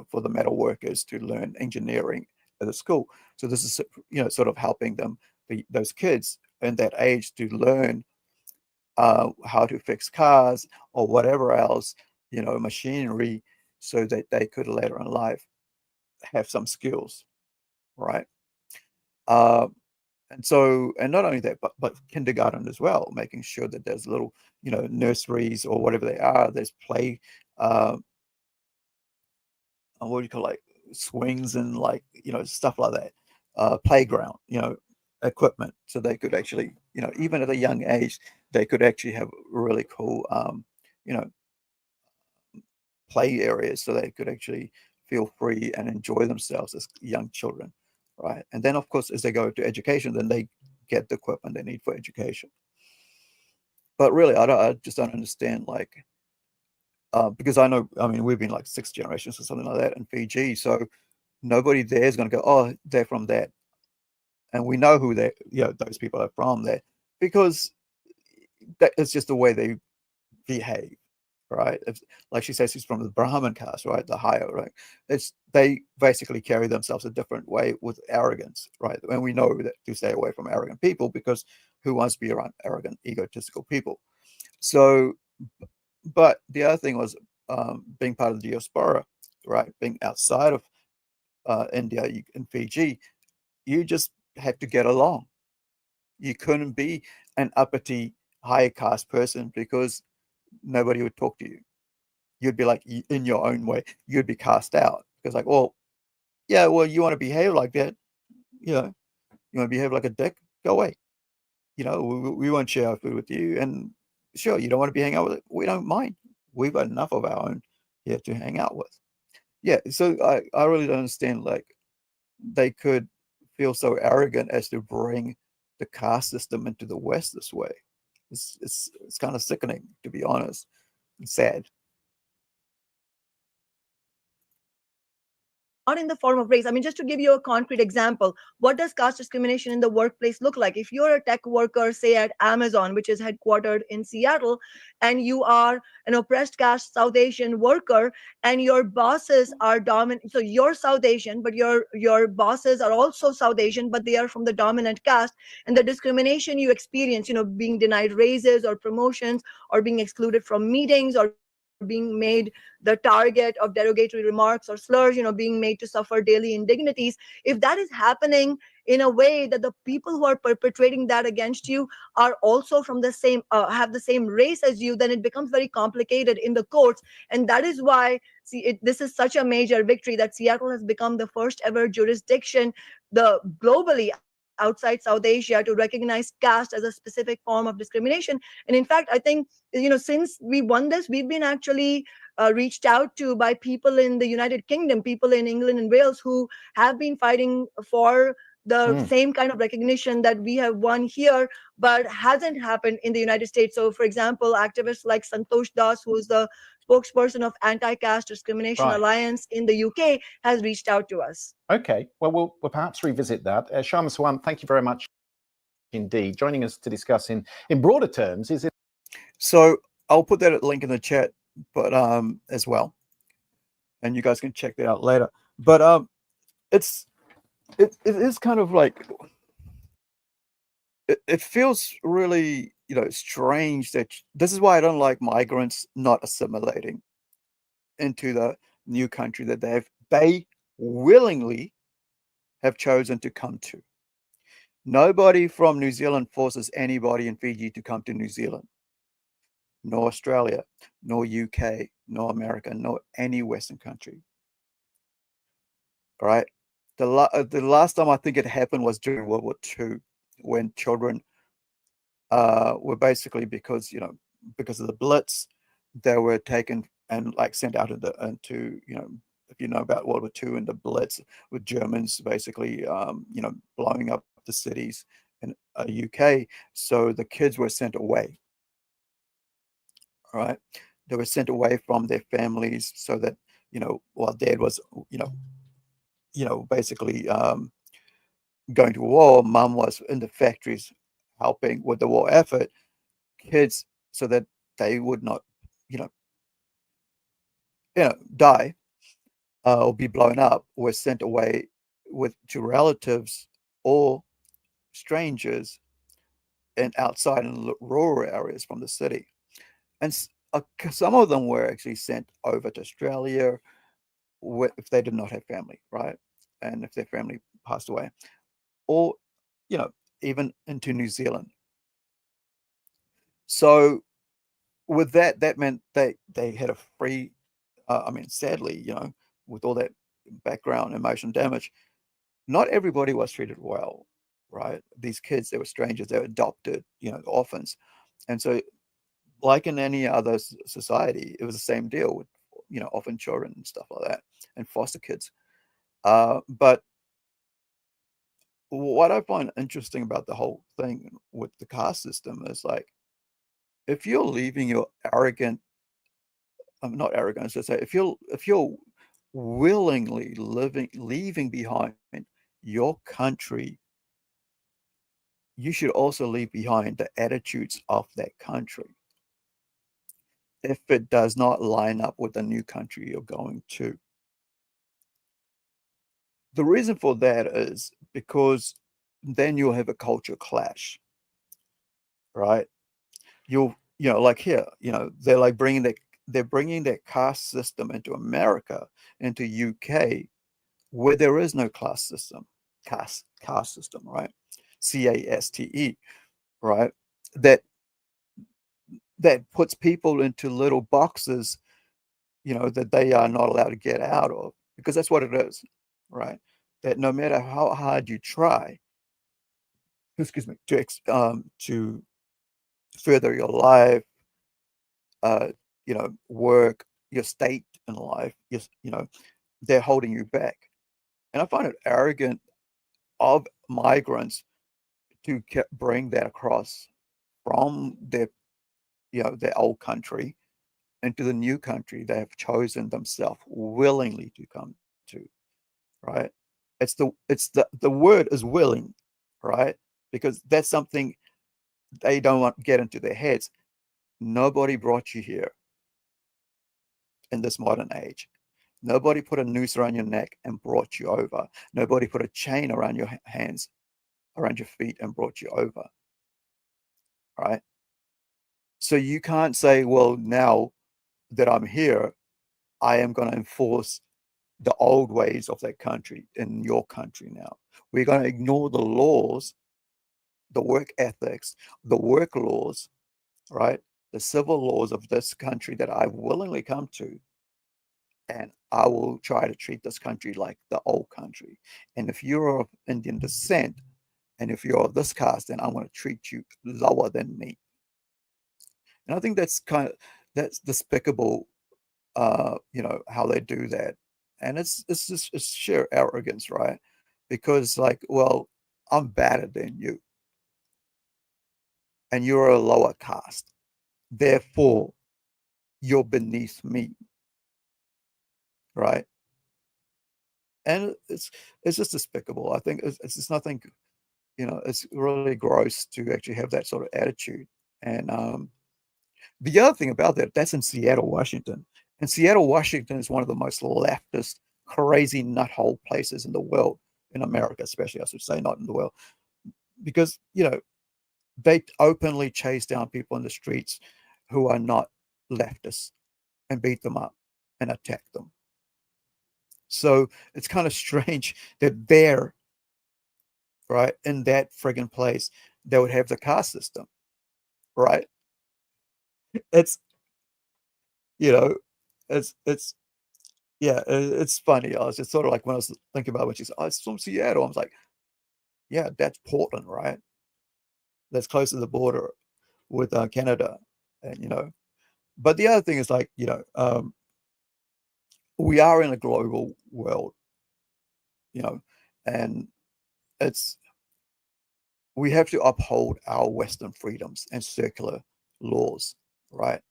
for the metal workers to learn engineering at the school. So this is sort of helping them, those kids in that age, to learn how to fix cars or whatever else, machinery, so that they could later in life have some skills, right? And so, and not only that, but kindergarten as well, making sure that there's little, nurseries or whatever they are. There's play, what do you call, like swings and like stuff like that, playground, equipment, so they could actually, even at a young age, they could actually have really cool, you know, play areas, so they could actually feel free and enjoy themselves as young children, right? And then, of course, as they go to education, then they get the equipment they need for education. But really, I just don't understand, like, because I mean, we've been like 6 generations or something like that in Fiji, so nobody there is going to go, oh, they're from that, and we know who those people are from there, because that is just the way they behave, right? Like she says, she's from the Brahmin caste, right? The higher, right? They basically carry themselves a different way with arrogance, right? And we know that to stay away from arrogant people, because who wants to be around arrogant, egotistical people? So, but the other thing was being part of the diaspora, right? Being outside of India in Fiji, you just had to get along. You couldn't be an uppity, higher caste person, because nobody would talk to you. You'd be like in your own way. You'd be cast out, because like, well, yeah, well, you want to behave like that, you want to behave like a dick, go away. We won't share our food with you. And sure, you don't want to be hanging out with it, we don't mind. We've got enough of our own here to hang out with. Yeah, so I really don't understand, like, they could feel so arrogant as to bring the caste system into the West this way. It's kind of sickening, to be honest, and sad. Not in the form of race. I mean, just to give you a concrete example, what does caste discrimination in the workplace look like? If you're a tech worker, say at Amazon, which is headquartered in Seattle, and you are an oppressed caste South Asian worker, and your bosses are dominant, so you're South Asian, but your bosses are also South Asian, but they are from the dominant caste, and the discrimination you experience, being denied raises or promotions, or being excluded from meetings, or being made the target of derogatory remarks or slurs, being made to suffer daily indignities. If that is happening in a way that the people who are perpetrating that against you are also from the same, have the same race as you, then it becomes very complicated in the courts. And that is why, this is such a major victory that Seattle has become the first ever jurisdiction, globally outside South Asia, to recognize caste as a specific form of discrimination. And in fact, I think, since we won this, we've been actually reached out to by people in the United Kingdom, people in England and Wales, who have been fighting for the same kind of recognition that we have won here, but hasn't happened in the United States. So, for example, activists like Santosh Das, who is the spokesperson of Anti-Caste Discrimination Alliance in the UK, has reached out to us. Okay, well, we'll perhaps revisit that. Sharma Swan, thank you very much indeed. Joining us to discuss in broader terms is it. So I'll put that link in the chat, but as well, and you guys can check that out later. But it is kind of like, it feels really strange that this is why I don't like migrants not assimilating into the new country that they willingly have chosen to come to. Nobody from New Zealand forces anybody in Fiji to come to New Zealand, nor Australia, nor UK, nor America, nor any Western country. All right. The last time I think it happened was during World War II, when children were basically, because of the Blitz, they were taken and like sent out into if you know about World War II and the Blitz, with Germans basically blowing up the cities in UK. So the kids were sent away. All right, they were sent away from their families, so that while dad was basically going to war, mum was in the factories helping with the war effort. Kids, so that they would not die or be blown up, were sent away to relatives or strangers and outside in rural areas from the city. And some of them were actually sent over to Australia if they did not have family, right? And if their family passed away. or, you know, even into New Zealand. So with that, that meant they had a free, I mean, sadly, you know, with all that background emotion damage, not everybody was treated well, right? These kids, they were strangers, they were adopted, you know, orphans. And so, like in any other society, it was the same deal with, you know, orphan children and stuff like that, and foster kids. But what I find interesting about the whole thing with the caste system is like, if you're leaving your arrogant, I'm not arrogant, just say, if you're willingly leaving behind your country, you should also leave behind the attitudes of that country if it does not line up with the new country you're going to. The reason for that is because then you'll have a culture clash, right? You know, like here, you know, they're like bringing that caste system into America, into UK, where there is no caste system, caste system, right? CASTE, right? That puts people into little boxes, you know, that they are not allowed to get out of, because that's what it is, right? That no matter how hard you try, excuse me, to further your life, you know, work, your state in life, you know, they're holding you back. And I find it arrogant of migrants to bring that across from their, you know, their old country into the new country they have chosen themselves willingly to come to, right? The word is willing, right? Because that's something they don't want to get into their heads. Nobody brought you here in this modern age. Nobody put a noose around your neck and brought you over. Nobody put a chain around your hands, around your feet, and brought you over, right? So you can't say, well, now that I'm here, I am going to enforce the old ways of that country in your country now. We're going to ignore the laws, the work ethics, the work laws, right? The civil laws of this country that I've willingly come to. And I will try to treat this country like the old country. And if you're of Indian descent, and if you're of this caste, then I'm going to treat you lower than me. And I think that's despicable, you know, how they do that. And it's sheer arrogance, right? Because like, well, I'm better than you, and you're a lower caste. Therefore, you're beneath me, right? And it's just despicable. I think it's just nothing, you know, it's really gross to actually have that sort of attitude. And the other thing about that's in Seattle, Washington. And Seattle, Washington is one of the most leftist, crazy nuthole places in the world, in America especially, I should say, not in the world. Because, you know, they openly chase down people in the streets who are not leftists and beat them up and attack them. So it's kind of strange that there, right, in that friggin' place, they would have the caste system, right? It's, you know, it's yeah, it's funny. I was just sort of like, when I was thinking about what she said, oh, it's from Seattle. I was like, yeah, that's Portland, right? That's close to the border with Canada, and you know. But the other thing is like, you know, we are in a global world, you know, and we have to uphold our Western freedoms and circular laws, right?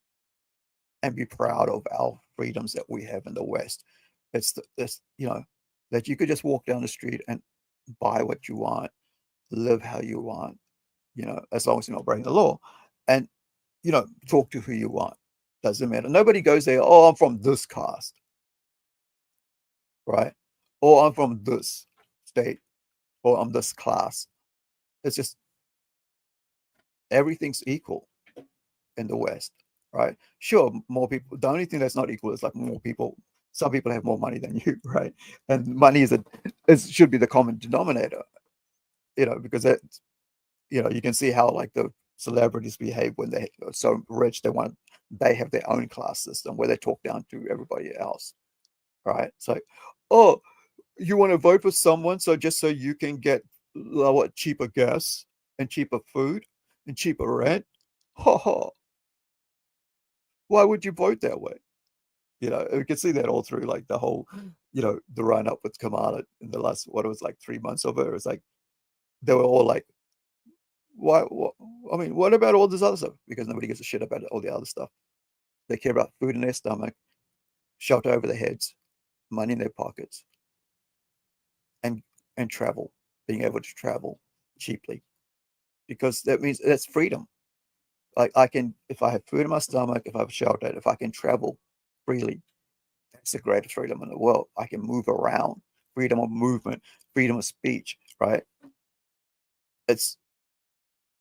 And be proud of our freedoms that we have in the West. It's you know, that you could just walk down the street and buy what you want, live how you want, you know, as long as you're not breaking the law, and you know, talk to who you want. Doesn't matter. Nobody goes there, oh, I'm from this caste, right? Or I'm from this state, or I'm this class. It's just everything's equal in the West, right? Sure, more people. The only thing that's not equal is like more people. Some people have more money than you, right? And money should be the common denominator. you know, because that, you know, you can see how like the celebrities behave when they are so rich. They have their own class system where they talk down to everybody else, right? It's like, oh, you want to vote for someone so just so you can get lower, cheaper gas and cheaper food and cheaper rent? Ha ha. Why would you vote that way? You know, we can see that all through like the whole, you know, the run up with Kamala in the last, what it was like 3 months of it. It was like, they were all like, why, I mean, what about all this other stuff? Because nobody gives a shit about all the other stuff. They care about food in their stomach, shelter over their heads, money in their pockets, and travel, being able to travel cheaply, because that means that's freedom. Like I can, if I have food in my stomach, if I have shelter, if I can travel freely, that's the greatest freedom in the world. I can move around, freedom of movement, freedom of speech, right? It's,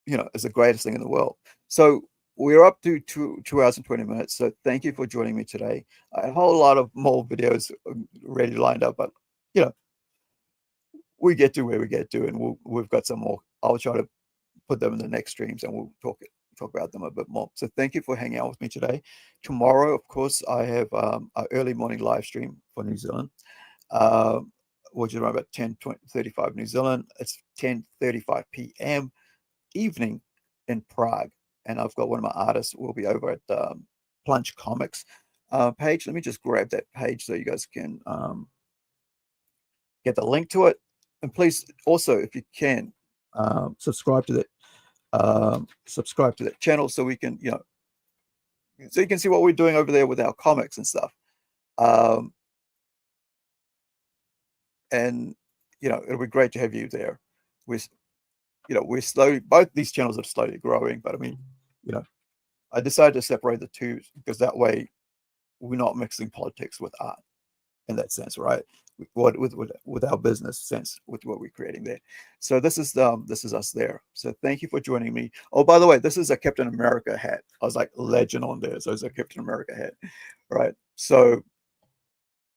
you know, it's the greatest thing in the world. So we're up to 2 hours and 20 minutes. So thank you for joining me today. I have a whole lot of more videos ready lined up, but you know, we get to where we get to, and we've got some more. I'll try to put them in the next streams, and we'll talk about them a bit more. So thank you for hanging out with me today. Tomorrow, of course, I have an early morning live stream for New Zealand, which is around about 10:35 New Zealand. It's 10:35 p.m. evening in Prague, and I've got one of my artists will be over at Plunge Comics page. Let me just grab that page so you guys can get the link to it. And please also, if you can, subscribe to that channel so we can, you know, so you can see what we're doing over there with our comics and stuff. And you know, it'll be great to have you there. We're slowly, both these channels are slowly growing, but I mean, you know, I decided to separate the two because that way we're not mixing politics with art in that sense, right? With our business sense, with what we're creating there. So this is us there. So thank you for joining me. Oh, by the way, this is a Captain America hat. I was like legend on there, so it's a Captain America hat, right? So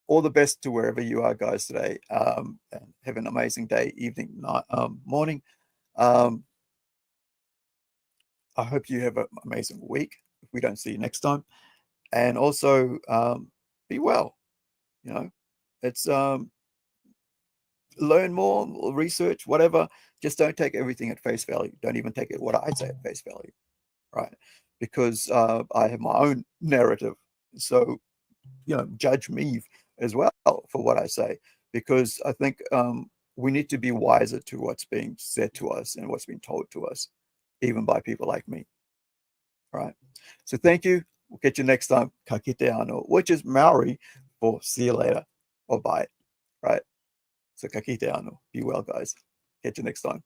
all the best to wherever you are, guys, today. And have an amazing day, evening, night, morning. I hope you have an amazing week. If we don't see you next time, and also be well. You know, it's learn more, research, whatever. Just don't take everything at face value. Don't even take it what I say at face value, right? Because I have my own narrative. So, you know, judge me as well for what I say, because I think we need to be wiser to what's being said to us and what's being told to us, even by people like me. All right. So thank you. We'll catch you next time. Ka kite ano, which is Maori for see you later or bye. Right. So ka kite ano. Be well, guys. Catch you next time.